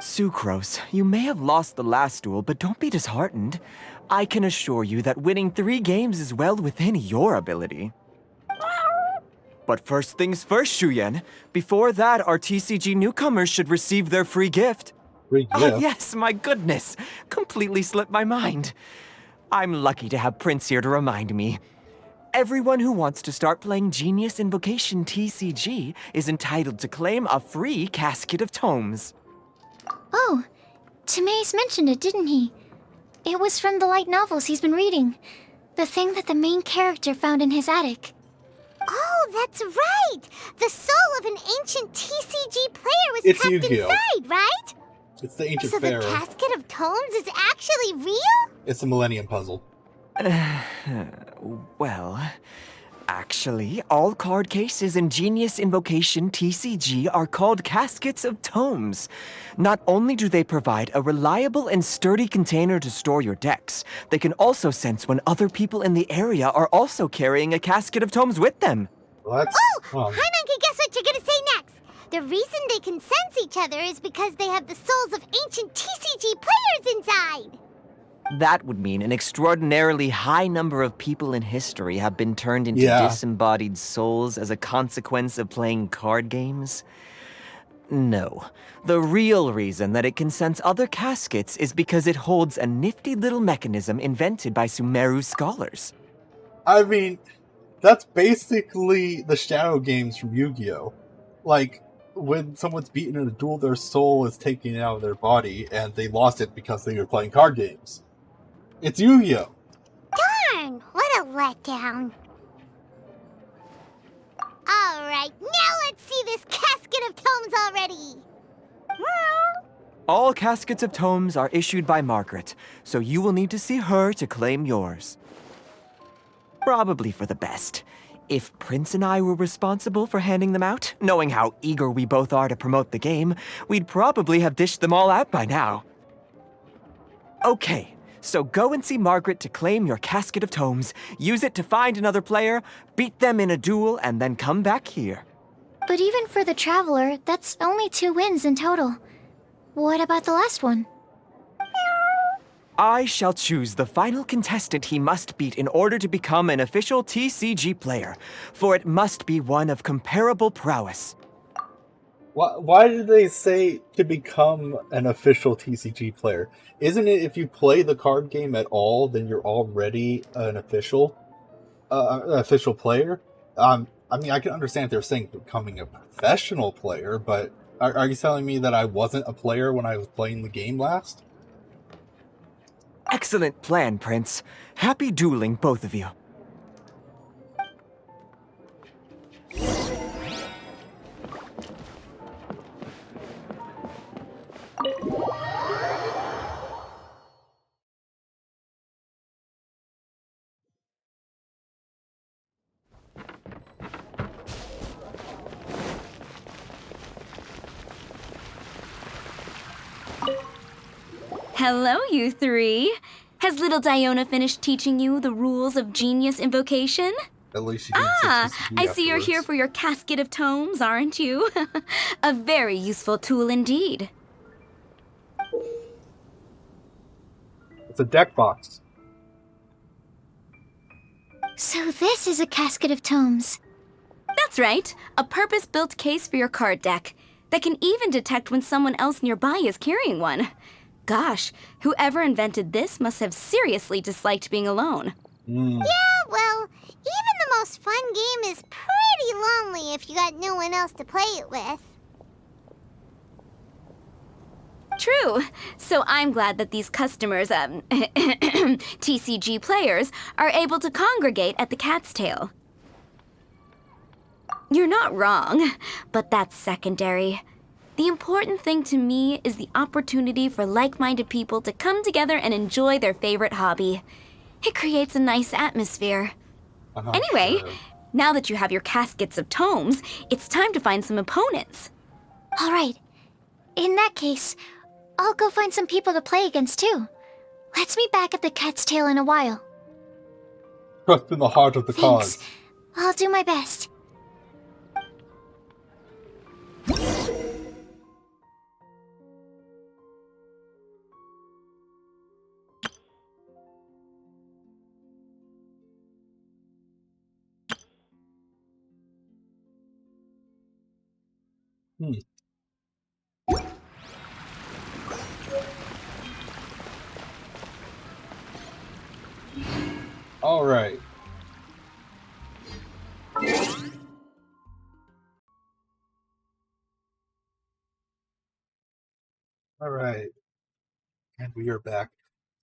Sucrose, you may have lost the last duel, but don't be disheartened. I can assure you that winning 3 games is well within your ability. But first things first, Shuyun. Before that, our TCG newcomers should receive their free gift. Free gift? Oh yes, my goodness. Completely slipped my mind. I'm lucky to have Prince here to remind me. Everyone who wants to start playing Genius Invocation TCG is entitled to claim a free casket of tomes. Oh, Tamaeus mentioned it, didn't he? It was from the light novels he's been reading. The thing that the main character found in his attic. Oh, that's right! The soul of an ancient TCG player was It's trapped Yu-Gi-Oh! inside, right? It's the ancient So pharaoh. the casket of tomes is actually real? It's the Millennium Puzzle. Well, actually, all card cases in Genius Invocation TCG are called caskets of tomes. Not only do they provide a reliable and sturdy container to store your decks, they can also sense when other people in the area are also carrying a casket of tomes with them. What? Paimon can guess what you're gonna say next. The reason they can sense each other is because they have the souls of ancient TCG players inside. That would mean an extraordinarily high number of people in history have been turned into disembodied souls as a consequence of playing card games. No. The real reason that it can sense other caskets is because it holds a nifty little mechanism invented by Sumeru scholars. I mean, that's basically the shadow games from Yu-Gi-Oh! Like, when someone's beaten in a duel, their soul is taken out of their body, and they lost it because they were playing card games. It's Yu-Gi-Oh! Darn, what a letdown. Alright, now let's see this casket of tomes already. All caskets of tomes are issued by Margaret, so you will need to see her to claim yours. Probably for the best. If Prince and I were responsible for handing them out, knowing how eager we both are to promote the game, we'd probably have dished them all out by now. Okay. So go and see Margaret to claim your casket of tomes, use it to find another player, beat them in a duel, and then come back here. But even for the Traveler, that's only 2 wins in total. What about the last one? I shall choose the final contestant he must beat in order to become an official TCG player, for it must be one of comparable prowess. Why did they say to become an official TCG player? Isn't it if you play the card game at all, then you're already an official player? I mean, I can understand if they're saying becoming a professional player, but are you telling me that I wasn't a player when I was playing the game last? Excellent plan, Prince. Happy dueling, both of you. Hello, you three. Has little Diona finished teaching you the rules of genius invocation? At least you didn't say TCG I see you're here afterwards. for your casket of tomes, aren't you? A very useful tool indeed. It's a deck box. So this is a casket of tomes. That's right. A purpose-built case for your card deck that can even detect when someone else nearby is carrying one. Gosh, whoever invented this must have seriously disliked being alone. Yeah, well, even the most fun game is pretty lonely if you got no one else to play it with. True. So I'm glad that these customers, TCG players, are able to congregate at the Cat's Tail. You're not wrong, but that's secondary. The important thing to me is the opportunity for like-minded people to come together and enjoy their favorite hobby. It creates a nice atmosphere. Anyway, now that you have your caskets of tomes, it's time to find some opponents. All right. In that case, I'll go find some people to play against too. Let's meet back at the Cat's Tail in a while. Trust in the heart of the Thanks. cause. I'll do my best. All right. All right. And we are back.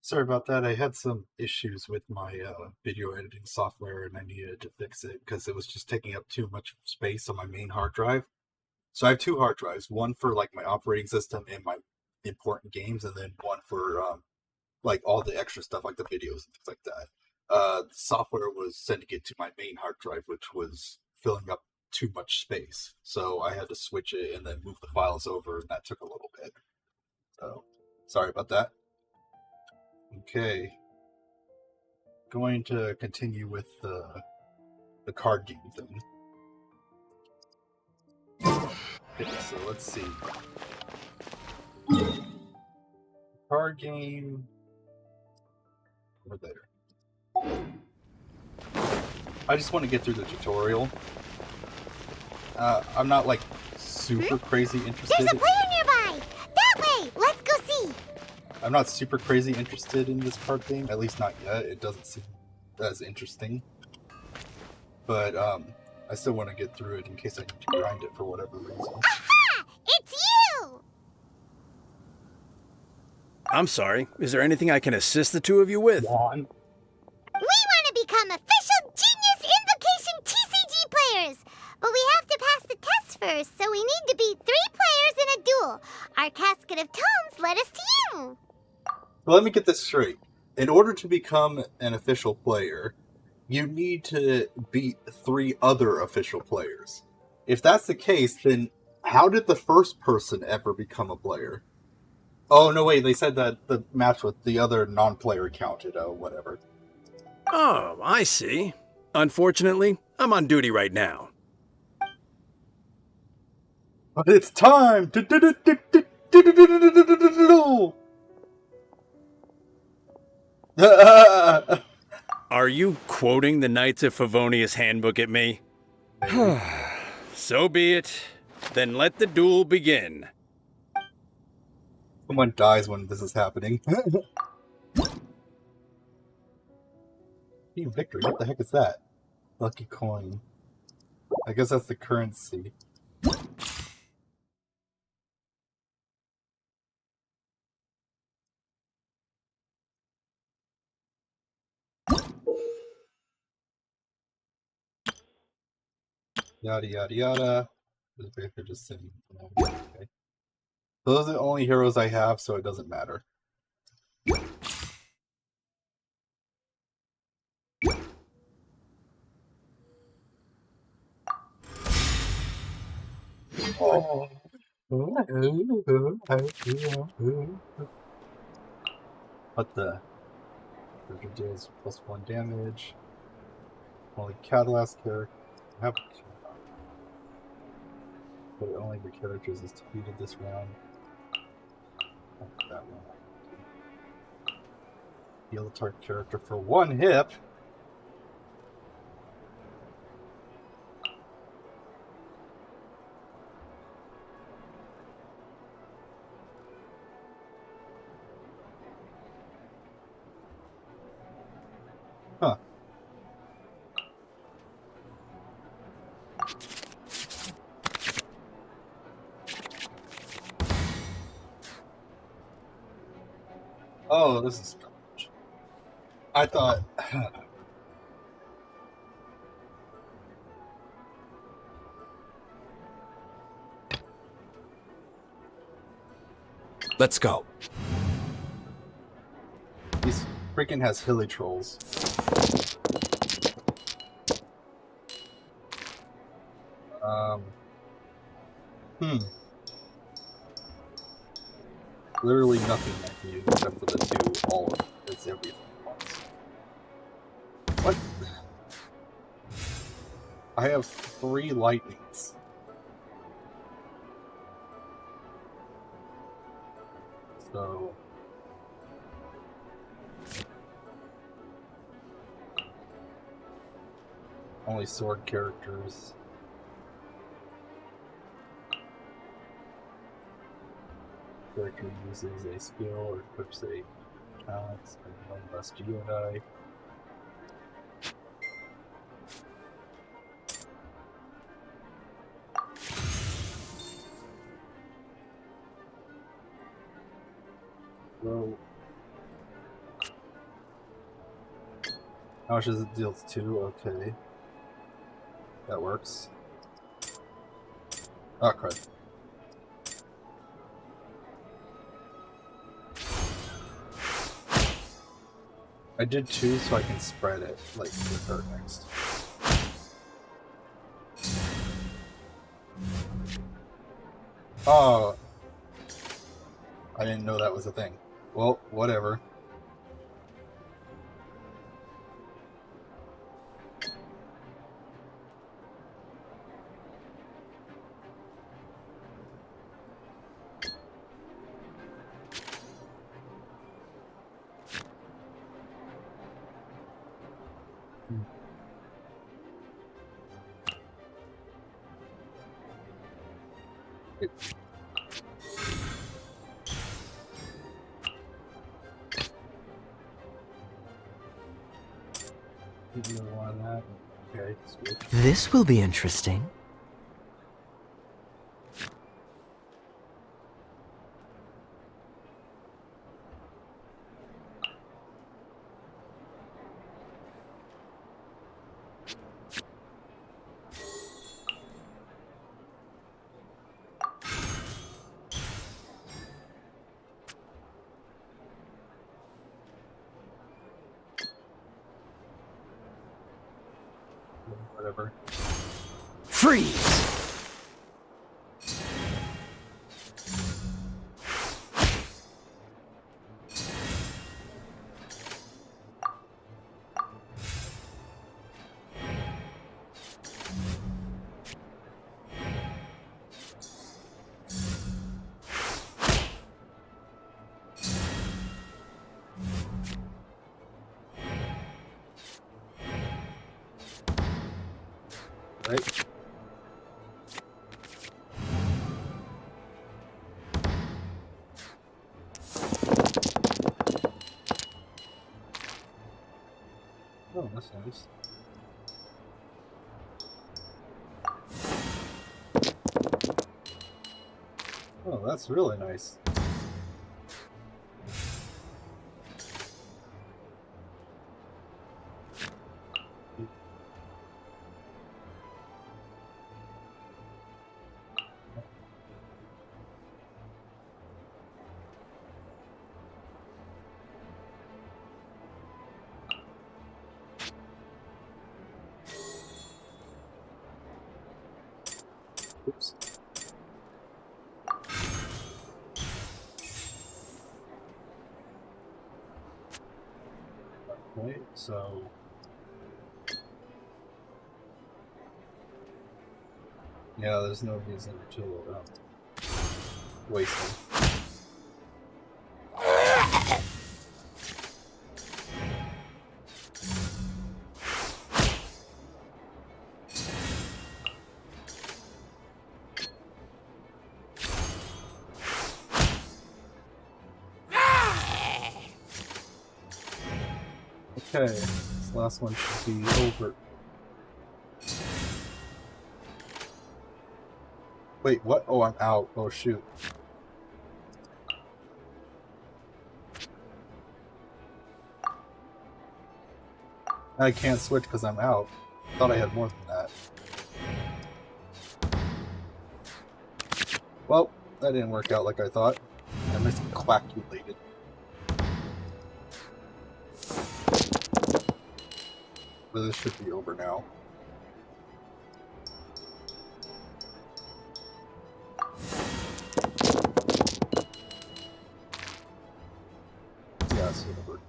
Sorry about that. I had some issues with my video editing software and I needed to fix it because it was just taking up too much space on my main hard drive. So I have two hard drives, one for like my operating system and my important games, and then one for like all the extra stuff like the videos and things like that. The software was sending it to my main hard drive, which was filling up too much space. So I had to switch it and then move the files over, and that took a little bit. So sorry about that. Okay. Going to continue with the card game thing. Okay, so let's see. Card game. Over there. I just want to get through the tutorial. I'm not like super crazy interested. There's a player nearby! That way! Let's go see! I'm not super crazy interested in this card game, at least not yet. It doesn't seem as interesting. But I still want to get through it in case I need to grind it for whatever reason. Aha! It's you! I'm sorry. Is there anything I can assist the two of you with? We want to become official Genius Invocation TCG players! But we have to pass the test first, so we need to beat 3 players in a duel. Our casket of tomes led us to you! Well, let me get this straight. In order to become an official player, you need to beat 3 other official players. If that's the case, then how did the first person ever become a player? Oh, no, wait, they said that the match with the other non-player counted, whatever. Oh, I see. Unfortunately, I'm on duty right now. But it's time! Are you quoting the Knights of Favonius handbook at me? So be it. Then let the duel begin. Someone dies when this is happening. Hey, victory, what the heck is that? Lucky coin. I guess that's the currency. Yada yada yada. They're just saying. Okay. Those are the only heroes I have, so it doesn't matter. Oh. What the? It deals +1 damage. Only Catalyst character. Have but only the characters is defeated this round. That one. Heal the target character for 1 hit. Huh. Oh, this is strange. I thought... Let's go. He's freaking has hilly trolls. Literally nothing I can use except for the 2 all of it. It's everything once. What? I have 3 lightnings. So... only sword characters. Character uses a skill or equips a talent, spend 1 less geodie. So, how much does it deal to 2? Okay. That works. Oh, crud. I did 2 so I can spread it, like, with her next. Oh. I didn't know that was a thing. Well, whatever. Okay, sweet. This will be interesting. Whatever. Freeze! right? Oh, that's nice. Oh, that's really nice. Oops. Okay, so yeah, there's no reason to waste them. Okay, this last one should be over. Wait, what? Oh, I'm out. Oh, shoot. I can't switch because I'm out. Thought I had more than that. Well, that didn't work out like I thought. I miscalculated. But this should be over now. Yeah, it's over.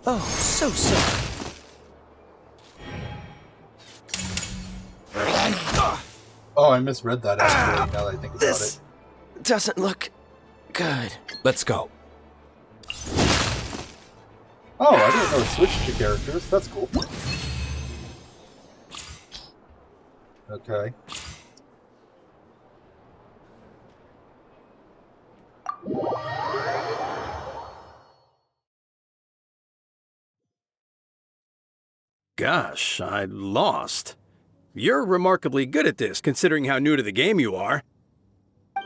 Oh, so sorry. Oh, I misread that actually, now that I think about This it. doesn't look good. Let's go. Oh, I didn't know it switched to characters. That's cool. Okay. Gosh, I lost. You're remarkably good at this, considering how new to the game you are.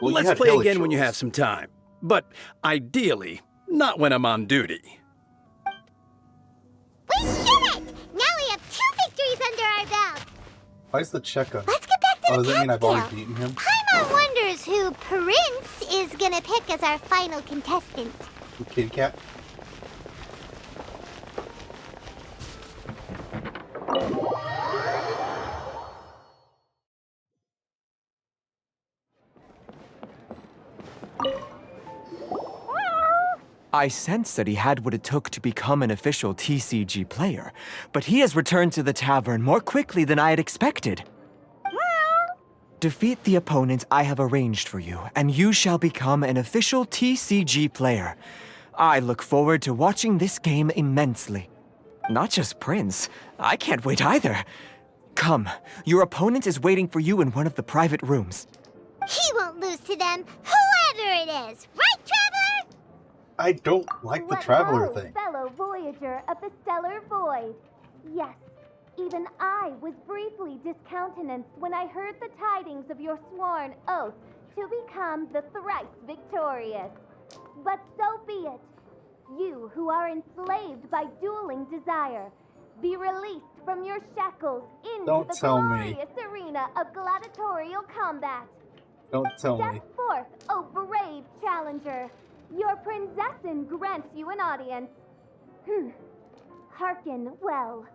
Well, Let's play again when you have some time. But ideally, not when I'm on duty. We did it! Now we have 2 victories under our belt. Why is the check on? Let's get back to Oh, the does that mean I've cat's already tail. beaten him? Paimon wonders who Prince is gonna pick as our final contestant. The kitty cat? I sensed that he had what it took to become an official TCG player, but he has returned to the tavern more quickly than I had expected. Defeat the opponent I have arranged for you, and you shall become an official TCG player. I look forward to watching this game immensely. Not just Prince, I can't wait either. Come, your opponent is waiting for you in one of the private rooms. He won't lose to them, whoever it is. Right, Traveler? I don't like the Traveler thing. Fellow Voyager of the Stellar Void. Yes, even I was briefly discountenanced when I heard the tidings of your sworn oath to become the thrice victorious. But so be it. You who are enslaved by dueling desire, be released from your shackles into the glorious arena of gladiatorial combat. Don't tell me. Step forth, O brave challenger. Your princessin grants you an audience. Hearken well.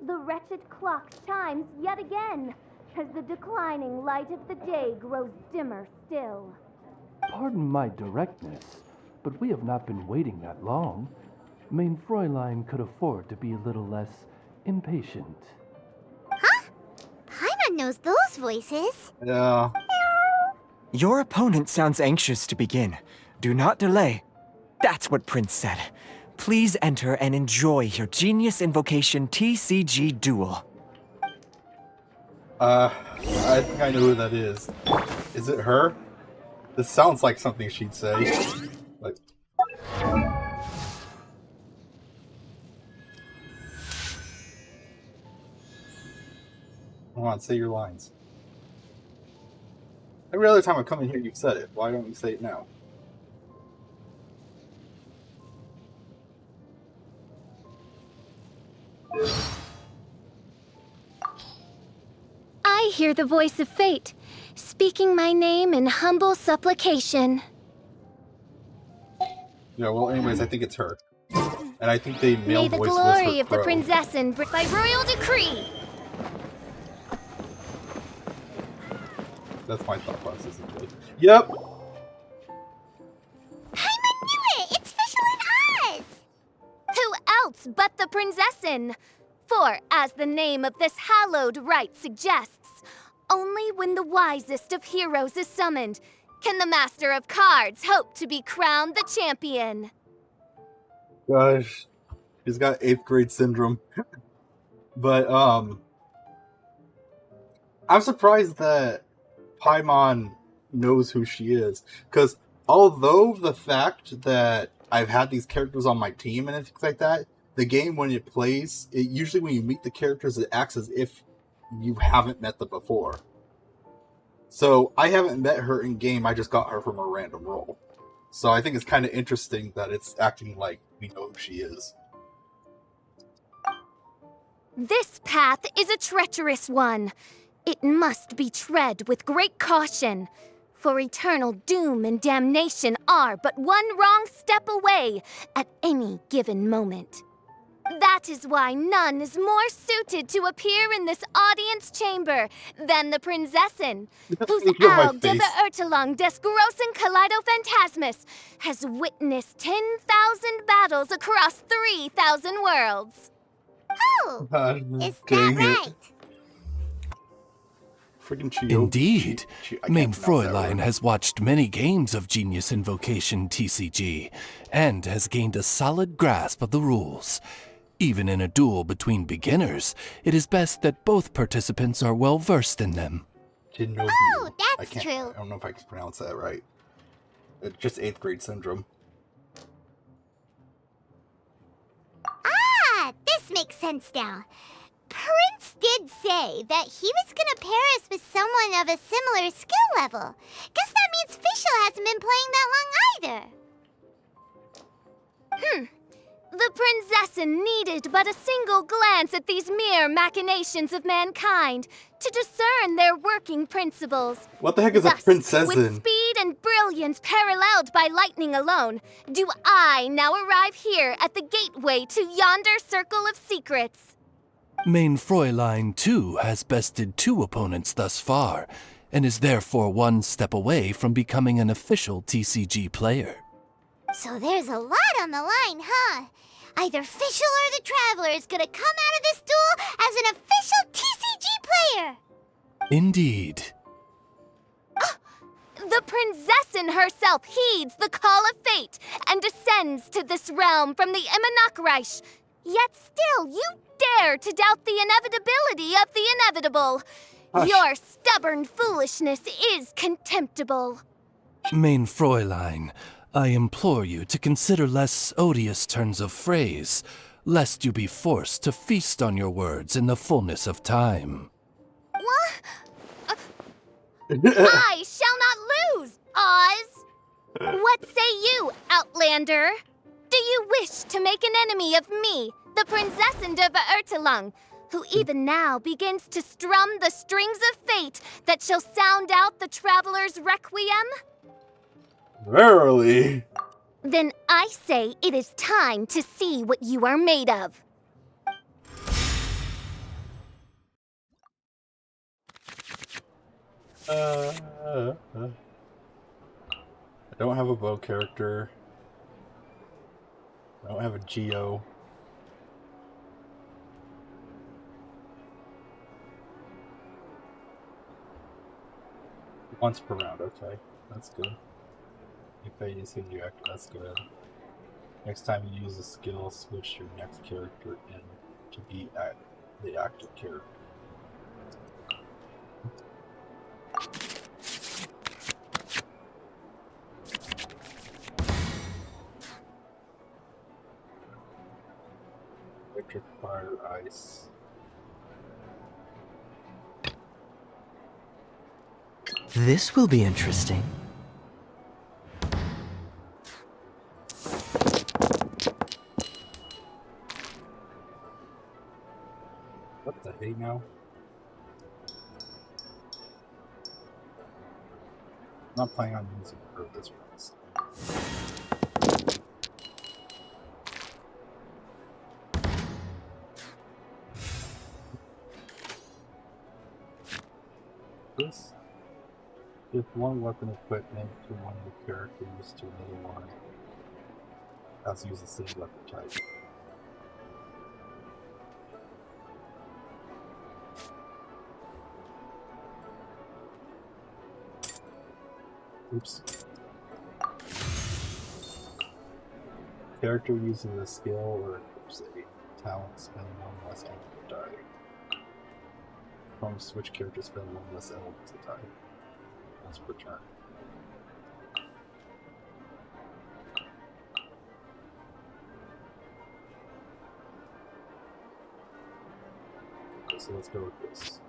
The wretched clock chimes yet again, as the declining light of the day grows dimmer still. Pardon my directness, but we have not been waiting that long. Mein Fräulein could afford to be a little less impatient. Huh? Paimon knows those voices. Yeah. Your opponent sounds anxious to begin. Do not delay. That's what Prince said. Please enter and enjoy your Genius Invocation TCG duel. I think I know who that is. Is it her? This sounds like something she'd say. Like, come on, say your lines. Every other time I come in here, you've said it. Why don't you say it now? I hear the voice of fate, speaking my name in humble supplication. Yeah, well, anyways, I think it's her. And I think they May male the voice was glory her of the crow. princessin by royal decree. That's my thought process. Yep. Paimon knew it! It's Fischl and Oz! Who else but the princessin? For, as the name of this hallowed rite suggests, only when the wisest of heroes is summoned can the master of cards hope to be crowned the champion. Gosh, she's got 8th grade syndrome. But I'm surprised that Paimon knows who she is, because although the fact that I've had these characters on my team and things like that, the game when it plays, it usually when you meet the characters, it acts as if you haven't met them before. So I haven't met her in game. I just got her from a random roll. So I think it's kind of interesting that it's acting like we know who she is. This path is a treacherous one. It must be tread with great caution, for eternal doom and damnation are but one wrong step away at any given moment. That is why none is more suited to appear in this audience chamber than the princessin, whose Aug de Beurtelang des großen Kaleido-Phantasmus has witnessed 10,000 battles across 3,000 worlds. Oh, is that right? Indeed, Main Fräulein has watched many games of Genius Invocation TCG, and has gained a solid grasp of the rules. Even in a duel between beginners, it is best that both participants are well versed in them. Oh, that's true. I don't know if I can pronounce that right. It's just 8th grade syndrome. Ah, this makes sense now. Prince did say that he was gonna pair us with someone of a similar skill level. Guess that means Fischl hasn't been playing that long either. The princessin needed but a single glance at these mere machinations of mankind to discern their working principles. What the heck is Thus, a princessin? with speed and brilliance paralleled by lightning alone, do I now arrive here at the gateway to yonder circle of secrets. Main Fräulein, too, has bested 2 opponents thus far, and is therefore 1 step away from becoming an official TCG player. So there's a lot on the line, huh? Either Fischl or the Traveler is gonna come out of this duel as an official TCG player! Indeed. The princessin herself heeds the call of fate and descends to this realm from the Immanakreich. Yet still, you dare to doubt the inevitability of the inevitable. Hush. Your stubborn foolishness is contemptible. Main Fräulein, I implore you to consider less odious turns of phrase, lest you be forced to feast on your words in the fullness of time. I shall not lose, Oz! What say you, Outlander? Do you wish to make an enemy of me, the Princessin de Beurtelang, who even now begins to strum the strings of fate that shall sound out the Traveler's Requiem? Verily. Then I say it is time to see what you are made of. I don't have a bow character. I don't have a Geo. Once per round, okay. That's good. If I use Inject, that's good. Next time you use a skill, switch your next character in to be the active character. Electric, fire, ice. This will be interesting. What the hey now? I'm not planning on using for this race. This give one weapon equipment to one of the characters to another one. Has to use the same weapon type. Oops. Character uses a skill or equips a talent, spend one less element to die. From switch character, spend one less element to die. Once per turn. Okay, so let's go with this.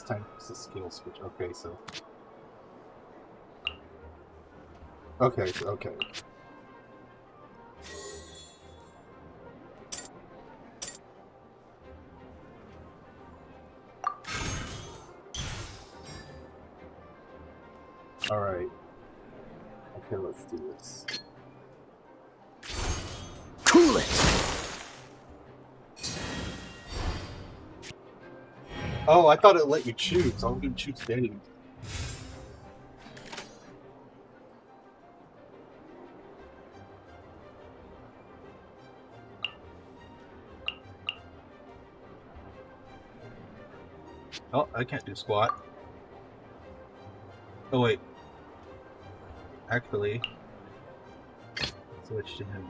Time it's a skill switch. Okay, so okay. All right. Okay, let's do this. Cool it. Oh, I thought it let you choose. I'm gonna choose Danny. Oh, I can't do squat. Oh wait. Actually, switch to him.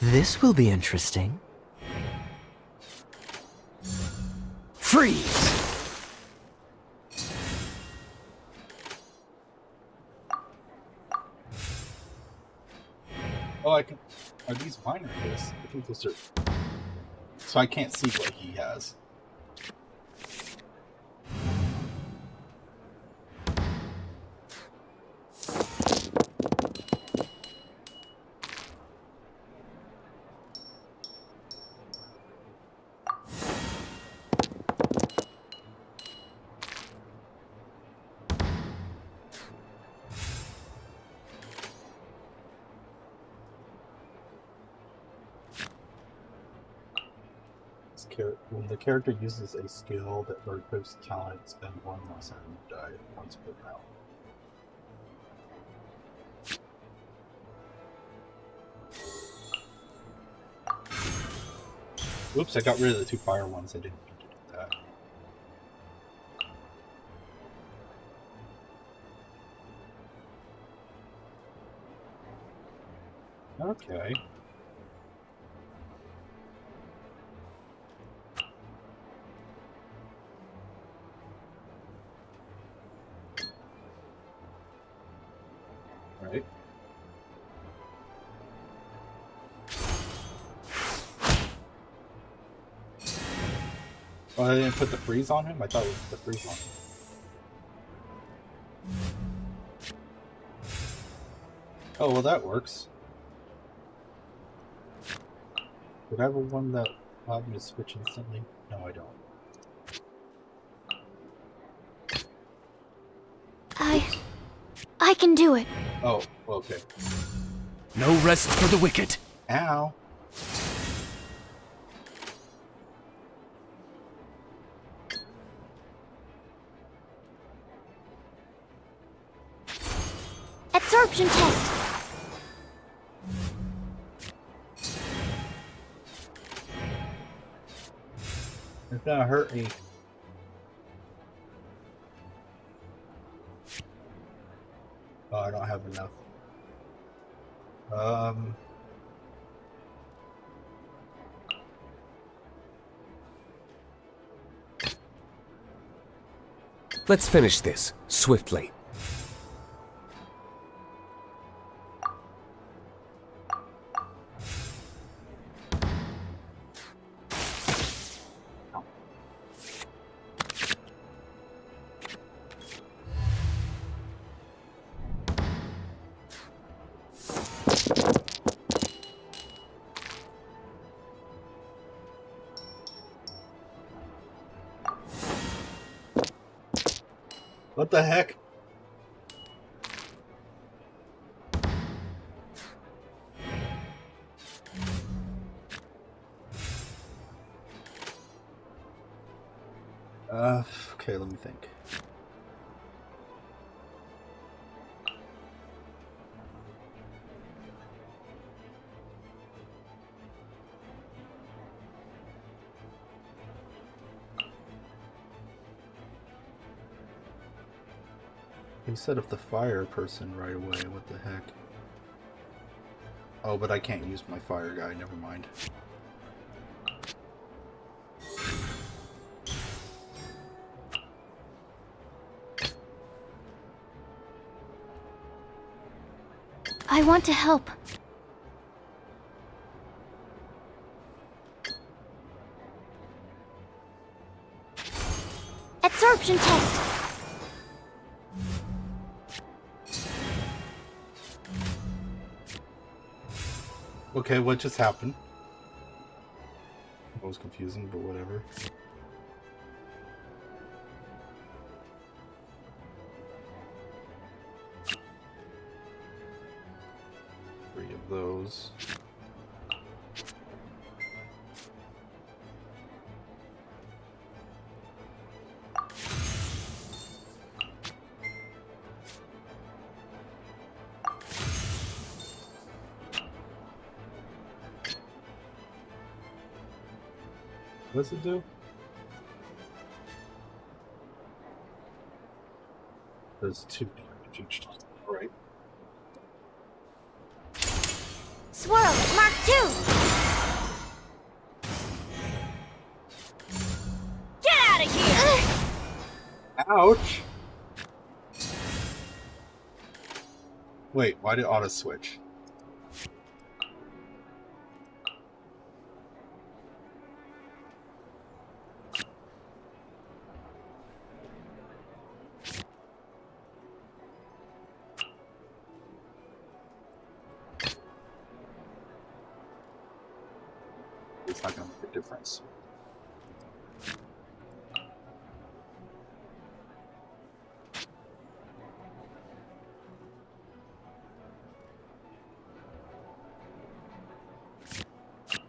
This will be interesting. Freeze! Oh, I can. Are these mine or his? I think those are. So I can't see what he has. When the character uses a skill that equips talent, spend one less element die once per round. Oops, I got rid of the 2 fire ones. I didn't mean to do that. Okay. Right. Oh, I didn't put the freeze on him? I thought it was the freeze on him. Oh, well that works. Did I have one that allowed me to switch instantly? No, I don't. I can do it. Oh, okay. No rest for the wicked. Ow. Absorption test. It's gonna hurt me. Oh, I don't have enough. Let's finish this, swiftly. What the heck? Okay, let me think. He set up the fire person right away. What the heck? Oh, but I can't use my fire guy. Never mind. I want to help. Absorption test. Okay, what just happened? That was confusing, but whatever. Three of those. What's it do? There's two. Right. Swirl, Mark 2! Get out of here! Ouch! Wait, why did auto switch? It's not going to make a difference.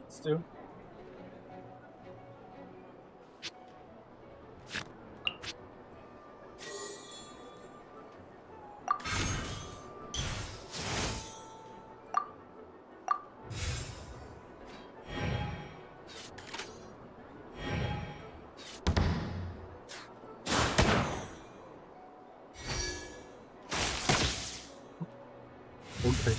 Let's do. Okay.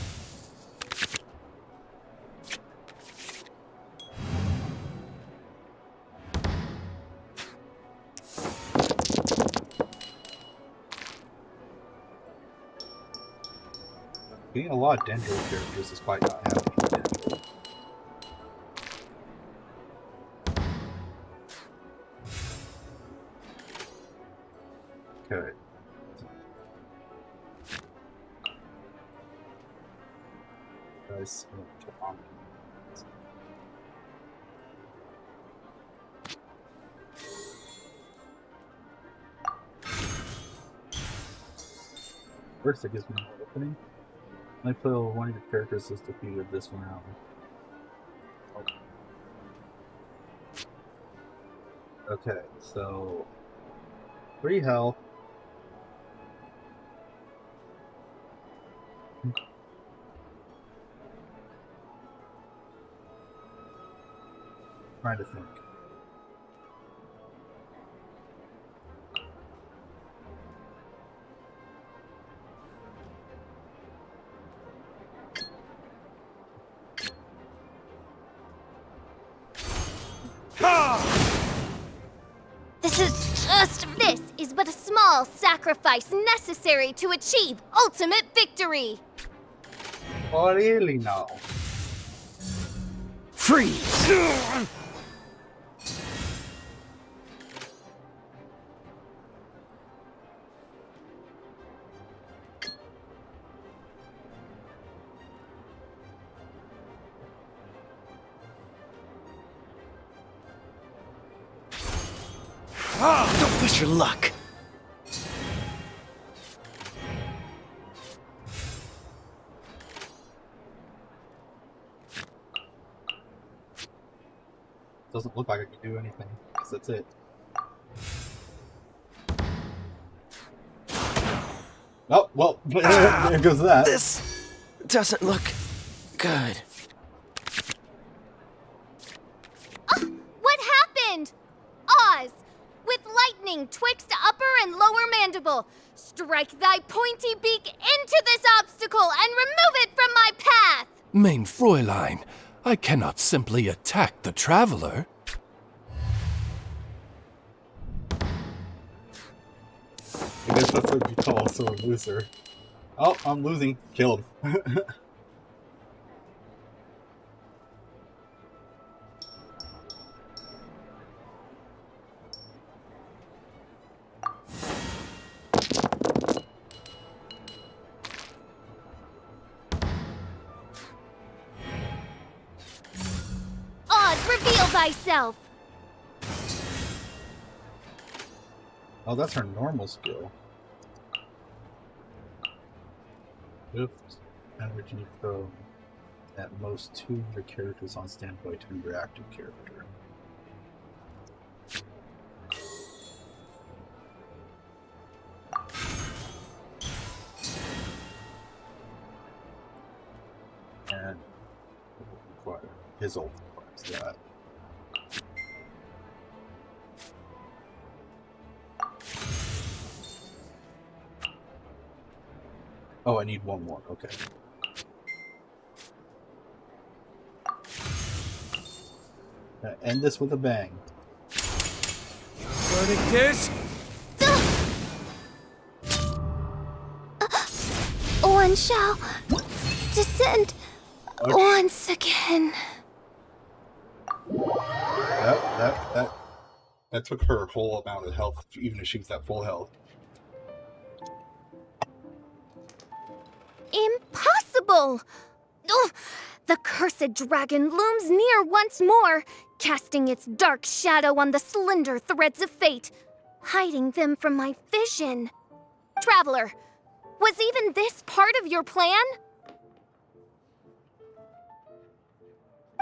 Being a lot of Dendro characters despite not having Dendro. Okay. Guys, first, it gives me an opening. I play one of your characters has defeated this one out. Okay, so 3 health. Trying to think. This is but a small sacrifice necessary to achieve ultimate victory. Oh, really now? Freeze! Don't push your luck. Doesn't look like I can do anything. Guess that's it. Oh, well, there goes that. This doesn't look good. What happened? Oz, with lightning twixt upper and lower mandible, strike thy pointy beak into this obstacle and remove it from my path! Mein Fräulein, I cannot simply attack the traveler. I guess that's what you call a sore loser. Oh, I'm losing. Kill him. Oz, reveal thyself! Oh, that's her normal skill. If energy from at most 2 of your characters on standby to your active character. And his ult requires that. Oh, I need one more. Okay. End this with a bang. Verdict is... One shall descend once again. That took her whole amount of health, even if she was at full health. Impossible! Ugh, the cursed dragon looms near once more, casting its dark shadow on the slender threads of fate, hiding them from my vision. Traveler, was even this part of your plan?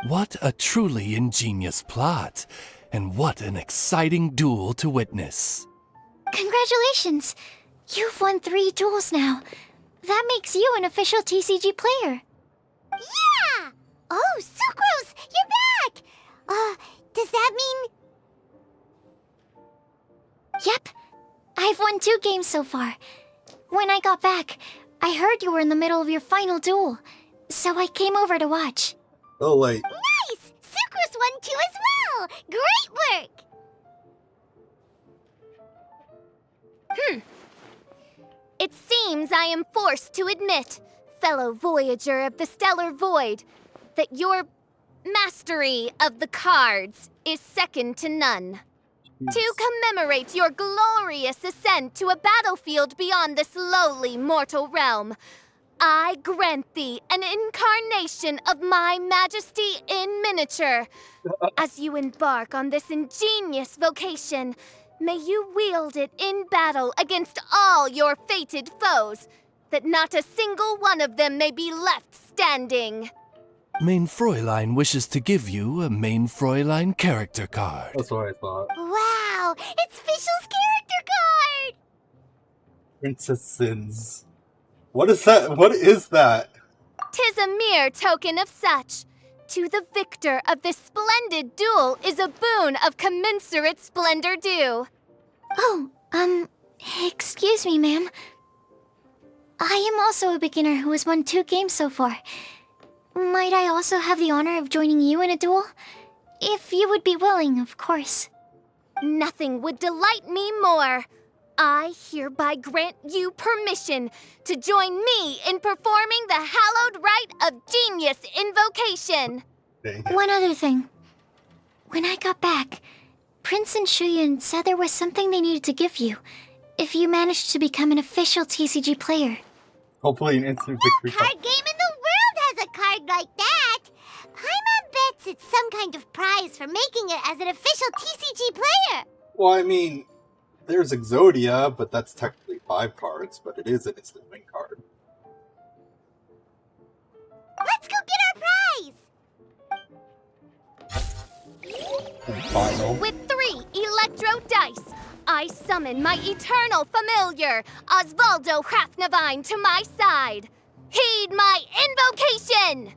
What a truly ingenious plot, and what an exciting duel to witness. Congratulations! You've won 3 duels now. That makes you an official TCG player. Yeah! Oh, Sucrose, you're back! Does that mean... Yep. I've won 2 games so far. When I got back, I heard you were in the middle of your final duel, so I came over to watch. Oh, wait. Nice! Sucrose won 2 as well! Great work! It seems I am forced to admit, fellow voyager of the stellar void, that your mastery of the cards is second to none. To commemorate your glorious ascent to a battlefield beyond this lowly mortal realm, I grant thee an incarnation of my majesty in miniature. As you embark on this ingenious vocation, may you wield it in battle against all your fated foes, that not a single one of them may be left standing. Mein Fräulein wishes to give you a Mein Fräulein character card. That's what I thought. Wow! It's Fischl's character card! Princess Sins. What is that? What is that? 'Tis a mere token of such. To the victor of this splendid duel is a boon of commensurate splendor due. Oh, excuse me, ma'am. I am also a beginner who has won 2 games so far. Might I also have the honor of joining you in a duel? If you would be willing, of course. Nothing would delight me more. I hereby grant you permission to join me in performing the hallowed rite of genius invocation. One other thing. When I got back, Prince and Shuyan said there was something they needed to give you if you managed to become an official TCG player. Hopefully an instant victory. What card game in the world has a card like that? Paimon bets it's some kind of prize for making it as an official TCG player. Well, I mean, there's Exodia, but that's technically 5 cards, but it is an instant win card. Let's go get our prize! And final. With 3 electro dice, I summon my eternal familiar, Osvaldo Hrafnavine, to my side. Heed my invocation!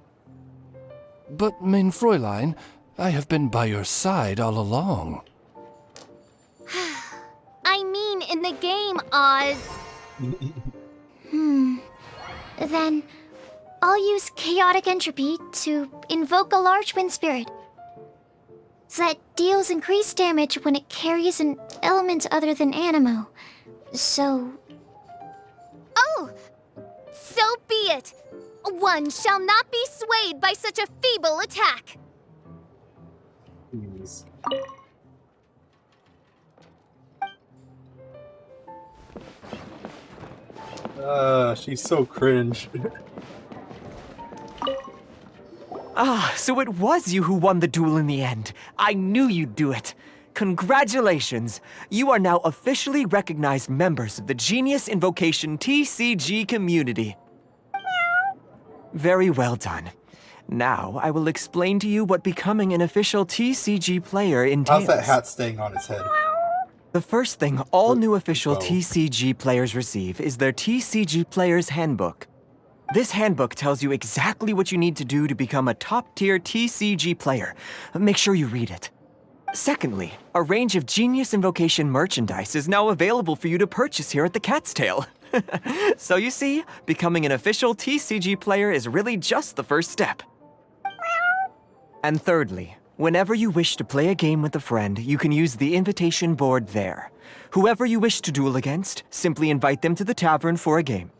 But, mein Fräulein, I have been by your side all along. I mean in the game, Oz. Then, I'll use Chaotic Entropy to invoke a large wind spirit. That deals increased damage when it carries an element other than Animo. So... Oh! So be it! One shall not be swayed by such a feeble attack! Please. She's so cringe. Ah, so it was you who won the duel in the end. I knew you'd do it. Congratulations! You are now officially recognized members of the Genius Invocation TCG community. Very well done. Now, I will explain to you what becoming an official TCG player entails. How's that hat staying on his head? The first thing all new official TCG players receive is their TCG Player's Handbook. This handbook tells you exactly what you need to do to become a top-tier TCG player. Make sure you read it. Secondly, a range of Genius Invocation merchandise is now available for you to purchase here at the Cat's Tail. So you see, becoming an official TCG player is really just the first step. And thirdly, whenever you wish to play a game with a friend, you can use the invitation board there. Whoever you wish to duel against, simply invite them to the tavern for a game.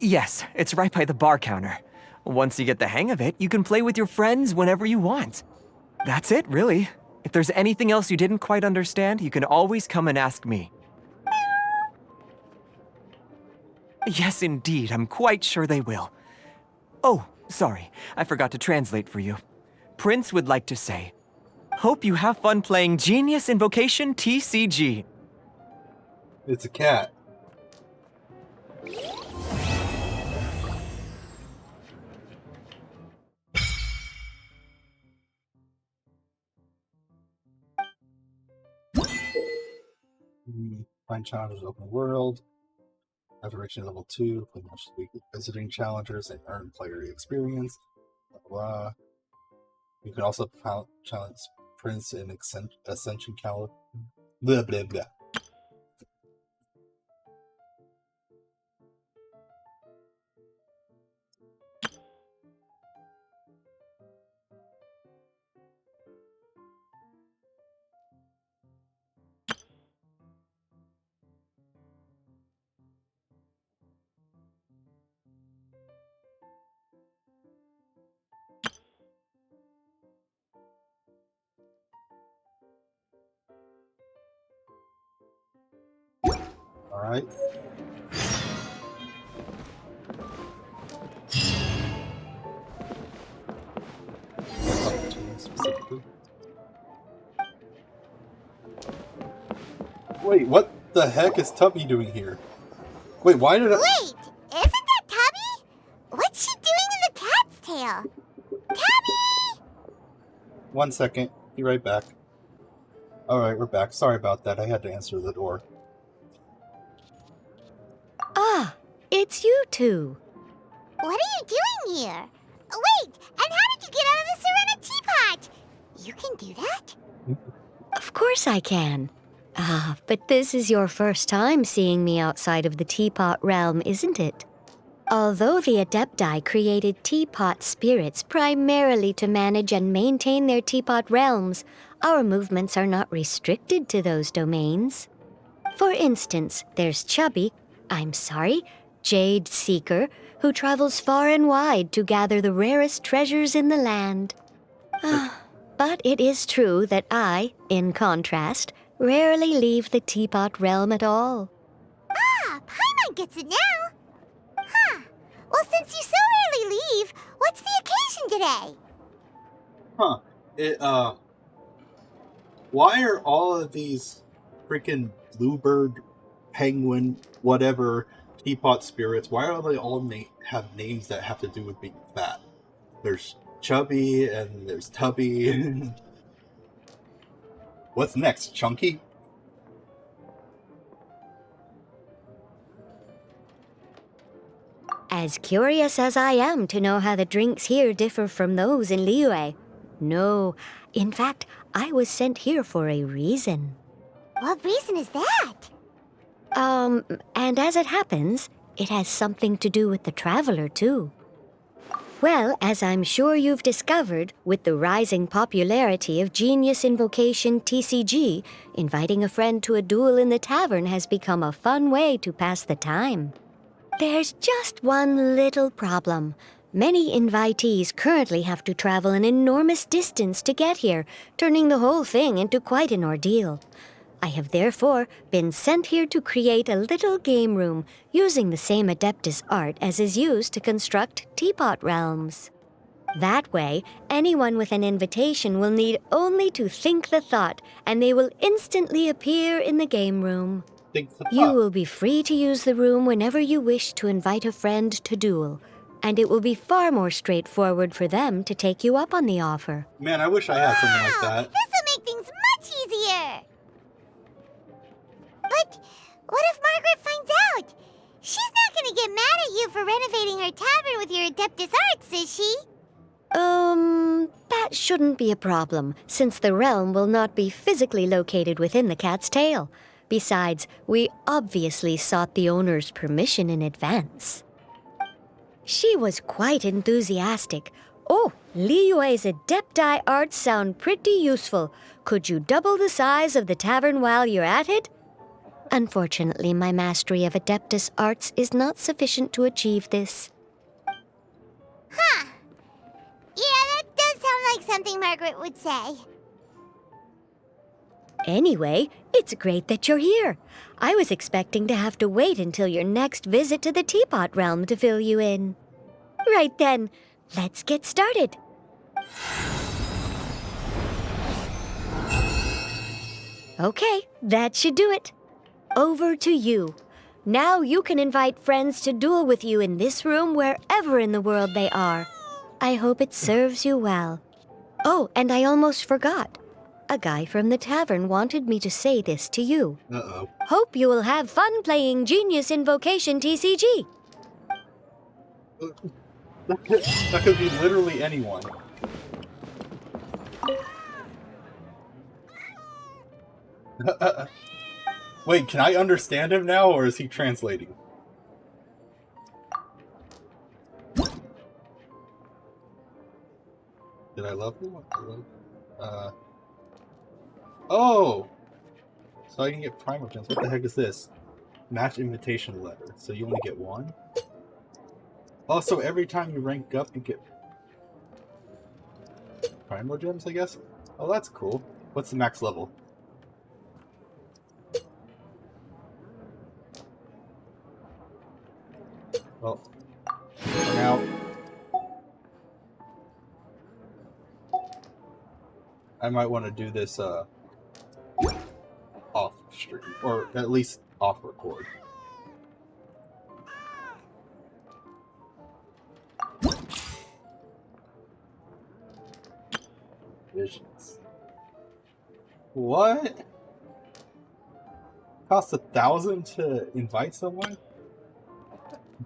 Yes, it's right by the bar counter. Once you get the hang of it, you can play with your friends whenever you want. That's it, really. If there's anything else you didn't quite understand, you can always come and ask me. Yes, indeed, I'm quite sure they will. Oh, sorry, I forgot to translate for you. Prince would like to say, hope you have fun playing Genius Invocation TCG. It's a cat. Find challenges open world. After reaching level 2, play most weekly visiting challengers and earn player experience. Blah, blah. You can also challenge Prince in Ascension Calendar. Blah, blah, blah. Alright. Wait, what the heck is Tubby doing here? Wait, why did I... Wait, isn't that Tubby? What's she doing in the cat's tail? Tubby! 1 second. Be right back. Alright, we're back. Sorry about that. I had to answer the door. Ah, it's you two. What are you doing here? Wait, and how did you get out of the ceramic teapot? You can do that? Of course I can. Ah, but this is your first time seeing me outside of the teapot realm, isn't it? Although the Adepti created teapot spirits primarily to manage and maintain their teapot realms, our movements are not restricted to those domains. For instance, there's Jade Seeker, who travels far and wide to gather the rarest treasures in the land. But it is true that I, in contrast, rarely leave the teapot realm at all. Ah, Paimon gets it now. Huh. Well, since you so rarely leave, what's the occasion today? Why are all of these freaking bluebird, penguin, whatever, teapot spirits, why are they all have names that have to do with being fat? There's Chubby, and there's Tubby. What's next, Chunky? As curious as I am to know how the drinks here differ from those in Liyue. No, in fact, I was sent here for a reason. What reason is that? And as it happens, it has something to do with the Traveler, too. Well, as I'm sure you've discovered, with the rising popularity of Genius Invocation TCG, inviting a friend to a duel in the tavern has become a fun way to pass the time. There's just one little problem. Many invitees currently have to travel an enormous distance to get here, turning the whole thing into quite an ordeal. I have therefore been sent here to create a little game room using the same Adeptus art as is used to construct teapot realms. That way, anyone with an invitation will need only to think the thought, and they will instantly appear in the game room. You will be free to use the room whenever you wish to invite a friend to duel, and it will be far more straightforward for them to take you up on the offer. Man, I wish I had something like that. This will make things much easier. But what if Margaret finds out? She's not going to get mad at you for renovating her tavern with your Adeptus arts, is she? That shouldn't be a problem, since the realm will not be physically located within the cat's tail. Besides, we obviously sought the owner's permission in advance. She was quite enthusiastic. Oh, Liyue's Adepti arts sound pretty useful. Could you double the size of the tavern while you're at it? Unfortunately, my mastery of Adeptus arts is not sufficient to achieve this. Huh. Yeah, that does sound like something Margaret would say. Anyway, it's great that you're here. I was expecting to have to wait until your next visit to the Teapot Realm to fill you in. Right then, let's get started. Okay, that should do it. Over to you. Now you can invite friends to duel with you in this room wherever in the world they are. I hope it serves you well. Oh, and I almost forgot. A guy from the tavern wanted me to say this to you. Uh-oh. Hope you will have fun playing Genius Invocation TCG. That could be literally anyone. Wait, can I understand him now, or is he translating? Did I love him? Oh! So I can get Primal Gems. What the heck is this? Match invitation letter. So you only get one? Also, every time you rank up, you get Primal Gems, I guess? Oh, that's cool. What's the max level? Well, for now, I might want to do this off stream, or at least off record. Visions. What? Costs 1,000 to invite someone?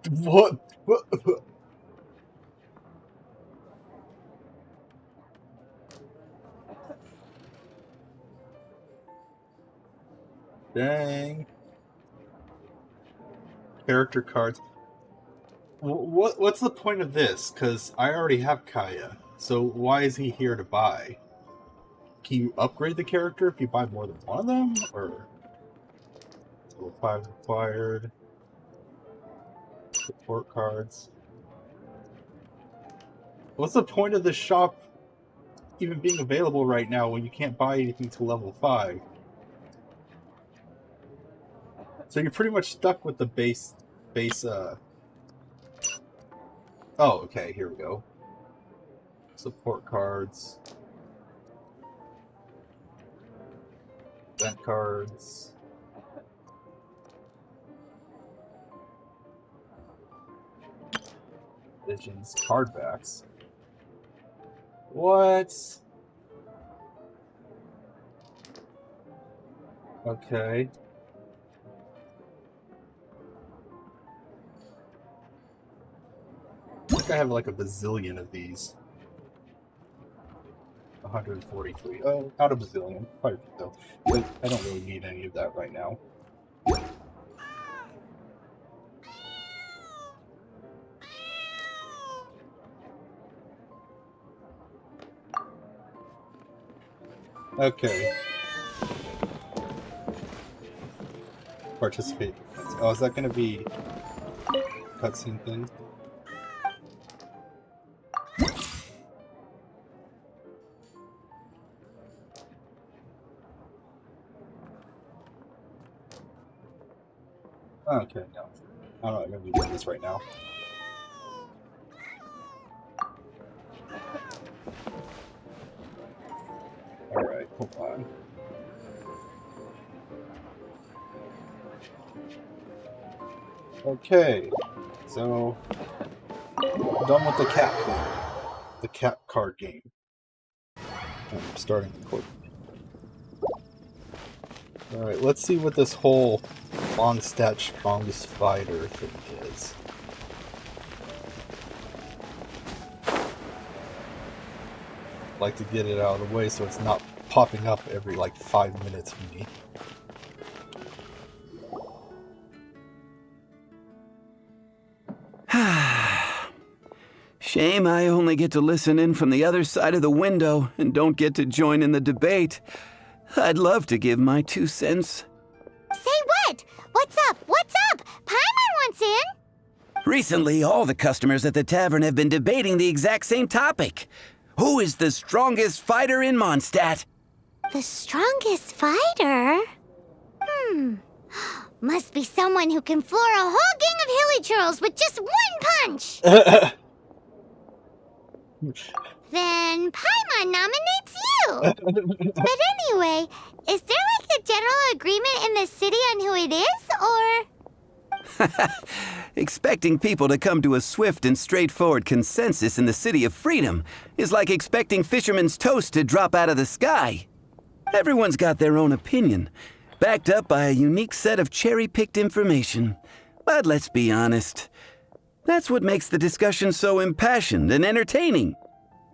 What? Dang. Character cards. What's the point of this? Because I already have Kaya. So why is he here to buy? Can you upgrade the character if you buy more than one of them? Or level 5 required. Support cards. What's the point of this shop even being available right now when you can't buy anything to level 5? So you're pretty much stuck with the base oh, okay, here we go. Support cards. Event cards. Visions. Card backs. What? Okay. I think I have like a bazillion of these. 143. Oh, not a bazillion. Quite a few though. But I don't really need any of that right now. Okay. Participate. Oh, is that going to be cutscene thing? Okay, no. I'm not going to be doing this right now. Alright, hold on. Okay, so done with the cat card game. I'm starting recording. Alright, let's see what this whole Mondstadt strongest fighter thing is. I'd like to get it out of the way so it's not popping up every like 5 minutes for me. Shame I only get to listen in from the other side of the window and don't get to join in the debate. I'd love to give my 2 cents. Say what? What's up? What's up? Paimon wants in. Recently, all the customers at the tavern have been debating the exact same topic. Who is the strongest fighter in Mondstadt? The strongest fighter? Must be someone who can floor a whole gang of hilly churls with just one punch. Then Paimon nominates you! But anyway, is there like a general agreement in the city on who it is, or...? Expecting people to come to a swift and straightforward consensus in the City of Freedom is like expecting fisherman's toast to drop out of the sky. Everyone's got their own opinion, backed up by a unique set of cherry-picked information. But let's be honest, that's what makes the discussion so impassioned and entertaining.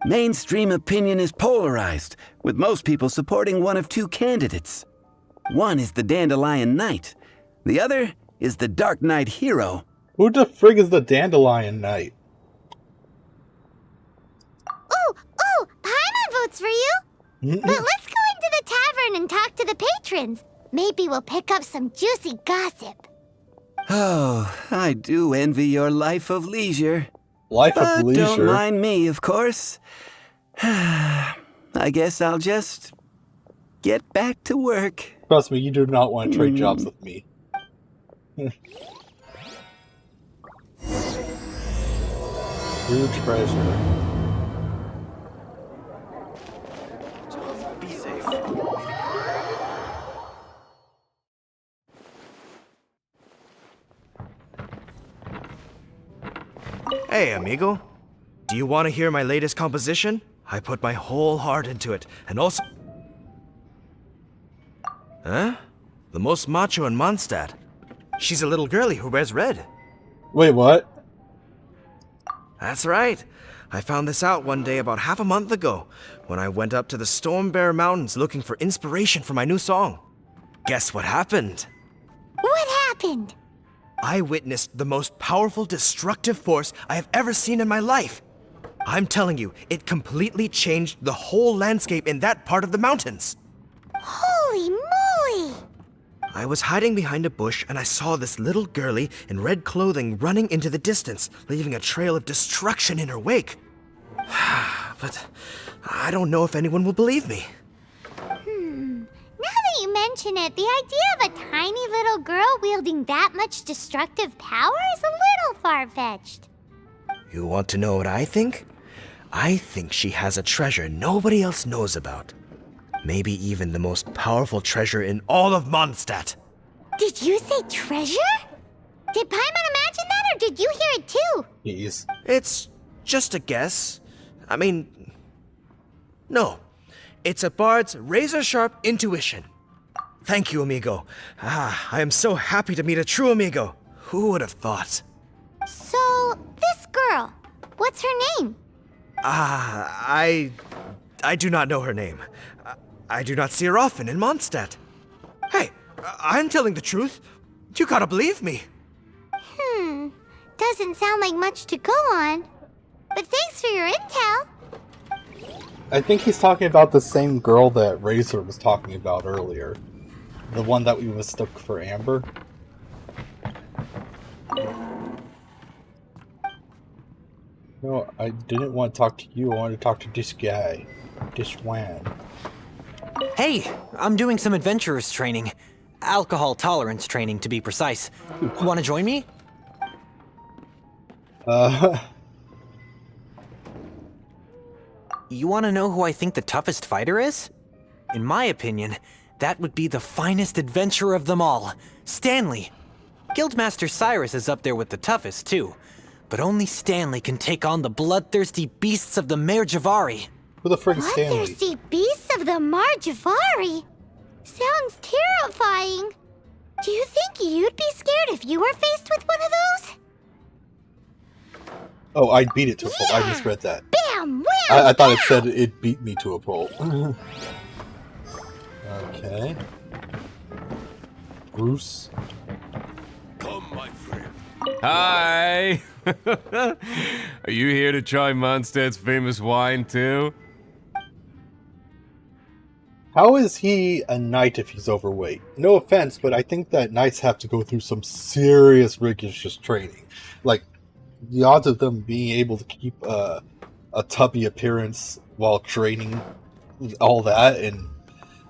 Mainstream opinion is polarized, with most people supporting one of 2 candidates. One is the Dandelion Knight, the other is the Dark Knight Hero. Who the frig is the Dandelion Knight? Ooh, Paimon votes for you! But let's go into the tavern and talk to the patrons. Maybe we'll pick up some juicy gossip. Oh, I do envy your life of leisure. Life of leisure? Don't mind me, of course. I guess I'll just get back to work. Trust me, you do not want to trade jobs with me. True treasure. Be safe. Hey, amigo. Do you want to hear my latest composition? I put my whole heart into it, and also... Huh? The most macho in Mondstadt. She's a little girlie who wears red. Wait, what? That's right. I found this out one day about half a month ago, when I went up to the Storm Bear Mountains looking for inspiration for my new song. Guess what happened? What happened? I witnessed the most powerful destructive force I have ever seen in my life. I'm telling you, it completely changed the whole landscape in that part of the mountains. Holy moly! I was hiding behind a bush and I saw this little girlie in red clothing running into the distance, leaving a trail of destruction in her wake. But I don't know if anyone will believe me. Now that you mention it, the idea of a tiny little girl wielding that much destructive power is a little far-fetched. You want to know what I think? I think she has a treasure nobody else knows about. Maybe even the most powerful treasure in all of Mondstadt. Did you say treasure? Did Paimon imagine that, or did you hear it too? Jeez. It's just a guess. I mean, no. It's a bard's razor-sharp intuition. Thank you, amigo. I am so happy to meet a true amigo. Who would have thought? So, this girl, what's her name? I do not know her name. I do not see her often in Mondstadt. Hey, I'm telling the truth. You gotta believe me. Doesn't sound like much to go on. But thanks for your intel. I think he's talking about the same girl that Razor was talking about earlier. The one that we mistook for Amber. No, I didn't want to talk to you. I wanted to talk to this guy. This one. Hey, I'm doing some adventurers training. Alcohol tolerance training, to be precise. Want to join me? You want to know who I think the toughest fighter is? In my opinion, that would be the finest adventurer of them all, Stanley. Guildmaster Cyrus is up there with the toughest, too. But only Stanley can take on the bloodthirsty beasts of the Mare Javari. Who the frick is Stanley? Bloodthirsty beasts of the Mare Javari? Sounds terrifying. Do you think you'd be scared if you were faced with one of those? Oh, I beat it to a pulp. I misread that. Bam! Wham! I thought it said it beat me to a pulp. Okay. Bruce. Come, my friend. Hi! Are you here to try Mondstadt's famous wine, too? How is he a knight if he's overweight? No offense, but I think that knights have to go through some serious rigorous training. Like, the odds of them being able to keep a tubby appearance while training all that and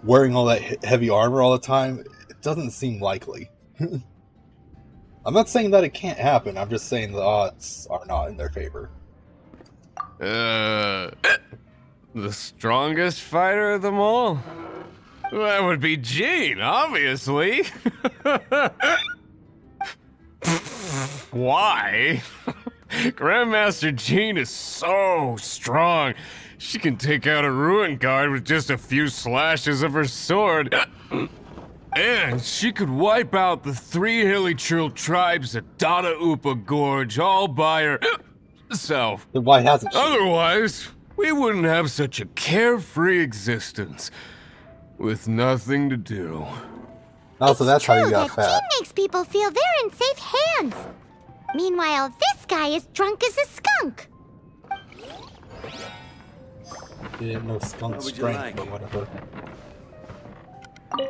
wearing all that heavy armor all the time, it doesn't seem likely. I'm not saying that it can't happen, I'm just saying the odds are not in their favor. The strongest fighter of them all? That would be Jean, obviously. Why? Grandmaster Jean is so strong. She can take out a ruin guard with just a few slashes of her sword. And she could wipe out the 3 hilly trill tribes at Dada Upa Gorge all by herself. Then why hasn't she? Otherwise, we wouldn't have such a carefree existence with nothing to do. Oh, so that's how you got That fat. Jean makes people feel they're in safe hands. Meanwhile, this guy is drunk as a skunk. You didn't know skunk strength, but whatever.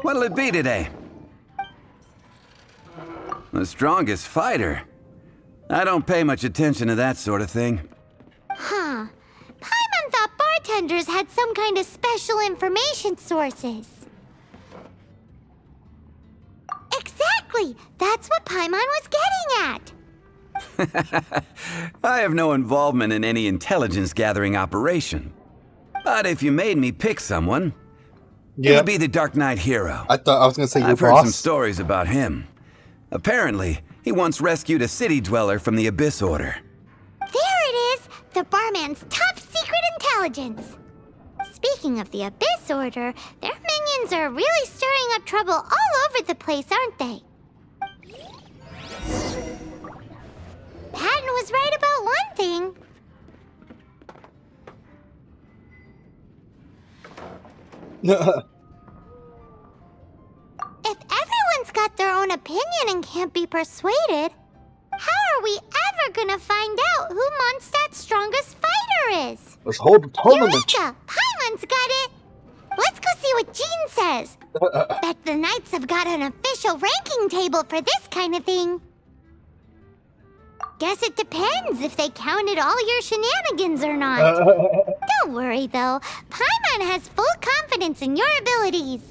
What'll it be today? The strongest fighter? I don't pay much attention to that sort of thing. Huh. Paimon thought bartenders had some kind of special information sources. Exactly! That's what Paimon was getting at! I have no involvement in any intelligence-gathering operation. But if you made me pick someone, it would be the Dark Knight hero. I was gonna say your I've heard boss. some stories about him. Apparently, he once rescued a city dweller from the Abyss Order. There it is! The barman's top secret intelligence. Speaking of the Abyss Order, their minions are really stirring up trouble all over the place, aren't they? Patton was right about one thing. If everyone's got their own opinion and can't be persuaded, how are we ever gonna find out who Mondstadt's strongest fighter is? Let's hold a tournament. Eureka! Paimon's got it! Let's go see what Jean says. Bet the Knights have got an official ranking table for this kind of thing. Guess it depends if they counted all your shenanigans or not. Don't worry, though. Paimon has full confidence in your abilities.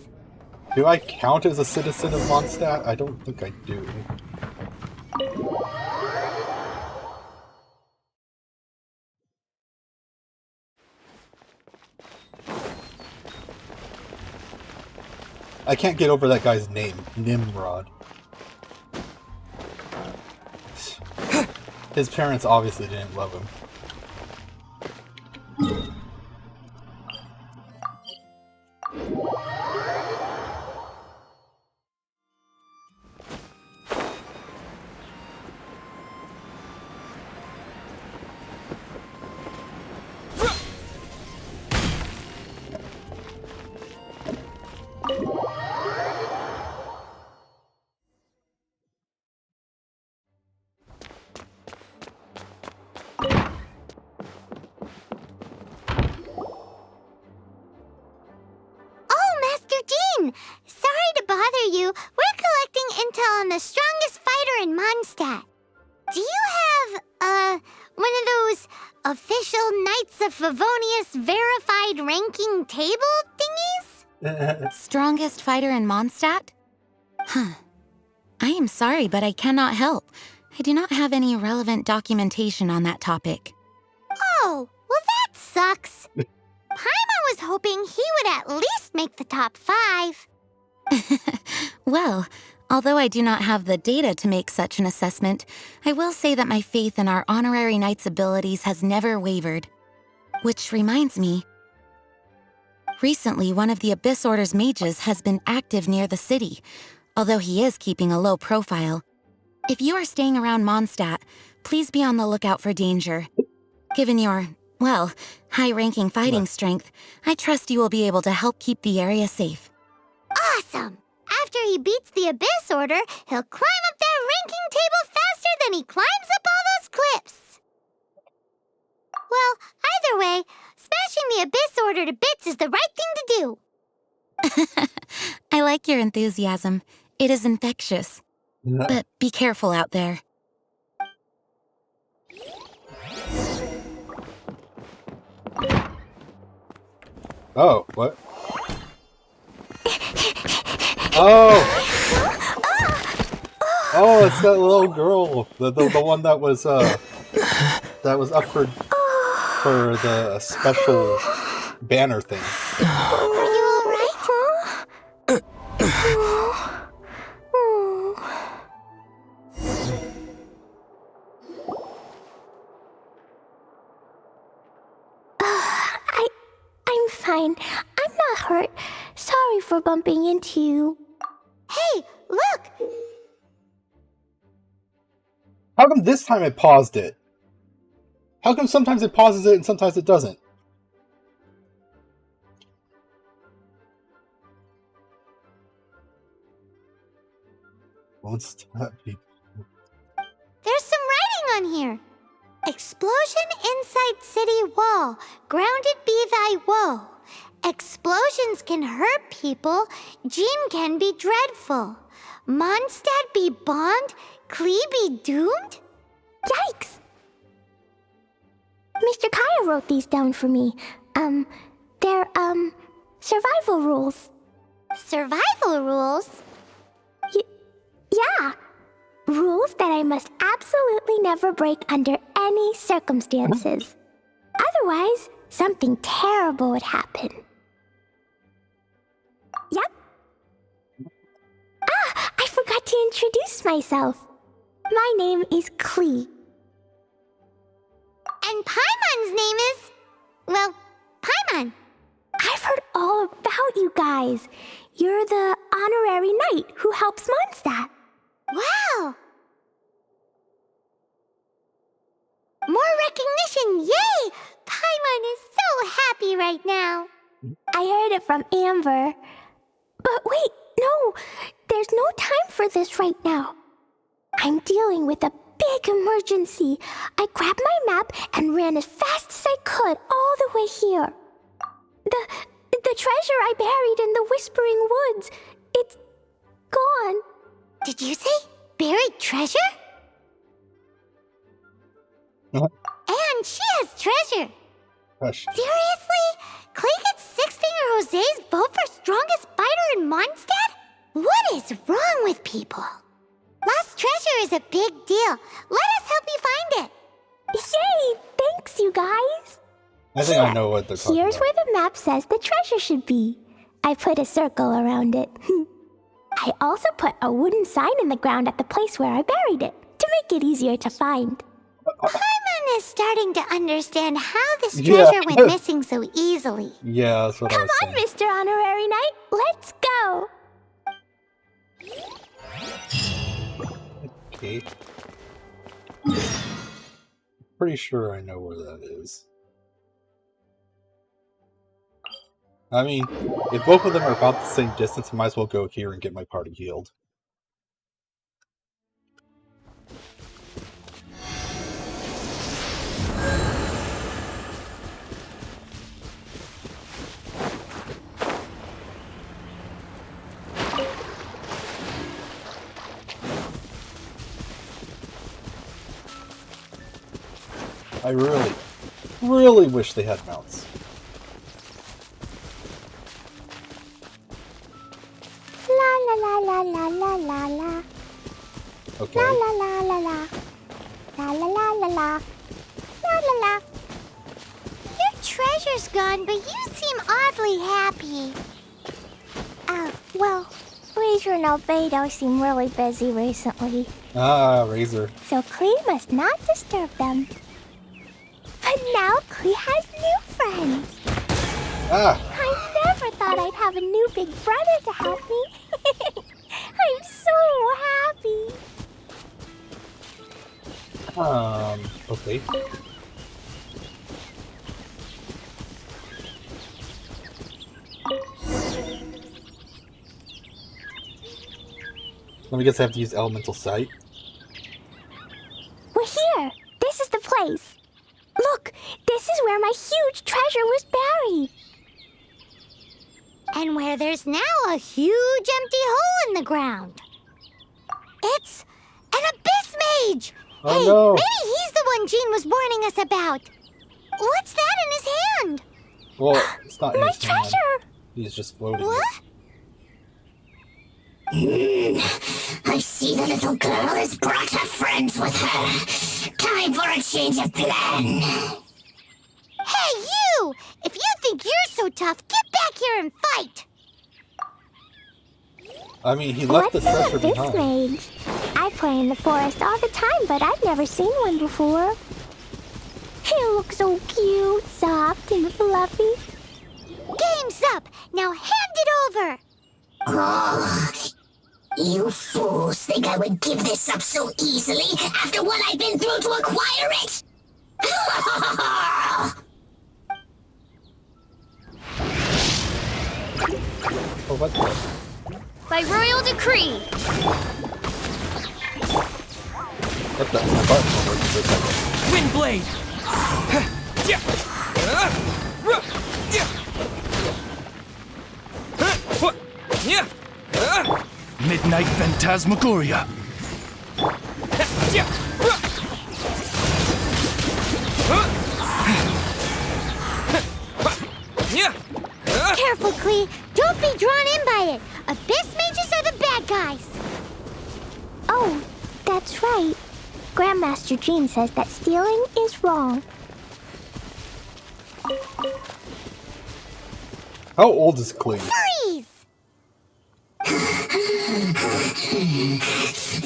Do I count as a citizen of Mondstadt? I don't think I do. I can't get over that guy's name, Nimrod. His parents obviously didn't love him. Sorry to bother you. We're collecting intel on the strongest fighter in Mondstadt. Do you have, one of those official Knights of Favonius verified ranking table thingies? Strongest fighter in Mondstadt? Huh. I am sorry, but I cannot help. I do not have any relevant documentation on that topic. Oh, well that sucks. Paimon was hoping he would at least make the top 5. Well, although I do not have the data to make such an assessment, I will say that my faith in our honorary knight's abilities has never wavered. Which reminds me, recently one of the Abyss Order's mages has been active near the city, although he is keeping a low profile. If you are staying around Mondstadt, please be on the lookout for danger. Given your, well, high-ranking fighting strength, I trust you will be able to help keep the area safe. Awesome! After he beats the Abyss Order, he'll climb up that ranking table faster than he climbs up all those cliffs! Well, either way, smashing the Abyss Order to bits is the right thing to do. I like your enthusiasm. It is infectious. But be careful out there. Oh, what? Oh! Oh, it's that little girl. The one that was up for the special banner thing. Are you alright? I'm fine. I'm not hurt. Sorry for bumping into you. Hey, look! How come this time it paused it? How come sometimes it pauses it and sometimes it doesn't? What's that? There's some writing on here. Explosion inside city wall. Grounded be thy woe. Explosions can hurt people. Jean can be dreadful. Mondstadt be bombed. Klee be doomed? Yikes! Mr. Kaya wrote these down for me. They're, survival rules. Survival rules? Yeah. Rules that I must absolutely never break under any circumstances. Otherwise, something terrible would happen. Yep. Ah, I forgot to introduce myself. My name is Klee. And Paimon's name is... Well, Paimon. I've heard all about you guys. You're the honorary knight who helps Mondstadt. Wow! More recognition, yay! Paimon is so happy right now. I heard it from Amber. But wait, no, there's no time for this right now. I'm dealing with a big emergency. I grabbed my map and ran as fast as I could all the way here. The treasure I buried in the Whispering Woods, it's gone. Did you say buried treasure? And she has treasure. Gosh. Seriously? Clay gets Six-Finger Jose's vote for strongest fighter in Mondstadt? What is wrong with people? Lost treasure is a big deal. Let us help you find it. Yay! Thanks, you guys. I think I know what they're talking Here's about. where the map says the treasure should be. I put a circle around it. I also put a wooden sign in the ground at the place where I buried it, to make it easier to find. Paimon is starting to understand how this treasure went missing so easily. Yeah, that's what I was Come on, Mr. Honorary Knight, let's go! Okay. Pretty sure I know where that is. I mean, if both of them are about the same distance, I might as well go here and get my party healed. I really wish they had mounts. La la la la la la la la. Okay. La la la la la. La la la la la. La la la. Your treasure's gone, but you seem oddly happy. Well, Razor and Albedo seem really busy recently, Ah, Razor. so Klee must not disturb them. But now Klee has new friends. Ah! I never thought I'd have a new big brother to help me. I'm so happy. Okay. Let me guess I have to use Elemental Sight. We're here. This is the place. Look, this is where my huge treasure was buried. And where there's now a huge empty hole in the ground. It's an Abyss Mage! Oh, hey, no. Maybe he's the one Jean was warning us about. What's that in his hand? Well, it's not My his hand. treasure! He's just floating. What? I see the little girl has brought her friends with her. Time for a change of plan. Hey, you! If you think you're so tough, get back here and fight! I mean, he left the treasure What's an behind. Abyss Mage? I play in the forest all the time, but I've never seen one before. He looks so cute, soft, and fluffy. Game's up! Now hand it over! Oh, you fools think I would give this up so easily after what I've been through to acquire it? Oh, what the? By royal decree, What the? My button will work for a second. Windblade! Midnight Phantasmagoria! Careful, Klee! Don't be drawn in by it! Abyss Mages are the bad guys! Oh, that's right. Grandmaster Jean says that stealing is wrong. How old is Klee? Freeze!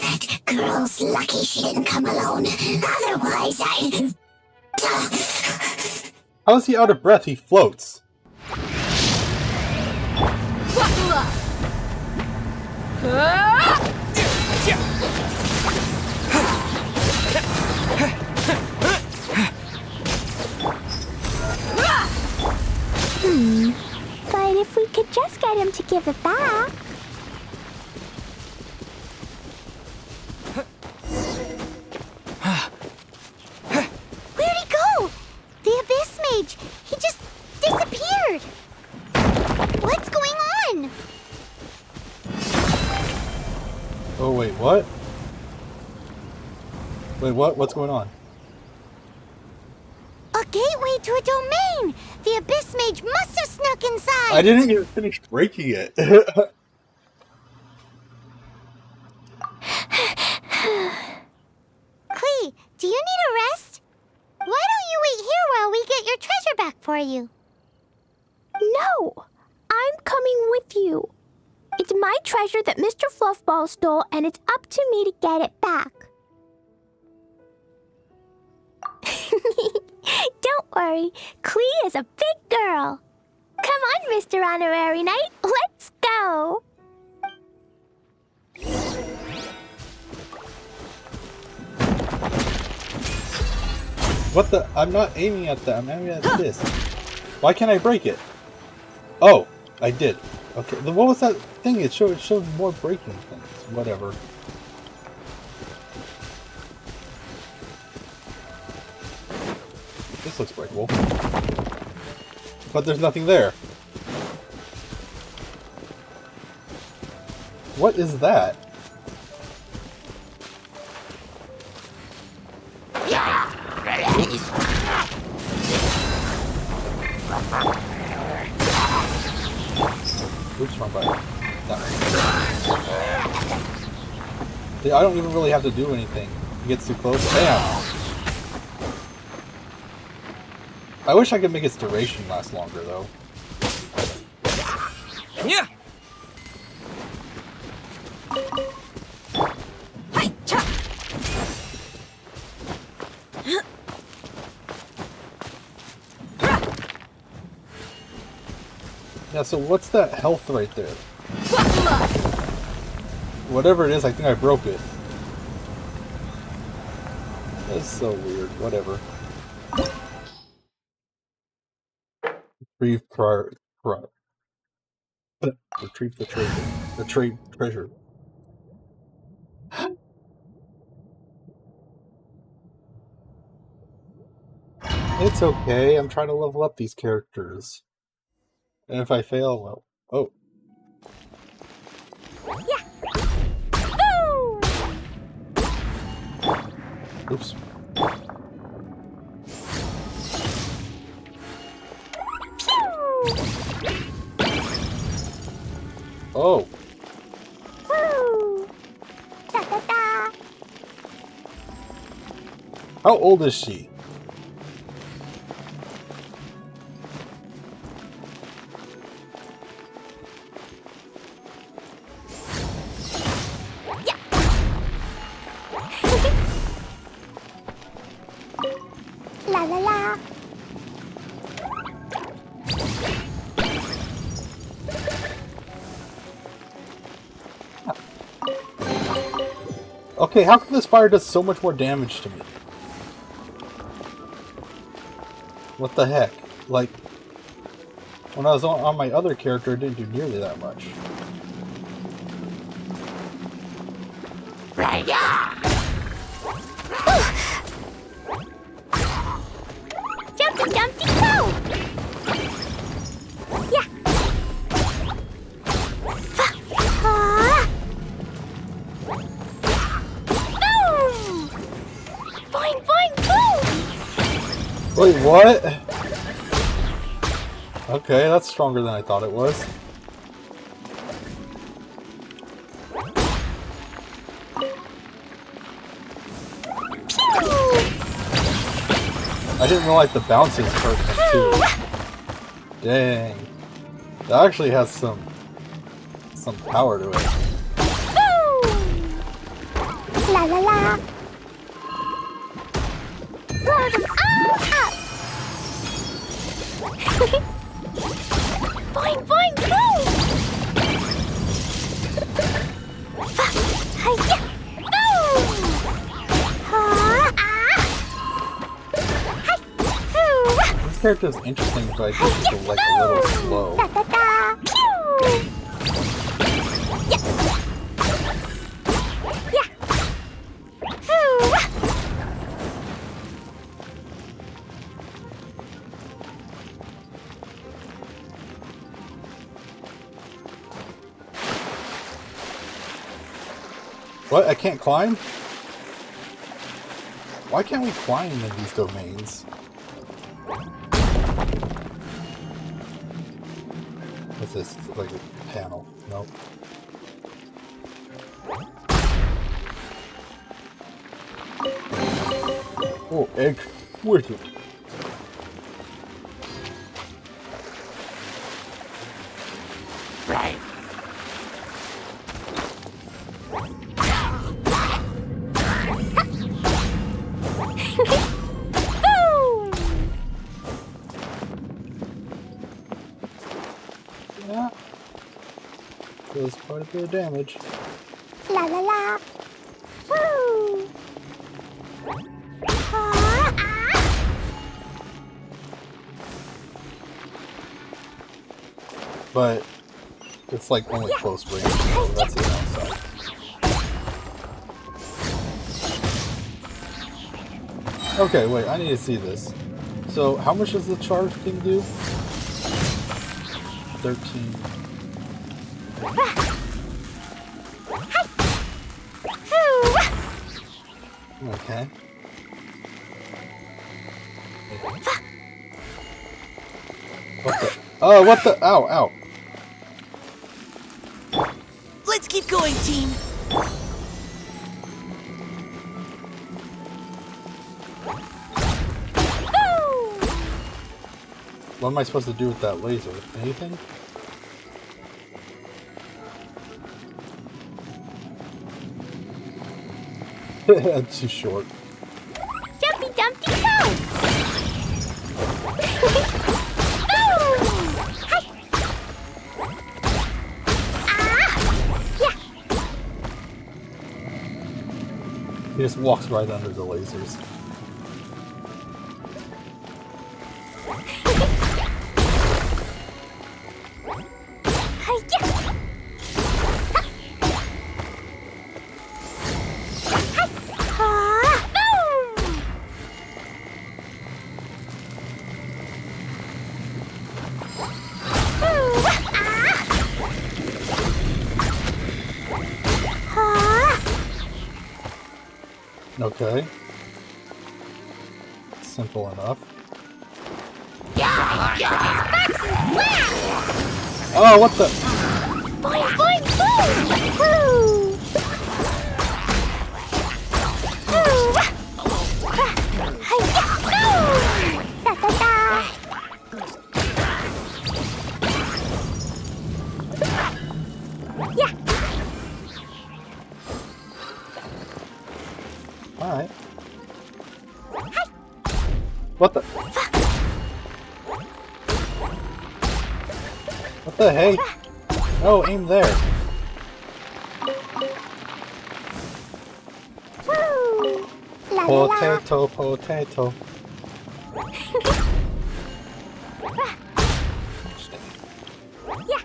That girl's lucky she didn't come alone. Otherwise, I... How is he out of breath? He floats. But if we could just get him to give it back. Where'd he go? The Abyss Mage. He just disappeared. What's going on? Oh, wait, what? Wait, what? What's going on? A gateway to a domain. The Abyss Mage must have snuck inside. I didn't even finish breaking it. Klee, do you need a rest? Why don't you wait here while we get your treasure back for you? No, I'm coming with you. It's my treasure that Mr. Fluffball stole, and it's up to me to get it back. Don't worry, Klee is a big girl. Come on, Mr. Honorary Knight, let's go. What the? I'm not aiming at that. I'm aiming at this. Why can't I break it? Oh, I did. Okay, then what was that thing? It showed more breaking things. Whatever. This looks breakable. But there's nothing there. What is that? Oops, wrong button. See, I don't even really have to do anything. It gets too close. Bam! I wish I could make its duration last longer, though. Yeah. Yeah, so what's that health right there? Whatever it is, I think I broke it. That's so weird. Whatever. Retrieve retrieve the treasure. The treasure. It's okay. I'm trying to level up these characters. And if I fail, well, oh. Oops. Oh. How old is she? La la la. Okay, how come this fire does so much more damage to me? What the heck? Like, when I was on my other character, it didn't do nearly that much. Jumpy Dumpty go! Yeah. Boom! Boing, boing, boom! Wait, what? Okay, that's stronger than I thought it was. I didn't realize the bounces hurt them too. Dang. That actually has some power to it. La la la. Blow them all up. Boing, boing, boom! Hi-ya! Boom! This character is interesting, but I think she's like a little slow. What? I can't climb? Why can't we climb in these domains? What's this? It's like a panel. Nope. Oh, egg. Where's it? Right. Yeah. Does quite a bit of damage. La la la. Woo! But it's like only close range. So that's the downside. Okay, wait, I need to see this. So, how much does the charge thing do? 13. Okay. What the? Oh, what the? Ow, ow. Let's keep going, team. What am I supposed to do with that laser? Anything? That's too short. Jumpy Dumpty Go! He just walks right under the lasers. Okay. Simple enough. Oh, what the? Boing, boing, boom! Woo! Hi-ya! Da da da! Yeah! Alright. What the? What the heck? No, aim there. Woo! La la la! Potato, potato. Yeah!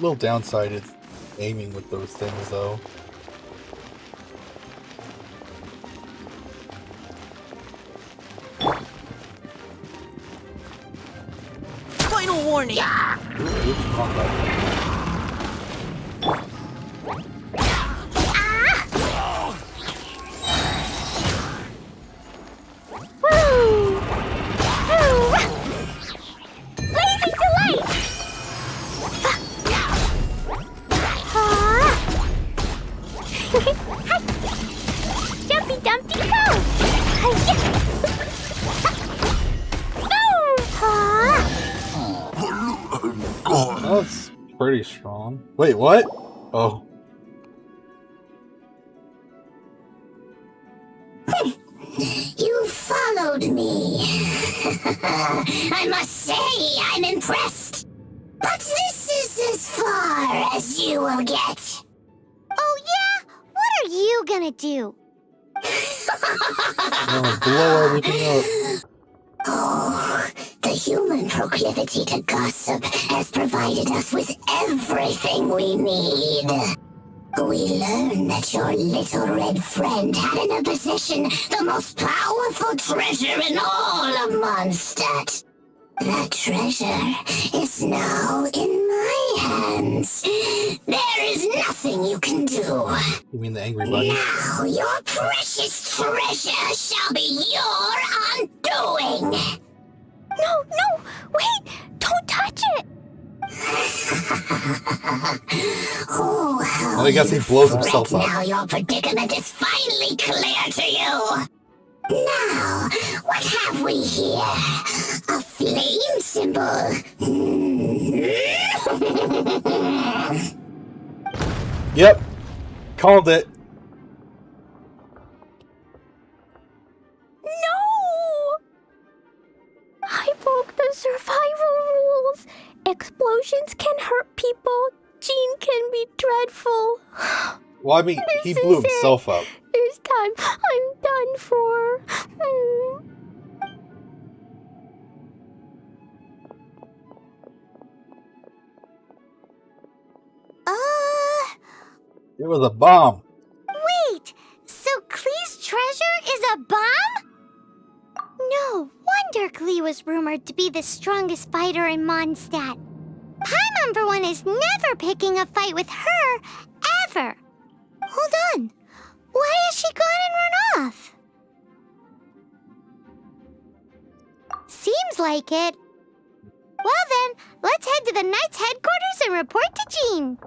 Little downside is aiming with those things, though. Final warning. Oops, wrong button. Woo! Woo! Blazing delight! Jumpy Dumpty Go! That's pretty strong. Wait, what? Oh. You followed me. I must say, I'm impressed. But this is as far as you will get. Oh yeah? What are you gonna do? Blow everything up. Oh, the human proclivity to gossip has provided us with everything we need. We learned that your little red friend had in her possession the most powerful treasure in all of Mondstadt. That treasure is now in my hands. There is nothing you can do. You mean the angry bunny? Now your precious treasure shall be your undoing. No, wait! Don't touch it! Oh, how I guess he blows himself up. now your predicament is finally clear to you. Now, what have we here? A flame symbol. Yep. Called it. No! I broke the survival rules. Explosions can hurt people. Jean can be dreadful. Well, I mean, he blew himself up. This time, I'm done for. It was a bomb. Wait, so Klee's treasure is a bomb? No wonder Klee was rumored to be the strongest fighter in Mondstadt. Paimon, for one, is never picking a fight with her, ever. Hold on. Why has she gone and run off? Seems like it. Well then, let's head to the Knight's headquarters and report to Jean.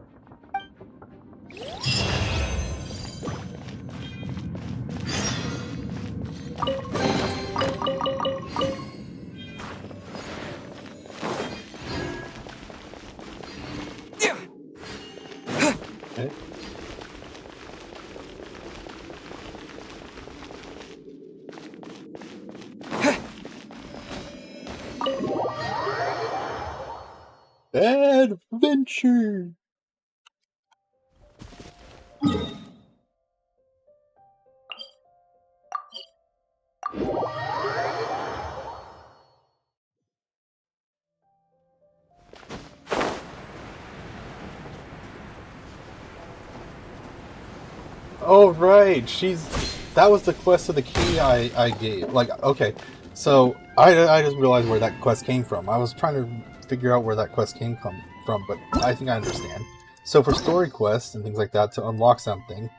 Okay. Adventure. Oh right, that was the quest of the key I gave. Like, okay, so I just realized where that quest came from. I was trying to figure out where that quest came from, but I think I understand. So for story quests and things like that, to unlock something,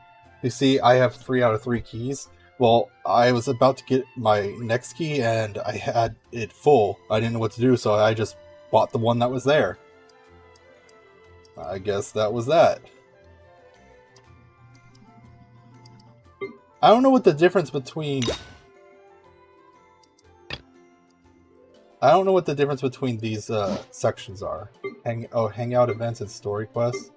you see I have 3 out of 3 keys. Well, I was about to get my next key and I had it full. I didn't know what to do, so I just bought the one that was there. I guess that was that. I don't know what the difference between... I don't know what the difference between these sections are. Hangout events and story quests.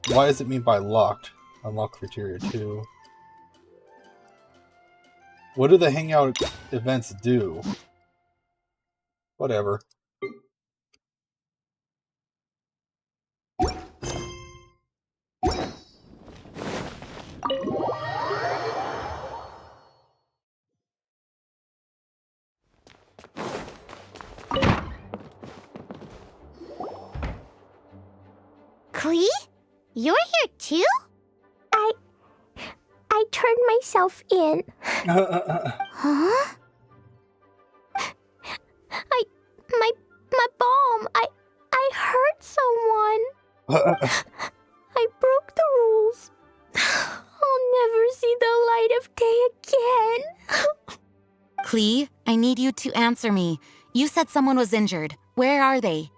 Why does it mean by locked? Unlock criteria 2. What do the hangout events do? Whatever. Klee? You're here too? I turned myself in. Huh? My bomb. I hurt someone. I broke the rules. I'll never see the light of day again. Klee, I need you to answer me. You said someone was injured. Where are they?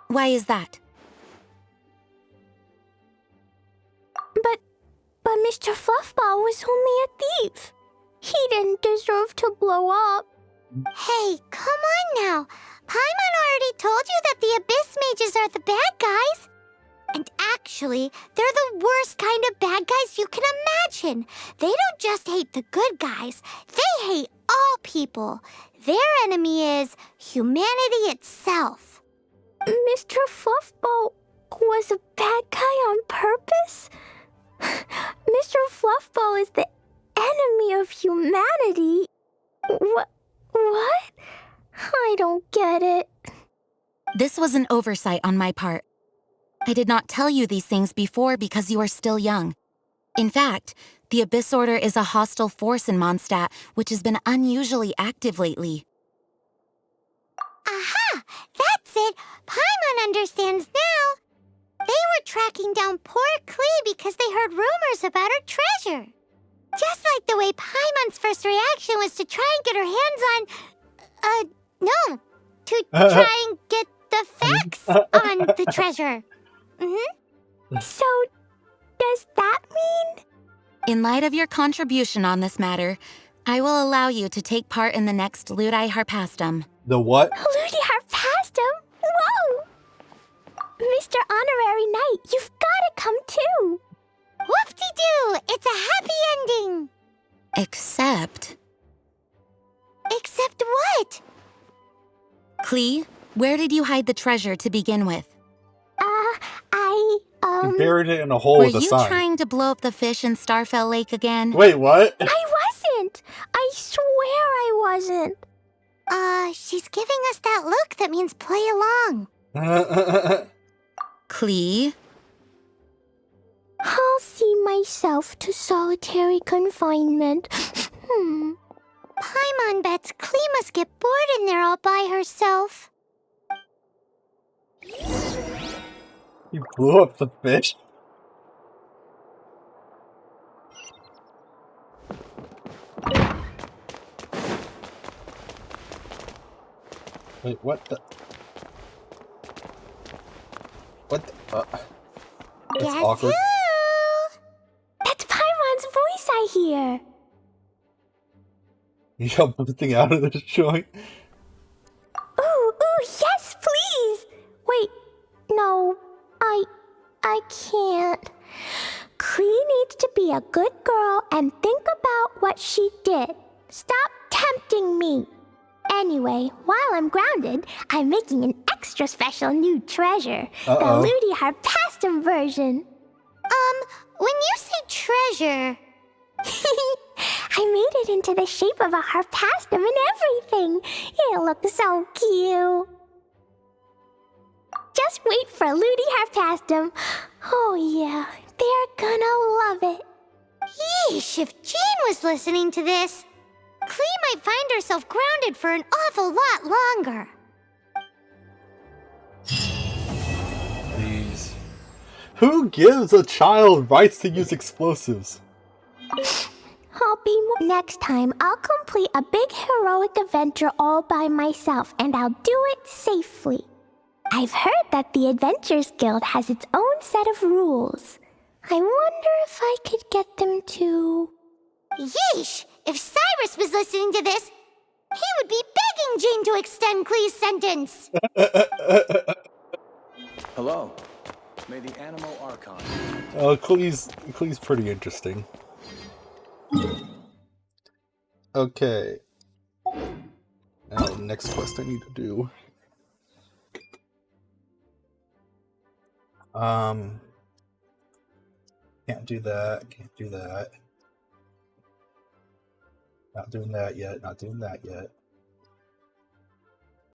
Why is that? But Mr. Fluffball was only a thief. He didn't deserve to blow up. Hey, come on now. Paimon already told you that the Abyss Mages are the bad guys. And actually, they're the worst kind of bad guys you can imagine. They don't just hate the good guys, they hate all people. Their enemy is humanity itself. Mr. Fluffball was a bad guy on purpose? Mr. Fluffball is the enemy of humanity? What? I don't get it. This was an oversight on my part. I did not tell you these things before because you are still young. In fact, the Abyss Order is a hostile force in Mondstadt, which has been unusually active lately. Aha! That's it! Paimon understands now. They were tracking down poor Klee because they heard rumors about her treasure. Just like the way Paimon's first reaction was to try and get her hands on... to try and get the facts on the treasure. So, does that mean? In light of your contribution on this matter, I will allow you to take part in the next Ludi Harpastum. The what? Ludi Harpastum? Whoa! Mr. Honorary Knight, you've gotta come too! Whoop-de-doo! It's a happy ending! Except what? Klee, where did you hide the treasure to begin with? You buried it in a hole Were with a you sign. trying to blow up the fish in Starfell Lake again? Wait, what? I wasn't! I swear I wasn't! She's giving us that look that means play along. Klee? I'll see myself to solitary confinement. Paimon bets Klee must get bored in there all by herself. You blew up the fish? Wait, what the? What the? That's Guess awkward. who? That's Paimon's voice I hear. You got something out of this joint? Ooh, yes, please! Wait, no, I can't. Klee needs to be a good girl and think about what she did. Stop tempting me. Anyway, while I'm grounded, I'm making an extra special new treasure. The Ludi Harpastum version. When you say treasure... I made it into the shape of a harpastum and everything. It looks so cute. Just wait for Ludi Harpastum. Oh yeah, they're gonna love it. Yeesh, if Jean was listening to this, Klee might find herself grounded for an awful lot longer. Please. Who gives a child rights to use explosives? I'll be more. Next time, I'll complete a big heroic adventure all by myself, and I'll do it safely. I've heard that the Adventurers Guild has its own set of rules. I wonder if I could get them to... Yeesh! If Cyrus was listening to this, he would be begging Jean to extend Klee's sentence. Hello. May the Animo Archon... Oh, Klee's pretty interesting. Okay. Now, next quest I need to do. Can't do that. Can't do that. Not doing that yet. Not doing that yet.